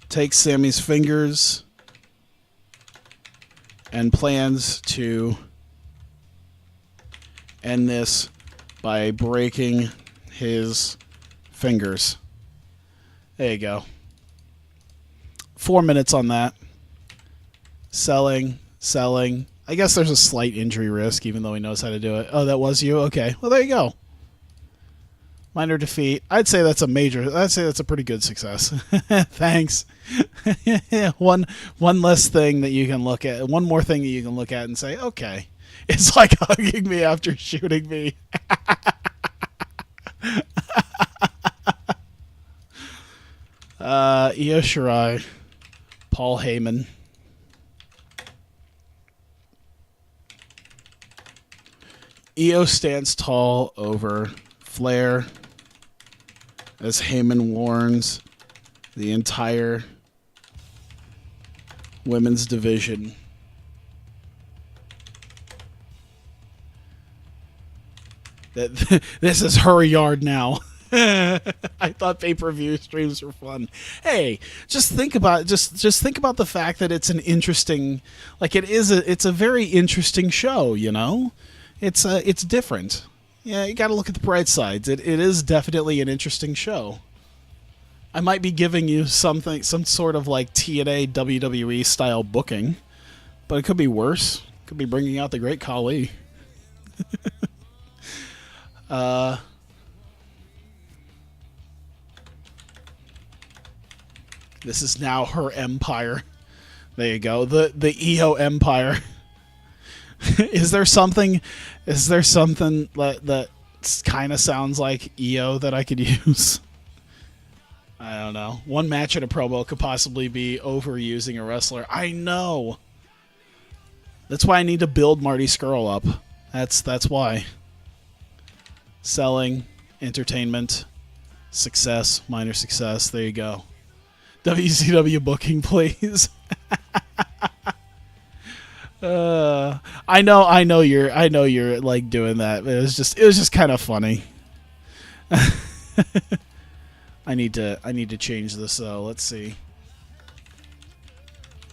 Takes Sammy's fingers and plans to end this by breaking his fingers. There you go. 4 minutes on that. Selling. I guess there's a slight injury risk, even though he knows how to do it. Oh, that was you? Okay. Well, there you go. Minor defeat. I'd say that's a pretty good success. Thanks. One less thing that you can look at. One more thing that you can look at and say, okay. It's like hugging me after shooting me. Io Shirai, Paul Heyman. Io stands tall over Flair as Heyman warns the entire women's division that this is her yard now. I thought pay-per-view streams were fun. Hey, just think about think about the fact that it's an interesting, like it's a very interesting show. You know, it's different. Yeah, you got to look at the bright sides. It is definitely an interesting show. I might be giving you some sort of like TNA WWE style booking, but it could be worse. It could be bringing out the Great Khali. This is now her empire. There you go. The EO empire. Is there something that kind of sounds like EO that I could use? I don't know. One match in a promo could possibly be overusing a wrestler. I know. That's why I need to build Marty Skrull up. That's why. Selling, entertainment, success, minor success. There you go. WCW booking, please. I know you're like doing that. It was just kind of funny. I need to change this though. Let's see.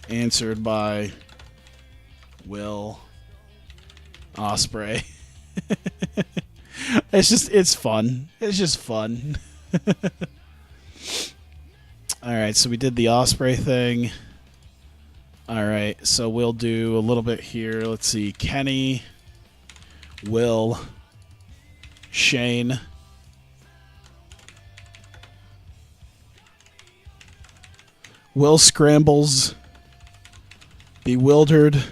Answered by Will Ospreay. It's fun. It's just fun. All right, so we did the Ospreay thing. All right, so we'll do a little bit here. Let's see. Kenny, Will, Shane, Will scrambles, bewildered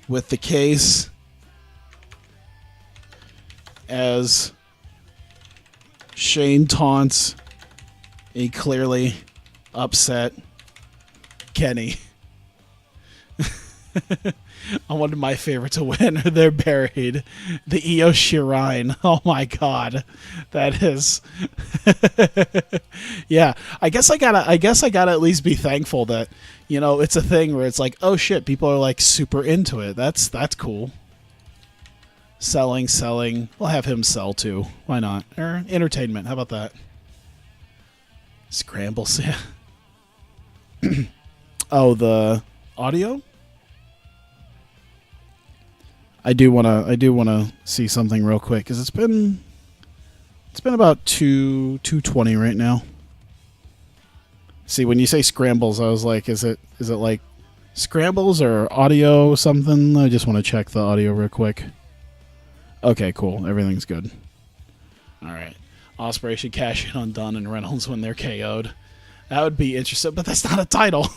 with the case as Shane taunts a clearly upset Kenny. I wanted my favorite to win. They're buried. The Io Shirai. Oh my god, that is. Yeah, I guess I gotta at least be thankful that, you know, it's a thing where it's like, oh shit, people are like super into it. That's cool. Selling. We'll have him sell too. Why not? Or entertainment. How about that? Scrambles. Yeah. Oh, the audio. I do wanna see something real quick because it's been about 2:20 right now. See, when you say scrambles, I was like, is it like scrambles or audio something? I just want to check the audio real quick. Okay, cool. Everything's good. All right. Ospreay should cash in on Dunn and Reynolds when they're KO'd. That would be interesting, but that's not a title.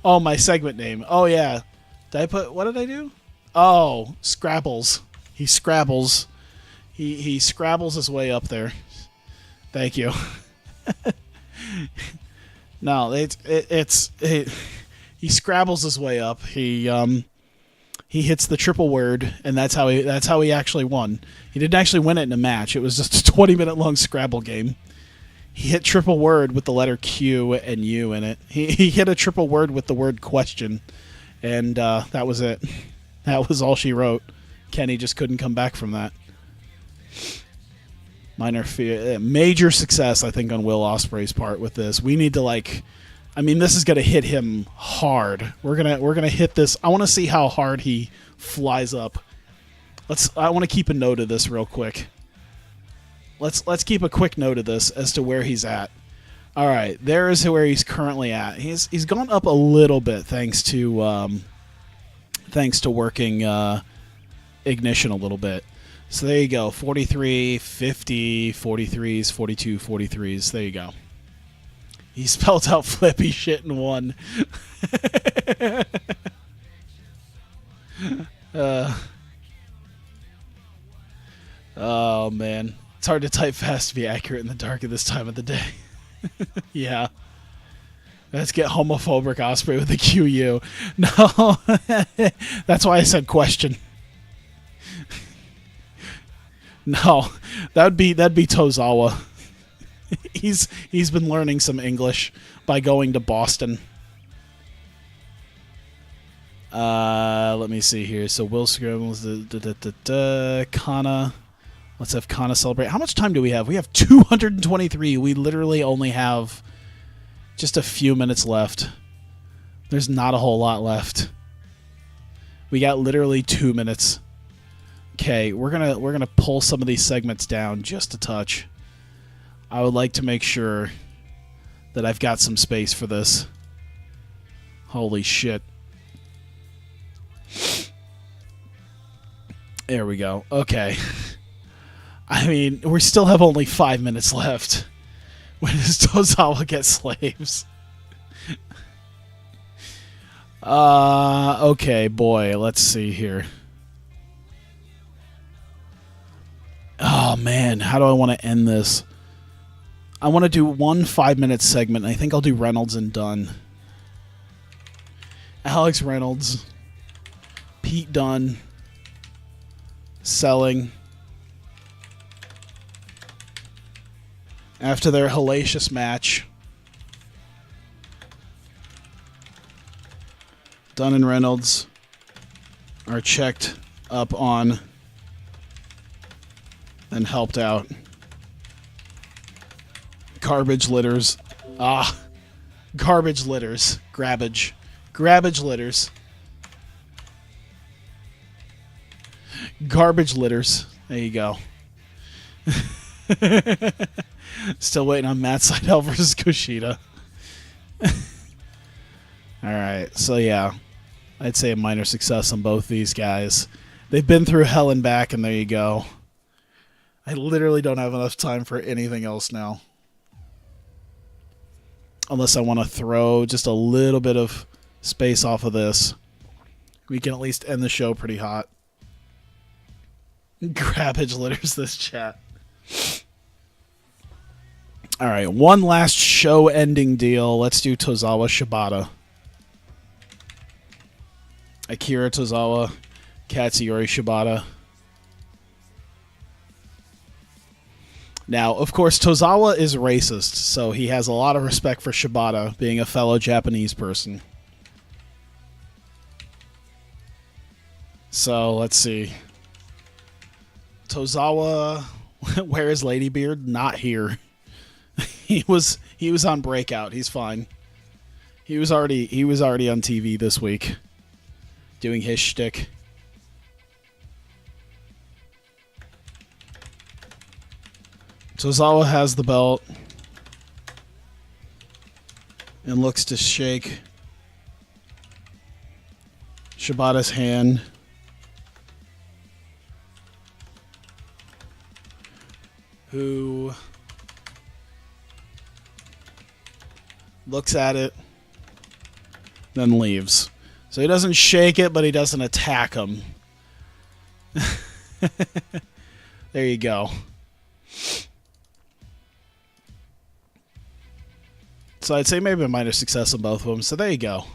Oh, my segment name. Oh yeah. What did I do? Oh, Scrabbles. He scrabbles. He scrabbles his way up there. Thank you. No, he scrabbles his way up. He hits the triple word, and that's how he actually won. He didn't actually win it in a match. It was just a 20-minute long Scrabble game. He hit triple word with the letter Q and U in it. He hit a triple word with the word question, and that was it. That was all she wrote. Kenny just couldn't come back from that. Major success, I think, on Will Ospreay's part with this. We need to this is gonna hit him hard. We're gonna hit this. I want to see how hard he flies up. I want to keep a note of this real quick. Let's keep a quick note of this as to where he's at. All right, there is where he's currently at. He's gone up a little bit thanks to working ignition a little bit. So there you go, 43, 50, 43s, 42, 43s. There you go. He spelled out flippy shit in one. Oh, man. It's hard to type fast to be accurate in the dark at this time of the day. Yeah. Let's get homophobic Ospreay with a QU. No. That's why I said question. No. That'd be Tozawa. He's been learning some English by going to Boston. Let me see here. So Will Scrambles, Kana. Let's have Kana celebrate. How much time do we have? We have 223. We literally only have just a few minutes left. There's not a whole lot left. We got literally 2 minutes. Okay, we're gonna pull some of these segments down just a touch. I would like to make sure that I've got some space for this. Holy shit. There we go. Okay. I mean, we still have only 5 minutes left. When does Tozawa get slaves? Okay, boy. Let's see here. Oh, man. How do I want to end this? I want to do one 5-minute segment. I think I'll do Reynolds and Dunn. Alex Reynolds. Pete Dunne. Selling. After their hellacious match, Dunn and Reynolds are checked up on and helped out. Garbage litters. Garbage litters. Grabbage. Grabbage litters. Garbage litters. There you go. Still waiting on Matt Sydal versus Kushida. Alright, so yeah. I'd say a minor success on both these guys. They've been through hell and back, and there you go. I literally don't have enough time for anything else now. Unless I want to throw just a little bit of space off of this. We can at least end the show pretty hot. Grabbage litters this chat. Alright, one last show-ending deal. Let's do Tozawa Shibata. Akira Tozawa, Katsuyori Shibata. Now, of course, Tozawa is racist, so he has a lot of respect for Shibata, being a fellow Japanese person. So, let's see. Tozawa, where is Ladybeard? Not here. He was on Breakout. He's fine. He was already on TV this week, doing his shtick. Tozawa has the belt and looks to shake Shibata's hand. Who looks at it, then leaves. So he doesn't shake it, but he doesn't attack him. There you go. So I'd say maybe a minor success on both of them. So there you go.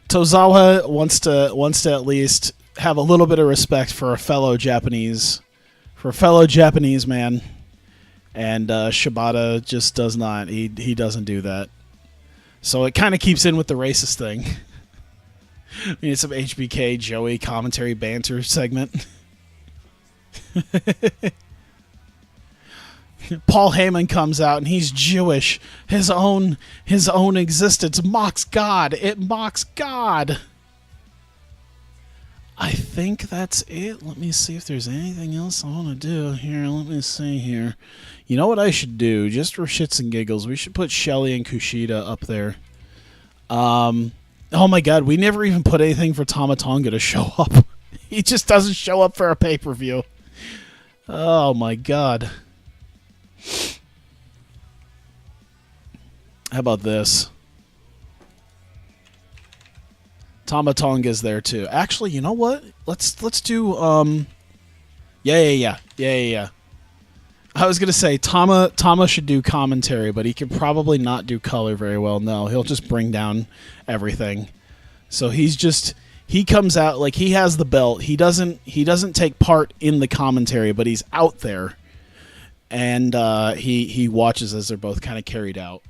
Tozawa wants to at least have a little bit of respect for a fellow Japanese man, and Shibata just does not. He doesn't do that. So it kind of keeps in with the racist thing. We need some HBK Joey commentary banter segment. Paul Heyman comes out and he's Jewish. His own existence mocks God. It mocks God. I think that's it. Let me see if there's anything else I want to do here. Let me see here. You know what I should do? Just for shits and giggles, we should put Shelley and Kushida up there. Oh my God, we never even put anything for Tama Tonga to show up. He just doesn't show up for a pay-per-view. Oh my God. How about this? Tama Tonga's there too. Actually, you know what? Let's do yeah. I was gonna say Tama should do commentary, but he could probably not do color very well. No, he'll just bring down everything. So he comes out like he has the belt. He doesn't take part in the commentary, but he's out there. And he watches as they're both kind of carried out.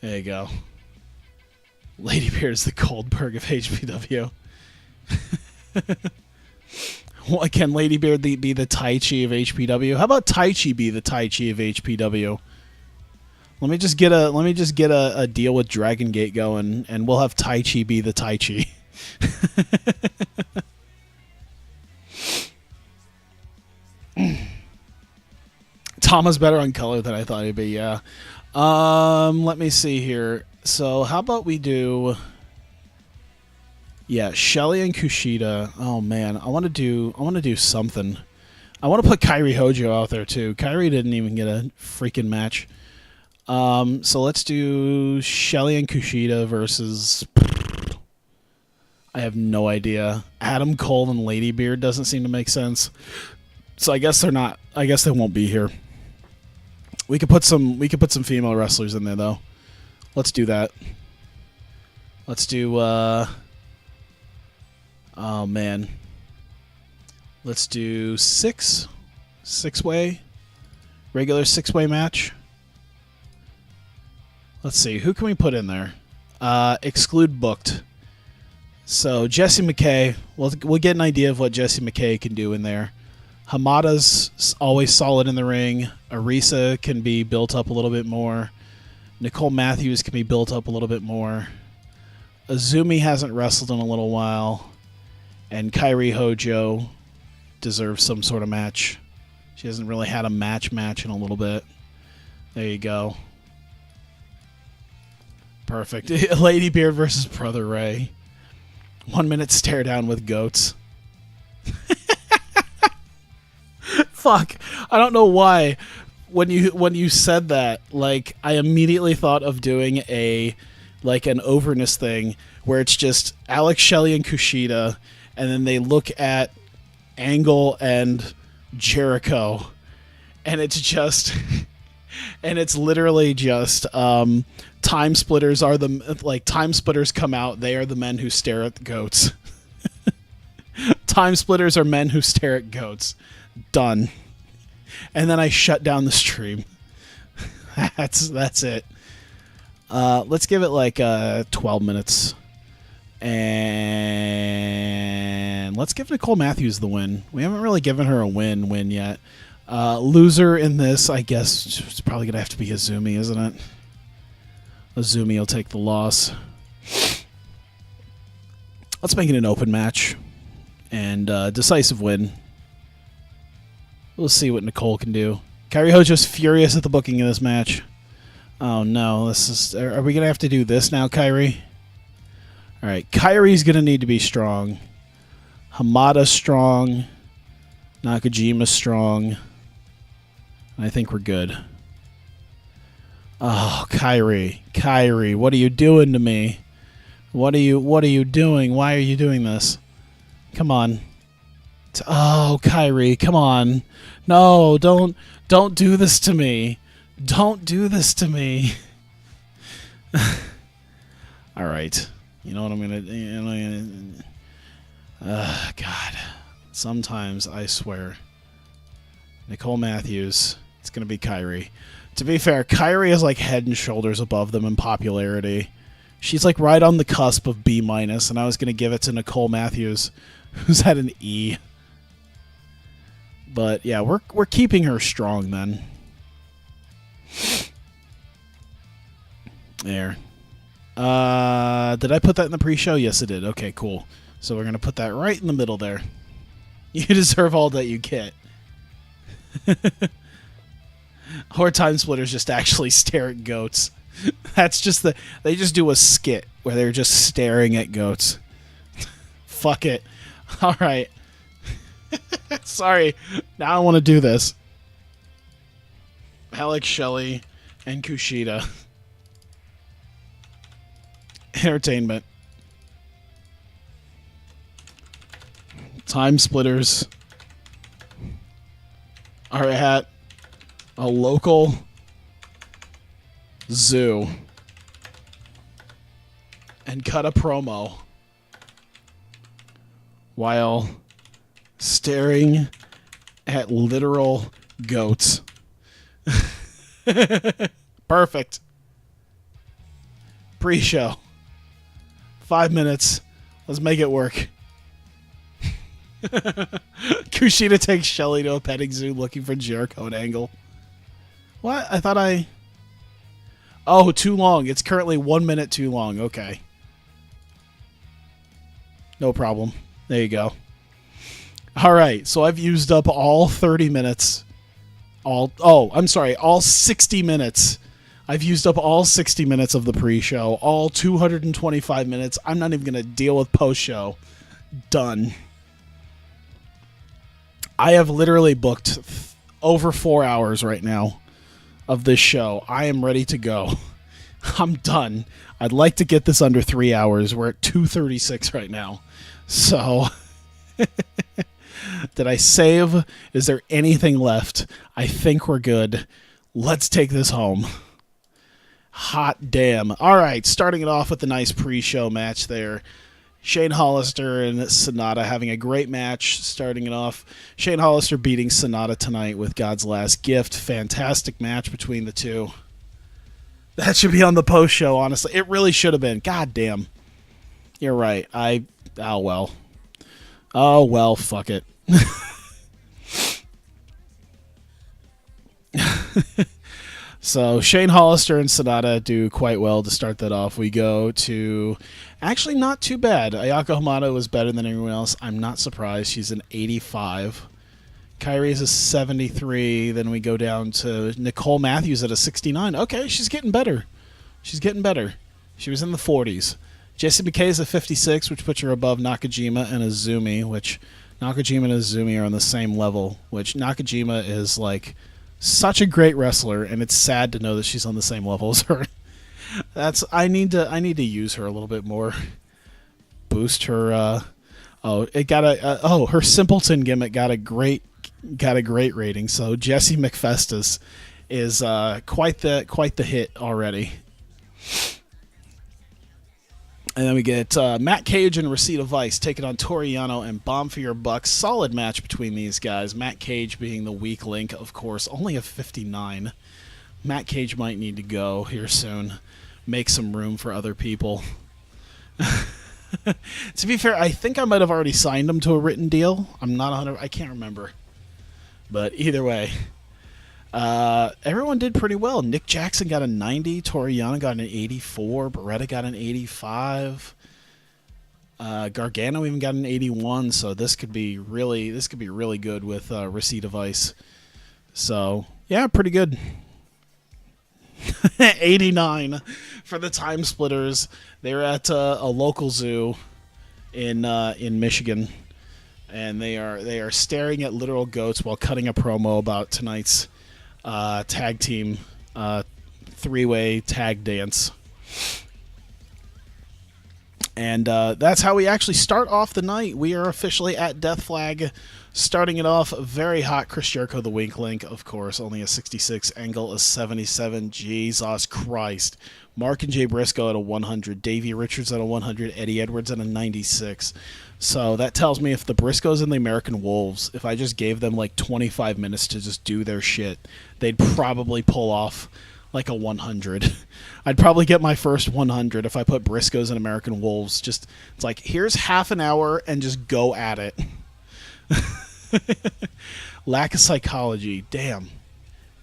There you go. Lady Beard is the Goldberg of HPW. Well, can Lady Beard be the Tai Chi of HPW? How about Tai Chi be the Tai Chi of HPW? Let me just get a deal with Dragon Gate going, and we'll have Tai Chi be the Tai Chi. Tama's better on color than I thought he'd be, yeah. Let me see here. So how about we do... Yeah, Shelley and Kushida. Oh man, I want to do something. I want to put Kairi Hojo out there too. Kairi didn't even get a freaking match. So let's do Shelley and Kushida versus... I have no idea. Adam Cole and Lady Beard doesn't seem to make sense. So I guess they're not. I guess they won't be here. We could put some female wrestlers in there though. Let's do that. Let's do oh man. Let's do six-way regular six-way match. Let's see, who can we put in there? Exclude booked. So Jessie McKay, we'll get an idea of what Jessie McKay can do in there. Hamada's always solid in the ring. Arisa can be built up a little bit more. Nicole Matthews can be built up a little bit more. Azumi hasn't wrestled in a little while. And Kairi Hojo deserves some sort of match. She hasn't really had a match in a little bit. There you go. Perfect. Lady Beard versus Brother Ray. 1 minute stare down with goats. Fuck. I don't know why. When you said that, like, I immediately thought of doing an overness thing where it's just Alex Shelley and Kushida, and then they look at Angle and Jericho, and it's just, and it's literally just time splitters are time splitters come out. They are the men who stare at the goats. Time splitters are men who stare at goats. Done. And then I shut down the stream. That's it. Let's give it like 12 minutes. And let's give Nicole Matthews the win. We haven't really given her a win yet. Loser in this, I guess, it's probably going to have to be Azumi, isn't it? Azumi will take the loss. Let's make it an open match. And decisive win. We'll see what Nicole can do. Kairi Hojo's furious at the booking of this match. Oh no, are we going to have to do this now, Kairi? Alright, Kairi's going to need to be strong. Hamada's strong. Nakajima's strong. I think we're good. Oh, Kairi, what are you doing to me? What are you doing? Why are you doing this? Come on. Oh, Kairi, come on. No, don't do this to me. Don't do this to me. All right. You know what I'm going to... God. Sometimes, I swear. Nicole Matthews. It's going to be Kyrie. To be fair, Kyrie is like head and shoulders above them in popularity. She's like right on the cusp of B-, and I was going to give it to Nicole Matthews, who's at an E. But yeah, we're keeping her strong then. There. Did I put that in the pre-show? Yes, I did. Okay, cool. So we're going to put that right in the middle there. You deserve all that you get. Or Time Splitters just actually stare at goats. That's just they just do a skit where they're just staring at goats. Fuck it. All right. Sorry. Now I want to do this. Alex Shelley and Kushida. Entertainment. Time Splitters are at a local zoo and cut a promo while staring at literal goats. Perfect. Pre-show. 5 minutes. Let's make it work. Kushida takes Shelly to a petting zoo looking for Jericho and Angle. What? I thought I... Oh, too long. It's currently 1 minute too long. Okay. No problem. There you go. All right. So I've used up all 30 minutes. I'm sorry. All 60 minutes. I've used up all 60 minutes of the pre-show. All 225 minutes. I'm not even going to deal with post-show. Done. I have literally booked over 4 hours right now of this show. I am ready to go. I'm done. I'd like to get this under 3 hours. We're at 2:36 right now. So, did I save? Is there anything left? I think we're good. Let's take this home. Hot damn. All right, starting it off with a nice pre-show match there. Shane Hollister and Sonata having a great match starting it off. Shane Hollister beating Sonata tonight with God's Last Gift. Fantastic match between the two. That should be on the post show, honestly. It really should have been. God damn. You're right. Oh, well. Oh, well, fuck it. So Shane Hollister and Sonata do quite well to start that off. We go to... Actually, not too bad. Ayako Hamada was better than everyone else. I'm not surprised. She's an 85. Kyrie is a 73. Then we go down to Nicole Matthews at a 69. Okay, she's getting better. She's getting better. She was in the 40s. Jessie McKay is a 56, which puts her above Nakajima and Azumi, which Nakajima and Azumi are on the same level, which Nakajima is like... such a great wrestler, and it's sad to know that she's on the same level as her. I need to use her a little bit more. Boost her. Her simpleton gimmick got a great rating. So Jessie McFestus is quite the hit already. And then we get Matt Cage and Rosita Vice taking on Toriano and Bomb for Your Buck. Solid match between these guys. Matt Cage being the weak link, of course. Only a 59. Matt Cage might need to go here soon. Make some room for other people. To be fair, I think I might have already signed him to a written deal. I'm not 100. I can't remember. But either way. Everyone did pretty well. Nick Jackson got a 90. Toriano got an 84. Beretta got an 85. Gargano even got an 81. So this could be really good with Rosita Vice. So yeah, pretty good. 89 for the Time Splitters. They're at a local zoo in Michigan, and they are staring at literal goats while cutting a promo about tonight's tag team three-way tag dance. And that's how we actually start off the night. We are officially at Death Flag, starting it off very hot. Chris Jericho, the Wink Link, of course, only a 66, Angle a 77. Jesus Christ. Mark and Jay Briscoe at a 100, Davey Richards at a 100, Eddie Edwards at a 96. So that tells me if the Briscoes and the American Wolves, if I just gave them like 25 minutes to just do their shit, they'd probably pull off like a 100. I'd probably get my first 100 if I put Briscoes and American Wolves. Just, it's like, here's half an hour and just go at it. Lack of psychology. Damn.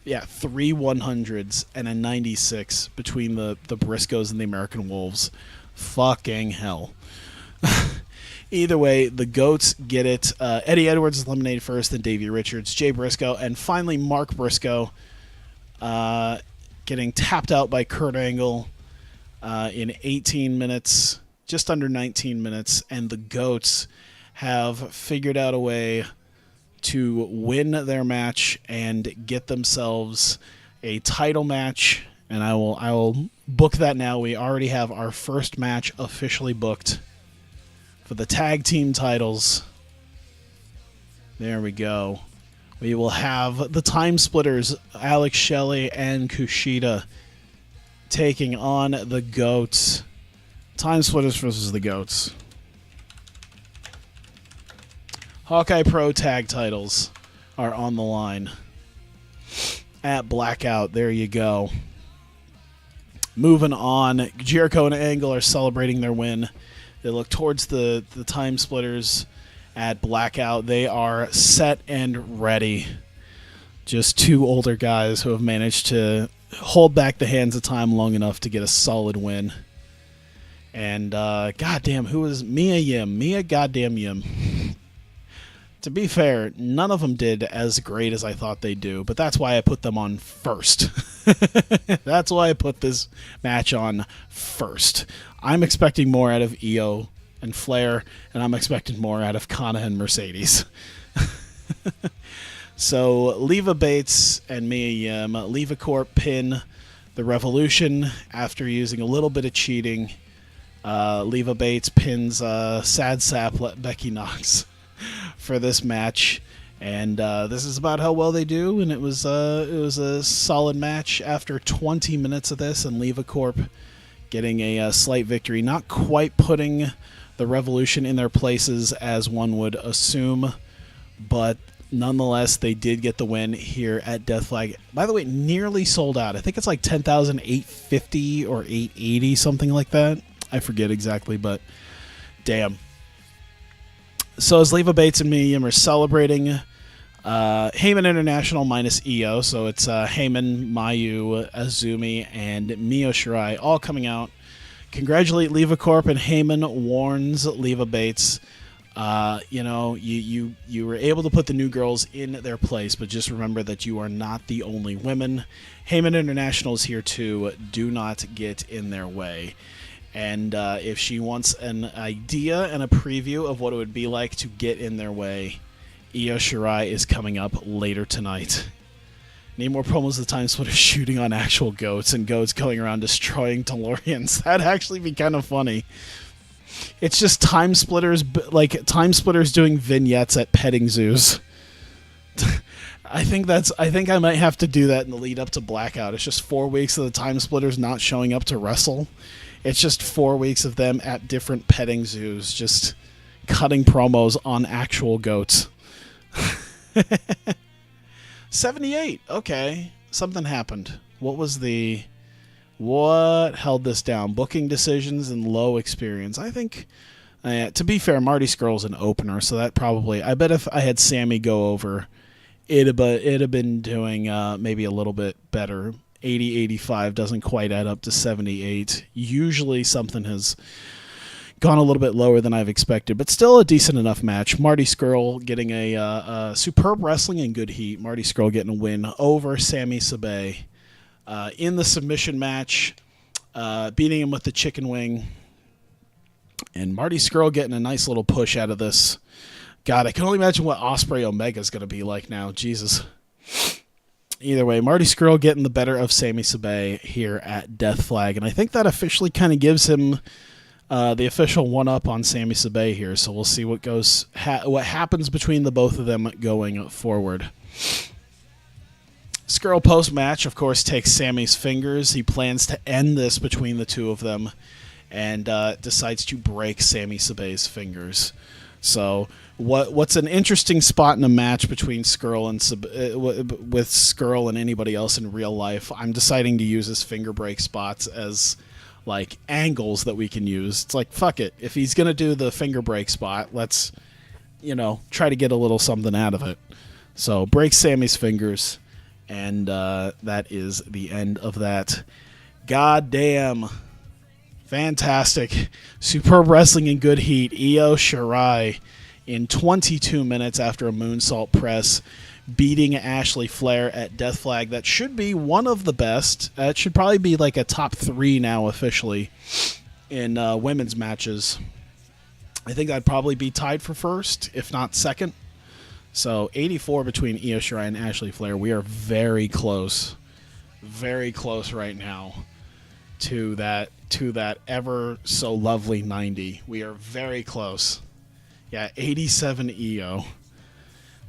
Yeah, 3 100s and a 96 between the Briscoes and the American Wolves. Fucking hell. Either way, the GOATs get it. Eddie Edwards is eliminated first, then Davey Richards, Jay Briscoe, and finally Mark Briscoe getting tapped out by Kurt Angle in 18 minutes, just under 19 minutes, and the GOATs have figured out a way to win their match and get themselves a title match, and I will book that now. We already have our first match officially booked for the tag team titles. There we go. We will have the Time Splitters, Alex Shelley and Kushida, taking on the GOATs. Time Splitters versus the GOATs. Hawkeye Pro tag titles are on the line at Blackout. There you go. Moving on, Jericho and Angle are celebrating their win. They look towards the Time Splitters at Blackout. They are set and ready. Just two older guys who have managed to hold back the hands of time long enough to get a solid win. And goddamn, who was Mia Yim? Mia goddamn Yim. To be fair, none of them did as great as I thought they'd do, but that's why I put them on first. That's why I put this match on first. I'm expecting more out of Io and Flair, and I'm expecting more out of Kana and Mercedes. So, Leva Bates and Mia Yim. Leva Corp pin the Revolution after using a little bit of cheating. Leva Bates pins Sad Sap Becky Knox for this match, and this is about how well they do. And it was a solid match after 20 minutes of this, and Leva Corp getting a slight victory, not quite putting the Revolution in their places as one would assume, but nonetheless they did get the win here at Death Flag. By the way, nearly sold out. I think it's like 10,850 or 880, something like that. I forget exactly, but damn. So as Leva Bates and Mia Yim are celebrating, Heyman International minus Io, so it's Heyman, Mayu, Azumi, and Mio Shirai all coming out. Congratulate Leva Corp, and Heyman warns Leva Bates, you were able to put the new girls in their place, but just remember that you are not the only women. Heyman International is here too. Do not get in their way. And if she wants an idea and a preview of what it would be like to get in their way, Io Shirai is coming up later tonight. Need more promos of the Time Splitters shooting on actual goats and goats going around destroying DeLoreans. That'd actually be kind of funny. It's just Time Splitters, like Time Splitters doing vignettes at petting zoos. I think I might have to do that in the lead up to Blackout. It's just 4 weeks of the Time Splitters not showing up to wrestle. It's just 4 weeks of them at different petting zoos, just cutting promos on actual goats. 78. Okay. Something happened. What held this down? Booking decisions and low experience. I think, to be fair, Marty Scurll's an opener, so that probably, I bet if I had Sammy go over, it'd have been doing maybe a little bit better. 80, 85 doesn't quite add up to 78. Usually something has gone a little bit lower than I've expected, but still a decent enough match. Marty Scurll getting a superb wrestling and good heat. Marty Scurll getting a win over Sami Sabay in the submission match, beating him with the chicken wing. And Marty Scurll getting a nice little push out of this. God, I can only imagine what Ospreay Omega is going to be like now. Jesus. Either way, Marty Scurll getting the better of Sami Sabay here at Death Flag. And I think that officially kind of gives him the official one-up on Sami Sabay here, so we'll see what happens between the both of them going forward. Skrull post-match, of course, takes Sami's fingers. He plans to end this between the two of them and decides to break Sami Sabay's fingers. So what's an interesting spot in a match between Skrull and with Skrull and anybody else in real life, I'm deciding to use his finger break spots as like angles that we can use. It's like, fuck it. If he's going to do the finger break spot, let's, try to get a little something out of it. So break Sami's fingers, and that is the end of that. Goddamn. Fantastic. Superb wrestling in good heat. Io Shirai in 22 minutes after a moonsault press, beating Ashley Flair at Death Flag. That should be one of the best. It should probably be like a top 3 now officially in women's matches. I think I'd probably be tied for first, if not second. So 84 between Io Shirai and Ashley Flair. We are very close right now to that ever so lovely 90. We are very close. Yeah, 87 Io.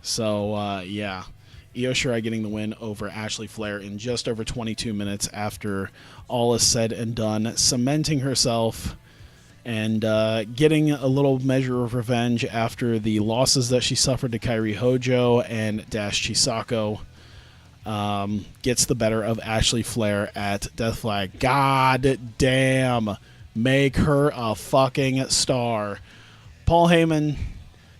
So, yeah. Io Shirai getting the win over Ashley Flair in just over 22 minutes after all is said and done, cementing herself and getting a little measure of revenge after the losses that she suffered to Kairi Hojo and Dash Chisako. Gets the better of Ashley Flair at Death Flag. God damn. Make her a fucking star. Paul Heyman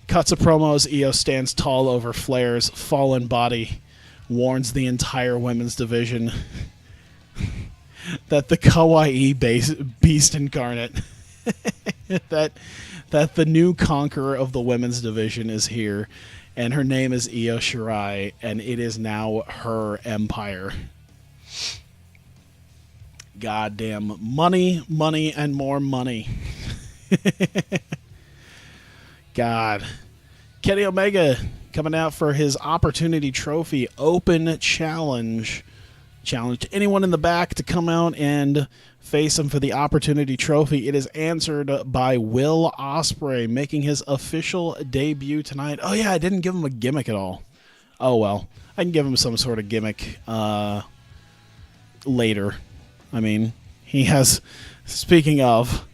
cuts a promo as Io stands tall over Flair's fallen body, warns the entire women's division that the Kawaii beast incarnate, that the new conqueror of the women's division is here, and her name is Io Shirai, and it is now her empire. Goddamn money, and more money. God. Kenny Omega coming out for his Opportunity Trophy Open Challenge. Challenged anyone in the back to come out and face him for the Opportunity Trophy. It is answered by Will Ospreay, making his official debut tonight. Oh, yeah, I didn't give him a gimmick at all. Oh, well. I can give him some sort of gimmick later. I mean, he has... Speaking of...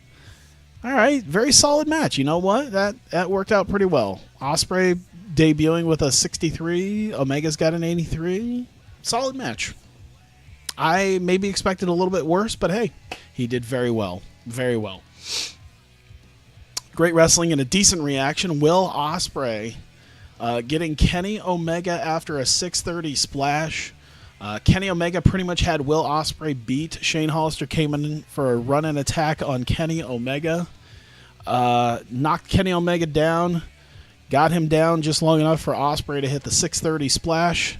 All right, very solid match. You know what? That worked out pretty well. Ospreay debuting with a 63. Omega's got an 83. Solid match. I maybe expected a little bit worse, but hey, he did very well. Very well. Great wrestling and a decent reaction. Will Ospreay getting Kenny Omega after a 630 splash. Kenny Omega pretty much had Will Ospreay beat. Shane Hollister came in for a run and attack on Kenny Omega. Knocked Kenny Omega down. Got him down just long enough for Ospreay to hit the 630 splash.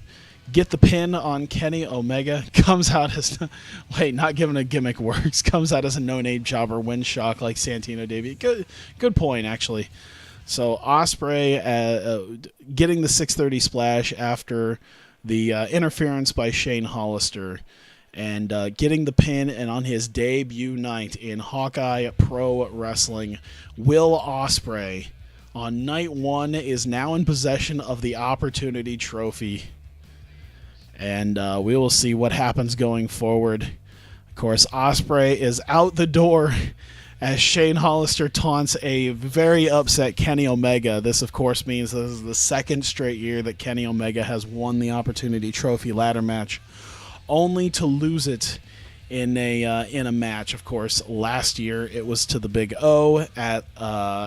Get the pin on Kenny Omega. Comes out as... Wait, not giving a gimmick works. Comes out as a no-name jobber. Wins shock like Santino Davey. Good point, actually. So Ospreay getting the 630 splash after... the interference by Shane Hollister, and getting the pin, and on his debut night in Hawkeye Pro Wrestling, Will Ospreay on night 1 is now in possession of the Opportunity Trophy. And we will see what happens going forward. Of course, Ospreay is out the door as Shane Hollister taunts a very upset Kenny Omega. This, of course, means this is the second straight year that Kenny Omega has won the Opportunity Trophy ladder match, only to lose it in a match. Of course, last year it was to the Big O at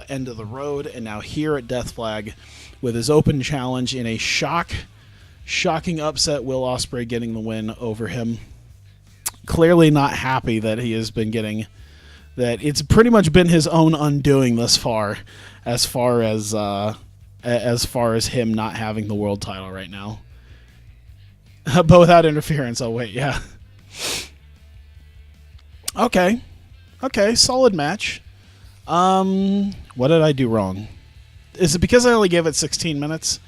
End of the Road, and now here at Death Flag with his open challenge in a shocking upset. Will Ospreay getting the win over him. Clearly not happy that he has been getting... that it's pretty much been his own undoing thus far as him not having the world title right now. But without interference. Oh, wait, yeah. Okay, solid match. What did I do wrong? Is it because I only gave it 16 minutes?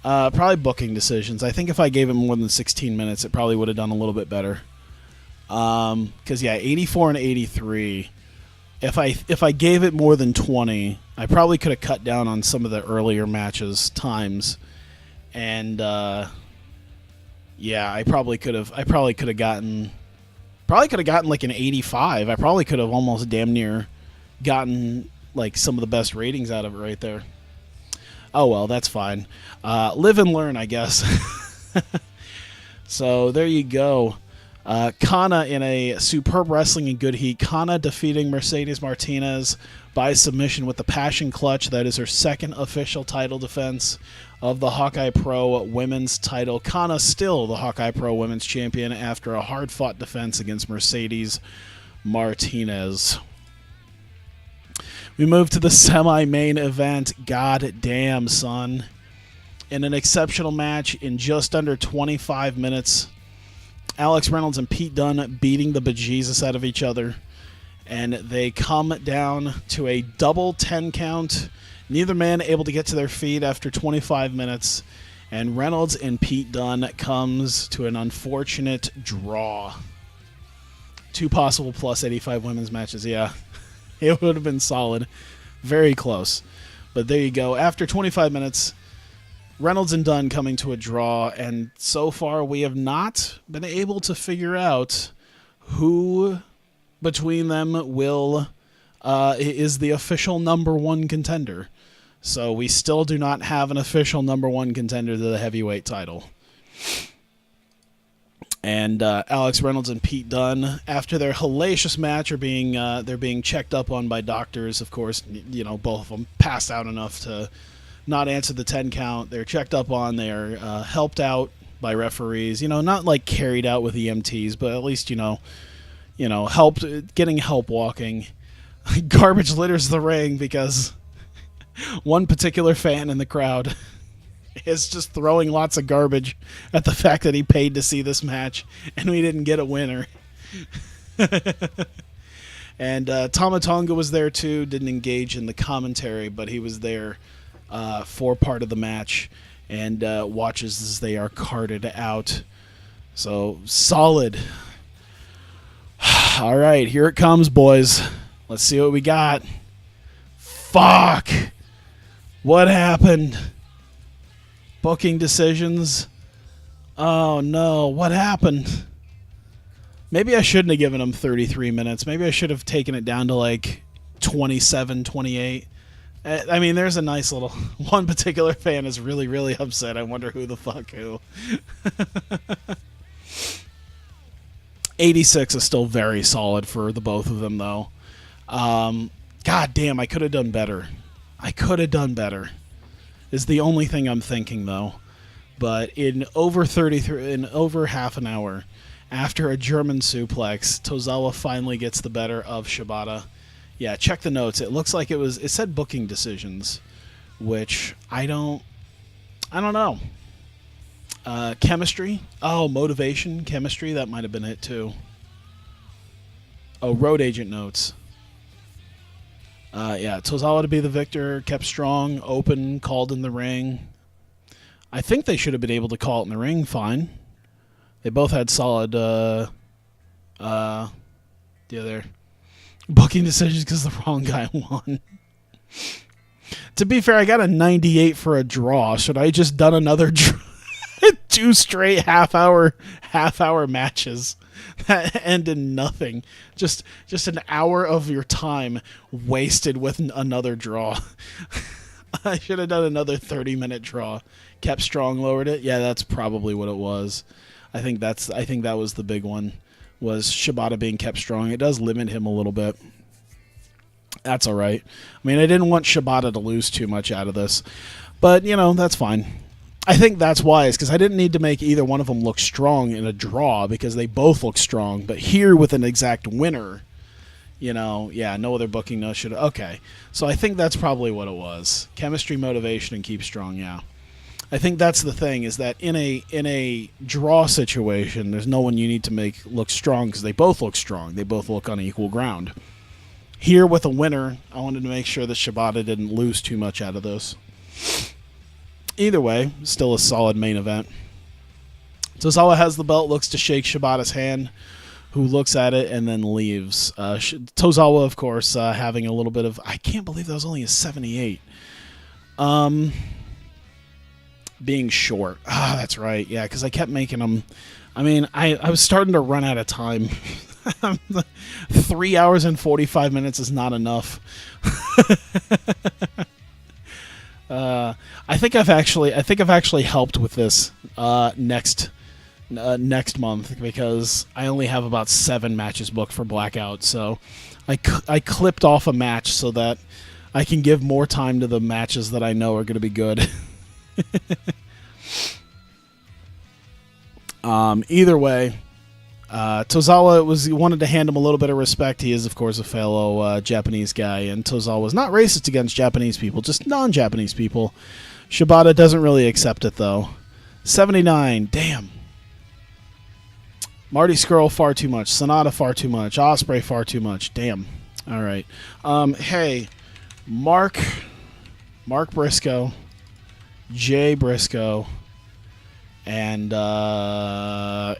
Probably booking decisions. I think if I gave it more than 16 minutes, it probably would have done a little bit better. Because, yeah, 84 and 83. if I gave it more than 20, I probably could have cut down on some of the earlier matches times, and yeah, I probably could have gotten like an 85. I probably could have almost damn near gotten like some of the best ratings out of it right there. Oh well, that's fine. Live and learn, I guess. So there you go. Kana in a superb wrestling and good heat. Kana defeating Mercedes Martinez by submission with the Passion Clutch. That is her second official title defense of the Hawkeye Pro Women's title. Kana still the Hawkeye Pro Women's champion after a hard-fought defense against Mercedes Martinez. We move to the semi-main event. God damn, son. In an exceptional match in just under 25 minutes, Alex Reynolds and Pete Dunne beating the bejesus out of each other, and they come down to a double 10 count. Neither man able to get to their feet after 25 minutes, and Reynolds and Pete Dunne comes to an unfortunate draw. 2 possible plus 85 women's matches, yeah. It would have been solid. Very close. But there you go. After 25 minutes, Reynolds and Dunne coming to a draw, and so far we have not been able to figure out who between them will is the official #1 contender. So we still do not have an official #1 contender to the heavyweight title. And Alex Reynolds and Pete Dunne, after their hellacious match, are they're being checked up on by doctors. Of course, you know, both of them passed out enough to not answer the 10 count. They're checked up on. They're helped out by referees. You know, not like carried out with EMTs, but at least you know, getting help walking. Garbage litters the ring because one particular fan in the crowd is just throwing lots of garbage at the fact that he paid to see this match and we didn't get a winner. And Tama Tonga was there too. Didn't engage in the commentary, but he was there for part of the match and watches as they are carted out. So solid. All right, here it comes, boys. Let's see what we got. Fuck. What happened? Booking decisions. Oh no, what happened? Maybe I shouldn't have given him 33 minutes. Maybe I should have taken it down to like 27, 28. I mean, there's a nice little... One particular fan is really, really upset. I wonder who the fuck who. 86 is still very solid for the both of them, though. God damn, I could have done better. I could have done better. Is the only thing I'm thinking, though. But in over half an hour, after a German suplex, Tozawa finally gets the better of Shibata. Yeah, check the notes. It looks like it said booking decisions, which I don't know. Chemistry. Oh, motivation, chemistry. That might have been it too. Oh, road agent notes. Yeah, Tozawa to be the victor, kept strong, open, called in the ring. I think they should have been able to call it in the ring fine. They both had solid the other booking decisions because the wrong guy won. To be fair, I got a 98 for a draw. Should I just done another 2 straight half-hour matches that end in nothing? Just an hour of your time wasted with another draw. I should have done another 30-minute draw. Kept strong, lowered it. Yeah, that's probably what it was. I think that was the big one. Was Shibata being kept strong. It does limit him a little bit. That's all right. I mean, I didn't want Shibata to lose too much out of this. But, you know, that's fine. I think that's wise, because I didn't need to make either one of them look strong in a draw, because they both look strong. But here, with an exact winner, you know, yeah, no other booking, no should. Okay. So I think that's probably what it was. Chemistry, motivation, and keep strong, yeah. I think that's the thing, is that in a draw situation, there's no one you need to make look strong because they both look strong. They both look on equal ground. Here with a winner, I wanted to make sure that Shibata didn't lose too much out of this. Either way, still a solid main event. Tozawa has the belt, looks to shake Shibata's hand, who looks at it and then leaves. Tozawa, of course, having a little bit of... I can't believe that was only a 78. Being short. That's right. Yeah, because I kept making them... I mean, I was starting to run out of time. 3 hours and 45 minutes is not enough. I think I've actually helped with this next month, because I only have about 7 matches booked for Blackout. So I clipped off a match so that I can give more time to the matches that I know are going to be good. Either way, Tozawa wanted to hand him a little bit of respect. He is, of course, a fellow Japanese guy, and Tozawa was not racist against Japanese people, just non-Japanese people. Shibata doesn't really accept it, though. 79, damn. Marty Scurll, far too much. Sonata, far too much. Ospreay, far too much. Damn. All right. Hey, Mark Briscoe, Jay Briscoe, and Io.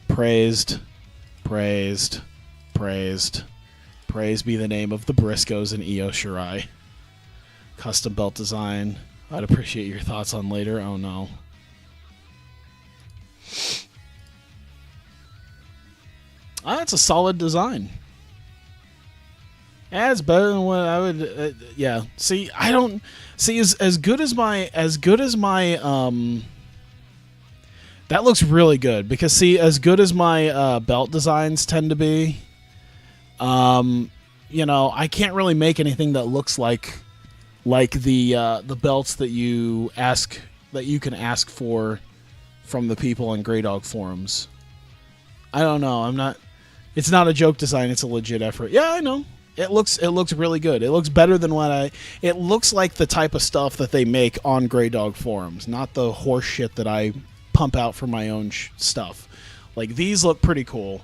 Praised. Praise be the name of the Briscoes and Io Shirai. Custom belt design. I'd appreciate your thoughts on later. Oh no. That's a solid design. That's better than what I would. Yeah. See, I don't see as good as my. That looks really good, because see, as good as my belt designs tend to be, you know, I can't really make anything that looks like the belts that you can ask for from the people on Grey Dog forums. I don't know. It's not a joke design. It's a legit effort. Yeah, I know. It looks really good. It looks better than it looks like the type of stuff that they make on Grey Dog forums, not the horse shit that I pump out for my own stuff. Like, these look pretty cool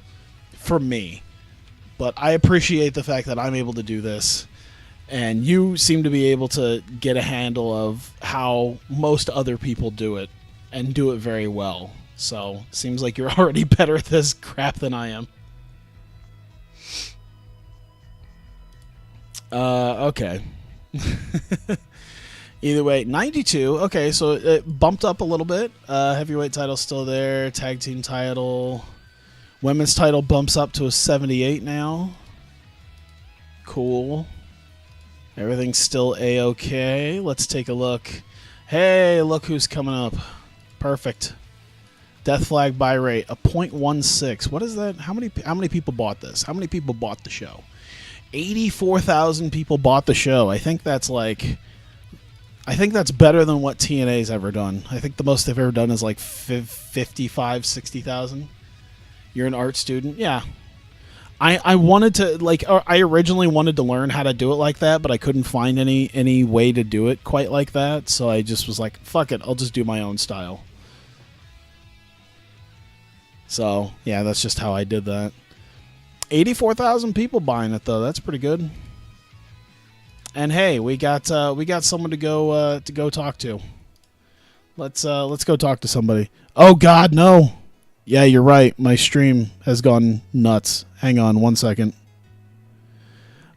for me, but I appreciate the fact that I'm able to do this, and you seem to be able to get a handle of how most other people do it, and do it very well. So, seems like you're already better at this crap than I am. Okay. Either way, 92. Okay, so it bumped up a little bit. Heavyweight title still there. Tag team title. Women's title bumps up to a 78 now. Cool. Everything's still A-okay. Let's take a look. Hey, look who's coming up. Perfect. Death Flag buy rate, a 0.16. What is that? How many people bought this? How many people bought the show? 84,000 people bought the show. I think that's better than what TNA's ever done. I think the most they've ever done is like 55, 60,000. You're an art student? Yeah. I wanted to, I originally wanted to learn how to do it like that, but I couldn't find any way to do it quite like that, so I just was like, fuck it, I'll just do my own style. So, yeah, that's just how I did that. 84,000 people buying it, though. That's pretty good. And hey, we got someone to go talk to. Let's go talk to somebody. Oh God, no. Yeah, you're right. My stream has gone nuts. Hang on 1 second.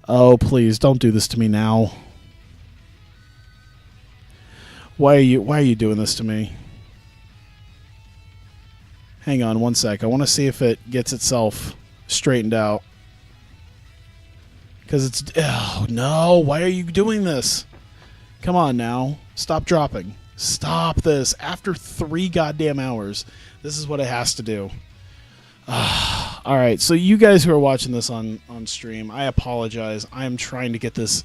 Oh, please don't do this to me now. Why are you doing this to me? Hang on 1 sec. I want to see if it gets itself straightened out. Because it's... Oh, no. Why are you doing this? Come on now. Stop dropping. Stop this. After 3 goddamn hours, this is what it has to do. All right. So you guys who are watching this on stream, I apologize. I am trying to get this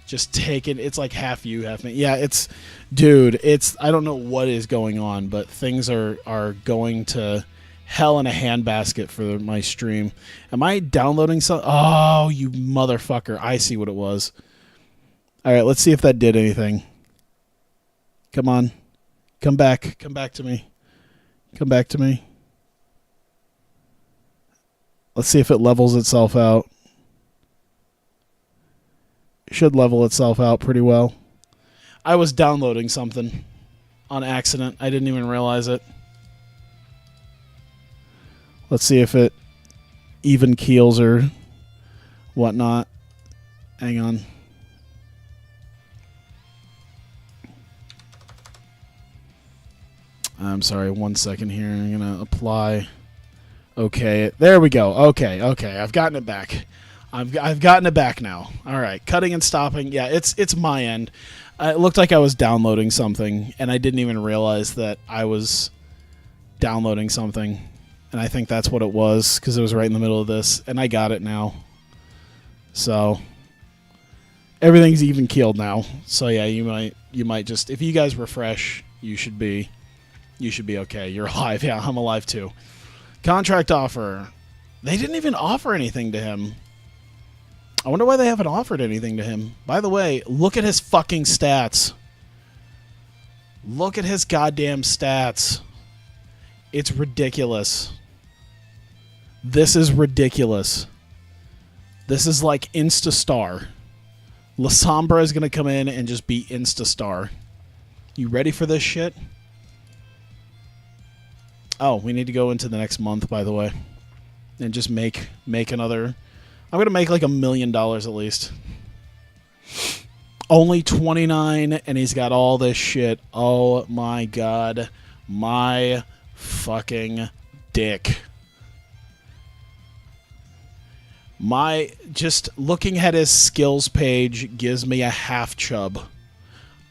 just taken. It's like half you, half me. Yeah, it's... Dude, it's... I don't know what is going on, but things are going to... hell in a handbasket for my stream. Am I downloading some? Oh, you motherfucker. I see what it was. All right, let's see if that did anything. Come on. Come back. Come back to me. Come back to me. Let's see if it levels itself out. It should level itself out pretty well. I was downloading something on accident. I didn't even realize it. Let's see if it even keels or whatnot. Hang on. I'm sorry, 1 second here. I'm going to apply. Okay, there we go. Okay, I've gotten it back. I've gotten it back now. All right, cutting and stopping. Yeah, it's my end. It looked like I was downloading something, and I didn't even realize that I was downloading something. And I think that's what it was, because it was right in the middle of this, and I got it now. So everything's even keeled now. So yeah, you might just, if you guys refresh, you should be okay. You're alive. Yeah, I'm alive too. Contract offer. They didn't even offer anything to him. I wonder why they haven't offered anything to him. By the way, look at his fucking stats. Look at his goddamn stats. It's ridiculous. This is ridiculous. This is like Insta-star. La Sombra is going to come in and just be Insta-star. You ready for this shit? Oh, we need to go into the next month, by the way. And just make another... I'm going to make like $1 million at least. Only 29, and he's got all this shit. Oh my god. My fucking dick. Just looking at his skills page gives me a half chub.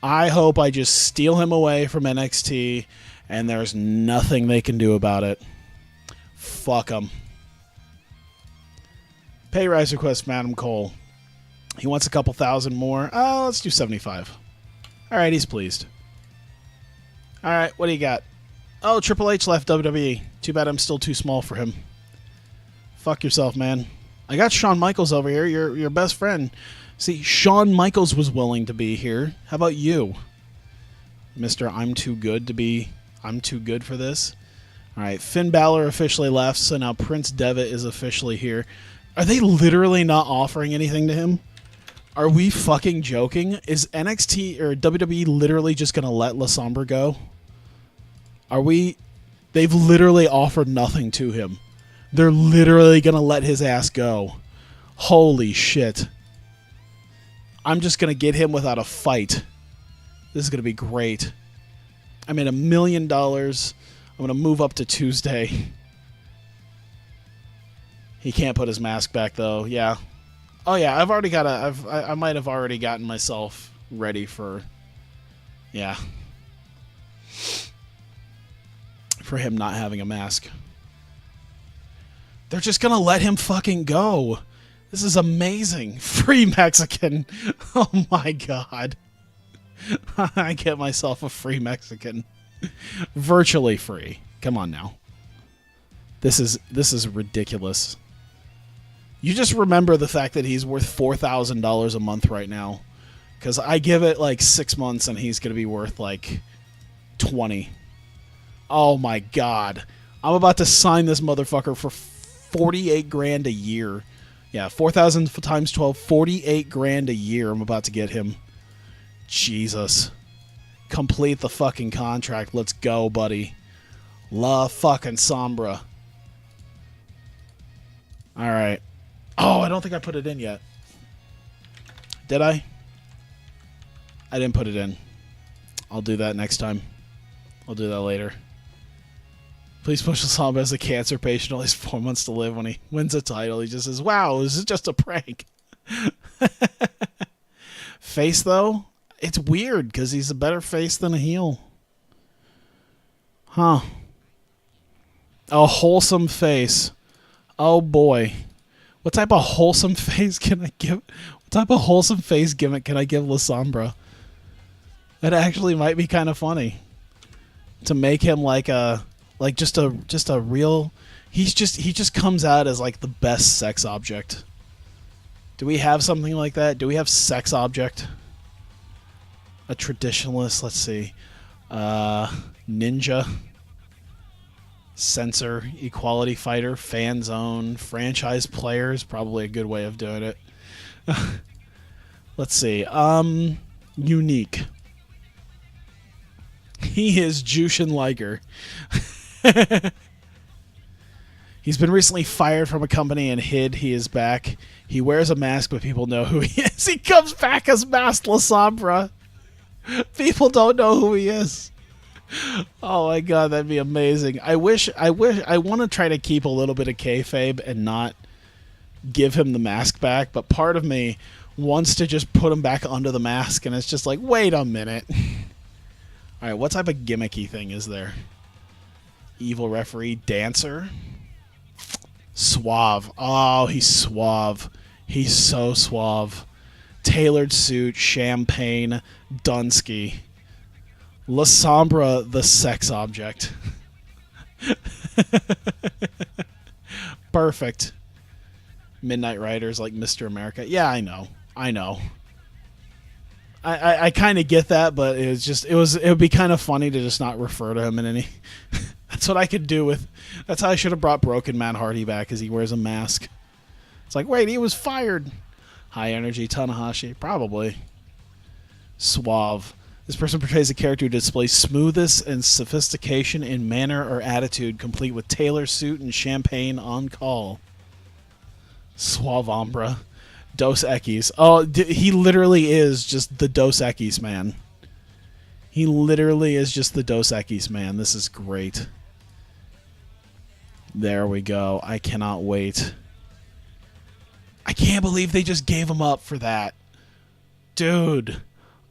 I hope I just steal him away from NXT, and there's nothing they can do about it. Fuck him. Pay rise request, Madam Cole. He wants a couple thousand more. Oh, let's do 75. All right, he's pleased. All right, what do you got? Oh, Triple H left WWE. Too bad I'm still too small for him. Fuck yourself, man. I got Shawn Michaels over here, your best friend. See, Shawn Michaels was willing to be here. How about you? Mr. I'm too good for this. All right, Finn Balor officially left, so now Prince Devitt is officially here. Are they literally not offering anything to him? Are we fucking joking? Is NXT or WWE literally just going to let La Sombra go? Are we... They've literally offered nothing to him. They're literally going to let his ass go. Holy shit. I'm just going to get him without a fight. This is going to be great. I made $1 million. I'm going to move up to Tuesday. He can't put his mask back, though. Yeah. Oh, yeah. I've already got I might have already gotten myself ready for... Yeah. For him not having a mask. They're just going to let him fucking go. This is amazing. Free Mexican. Oh, my God. I get myself a free Mexican. Virtually free. Come on now. This is ridiculous. You just remember the fact that he's worth $4,000 a month right now. Because I give it like 6 months and he's going to be worth like 20. Oh my god. I'm about to sign this motherfucker for 48 grand a year. Yeah, 4,000 times 12, 48 grand a year I'm about to get him. Jesus. Complete the fucking contract. Let's go, buddy. La fucking Sombra. Alright. Oh, I don't think I put it in yet. Did I? I didn't put it in. I'll do that next time. I'll do that later. Please push Sombra as a cancer patient. Only has 4 months to live. When he wins a title, he just says, wow, this is just a prank. Face, though? It's weird, because he's a better face than a heel. Huh. A wholesome face. Oh, boy. What type of wholesome face can I give? What type of wholesome face gimmick can I give La Sombra? That actually might be kind of funny. To make him like just a real... He just comes out as like the best sex object. Do we have something like that? Do we have sex object? A traditionalist, let's see. Ninja. Censor, equality fighter, fan zone, franchise players, probably a good way of doing it. Let's see. Unique. He is Jushin Liger. He's been recently fired from a company and hid he is back. He wears a mask, but people know who he is. He comes back as Masked La Sombra. People don't know who he is. Oh my god, that'd be amazing. I want to try to keep a little bit of kayfabe and not give him the mask back, but part of me wants to just put him back under the mask, and it's just like, wait a minute. Alright, what type of gimmicky thing is there? Evil referee, dancer. Suave. Oh, he's suave. He's so suave. Tailored suit, champagne, Dunsky. La Sombra, the sex object. Perfect. Midnight Riders like Mr. America. Yeah, I know. I kind of get that, but it would be kind of funny to just not refer to him in any. That's what I could do with. That's how I should have brought Broken Matt Hardy back, because he wears a mask. It's like, wait, he was fired. High Energy Tanahashi, probably. Suave. This person portrays a character who displays smoothness and sophistication in manner or attitude, complete with tailor suit and champagne on call. Suave Ombra. Dos Equis. Oh, he literally is just the Dos Equis man. He literally is just the Dos Equis man. This is great. There we go. I cannot wait. I can't believe they just gave him up for that. Dude,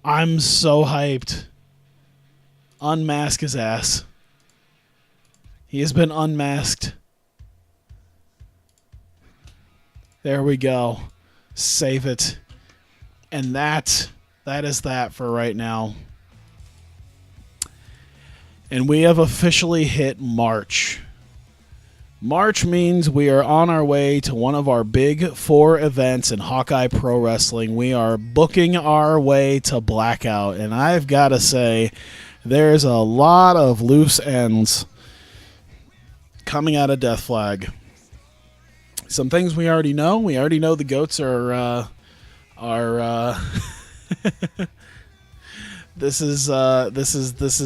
I'm so hyped. Unmask his ass. He has been unmasked. There we go. Save it. And that is that for right now. And we have officially hit March. March means we are on our way to one of our big 4 events in Hawkeye Pro Wrestling. We are booking our way to Blackout. And I've got to say, there's a lot of loose ends coming out of Death Flag. Some things we already know. We already know the goats are this is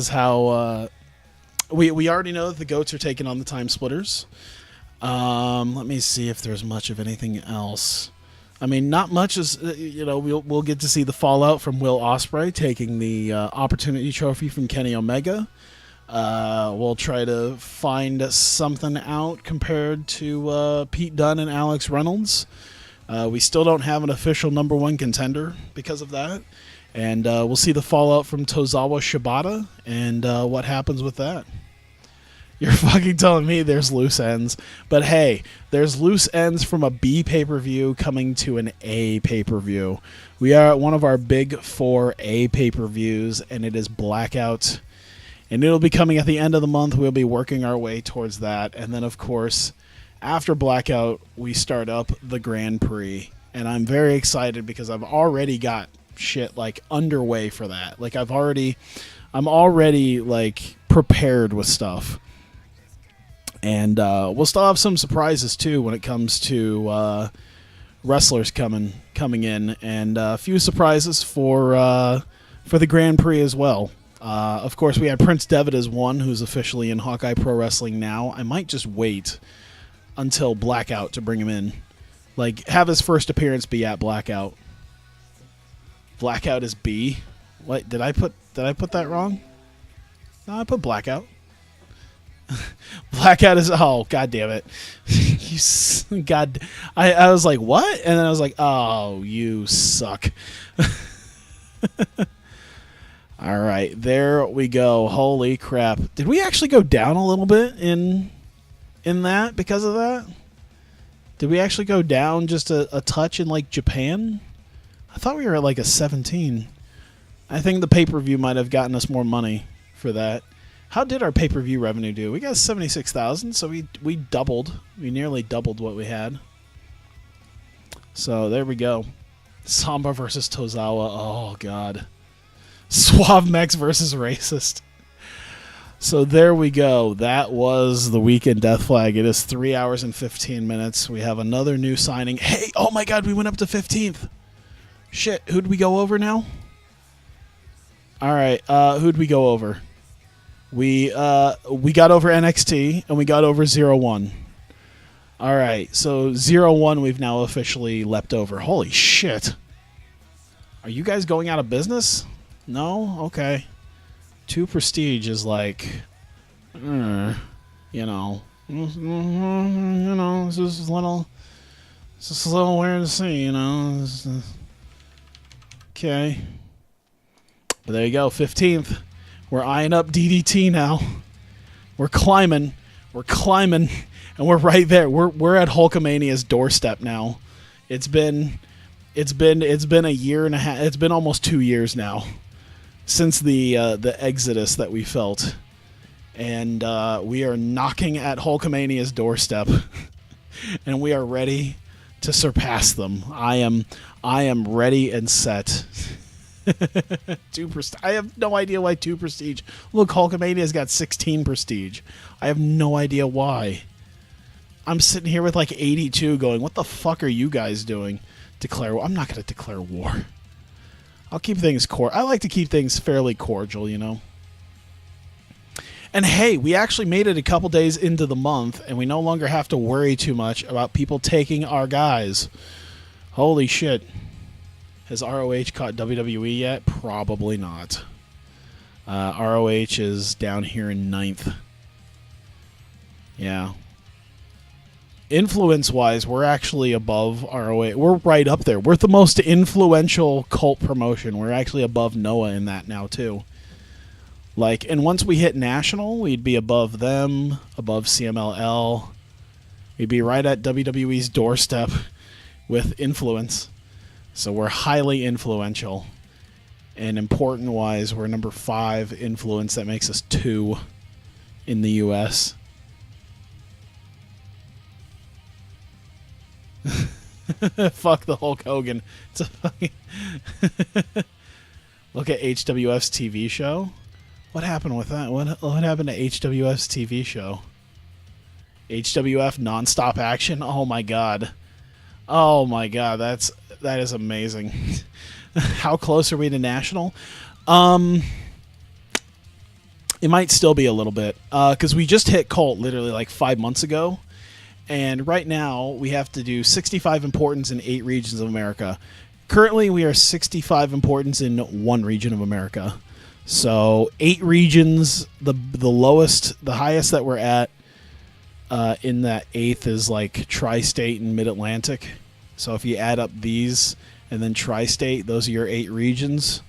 how we already know that the goats are taking on the Time Splitters. Let me see if there's much of anything else. I mean, not much is, we'll get to see the fallout from Will Ospreay taking the Opportunity Trophy from Kenny Omega. We'll try to find something out compared to Pete Dunne and Alex Reynolds. We still don't have an official #1 contender because of that. And we'll see the fallout from Tozawa Shibata and what happens with that. You're fucking telling me there's loose ends. But hey, there's loose ends from a B pay-per-view coming to an A pay-per-view. We are at one of our big 4 A pay-per-views, and it is Blackout. And it'll be coming at the end of the month. We'll be working our way towards that. And then, of course, after Blackout, we start up the Grand Prix. And I'm very excited because I've already got shit like underway for that. Like I'm already like prepared with stuff. And we'll still have some surprises too when it comes to wrestlers coming in, and a few surprises for the Grand Prix as well. Of course, we had Prince Devitt as one, who's officially in Hawkeye Pro Wrestling now. I might just wait until Blackout to bring him in. Like, have his first appearance be at Blackout. Blackout is B. What did I put that wrong? No, I put Blackout. Blackout is, oh god damn it. I was like, what? And then I was like, oh, you suck. All right, there we go. Holy crap. Did we actually go down a little bit in that because of that? Did we actually go down just a touch in like Japan? I thought we were at like a 17. I think the pay-per-view might have gotten us more money for that. How did our pay-per-view revenue do? We got 76,000, so we doubled. We nearly doubled what we had. So there we go. Samba versus Tozawa. Oh god. Suave Mex versus Racist. So there we go. That was the weekend Death Flag. It is 3 hours and 15 minutes. We have another new signing. Hey, oh my god, we went up to 15th. Shit, who'd we go over now? Alright, who'd we go over? We got over NXT, and we got over 0-1. All right, so 0-1 we've now officially leapt over. Holy shit. Are you guys going out of business? No? Okay. 2 prestige is like, you know, it's just a little weird to see, you know. Okay. But there you go, 15th. We're eyeing up DDT now. We're climbing, and we're right there. We're at Hulkamania's doorstep now. It's been a year and a half. It's been almost 2 years now since the exodus that we felt, and we are knocking at Hulkamania's doorstep, and we are ready to surpass them. I am ready and set. 2 prestige. I have no idea why 2 prestige. Look, Hulkamania's got 16 prestige. I have no idea why. I'm sitting here with like 82 going, what the fuck are you guys doing? I'm not going to declare war. I'll keep things I like to keep things fairly cordial, you know. And hey, we actually made it a couple days into the month, and we no longer have to worry too much about people taking our guys. Holy shit. Has ROH caught WWE yet? Probably not. ROH is down here in 9th. Yeah. Influence-wise, we're actually above ROH. We're right up there. We're the most influential cult promotion. We're actually above Noah in that now, too. Like, and once we hit national, we'd be above them, above CMLL. We'd be right at WWE's doorstep with influence. So we're highly influential. And important-wise, we're number 5 influence. That makes us 2 in the U.S. Fuck the Hulk Hogan. It's a fucking Look at HWF's TV show. What happened with that? What happened to HWF's TV show? HWF nonstop action? Oh my god. Oh my god, that is amazing. How close are we to national? It might still be a little bit, because we just hit Colt literally like 5 months ago, and right now we have to do 65 importance in 8 regions of America. Currently, we are 65 importance in 1 region of America. So 8 regions. The highest that we're at in that 8th is like Tri-State and Mid-Atlantic. So if you add up these and then Tri-State, those are your 8 regions.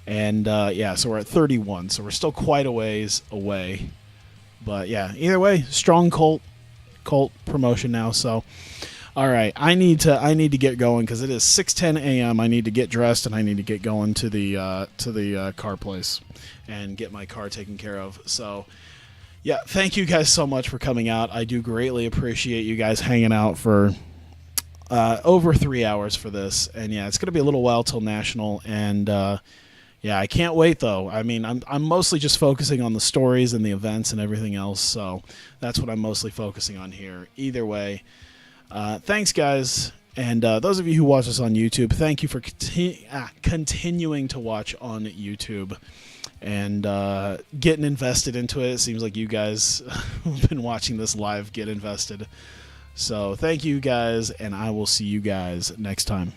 And yeah, so we're at 31. So we're still quite a ways away. But yeah, either way, strong cult promotion now. So all right, I need to get going because it is 6:10 a.m. I need to get dressed and I need to get going to the car place and get my car taken care of. So yeah, thank you guys so much for coming out. I do greatly appreciate you guys hanging out for over 3 hours for this. And yeah, it's going to be a little while till national. And yeah, I can't wait though. I mean, I'm mostly just focusing on the stories and the events and everything else. So that's what I'm mostly focusing on here. Either way, thanks guys. And those of you who watch us on YouTube, thank you for continuing to watch on YouTube and getting invested into it. It seems like you guys who've been watching this live get invested. So thank you guys, and I will see you guys next time.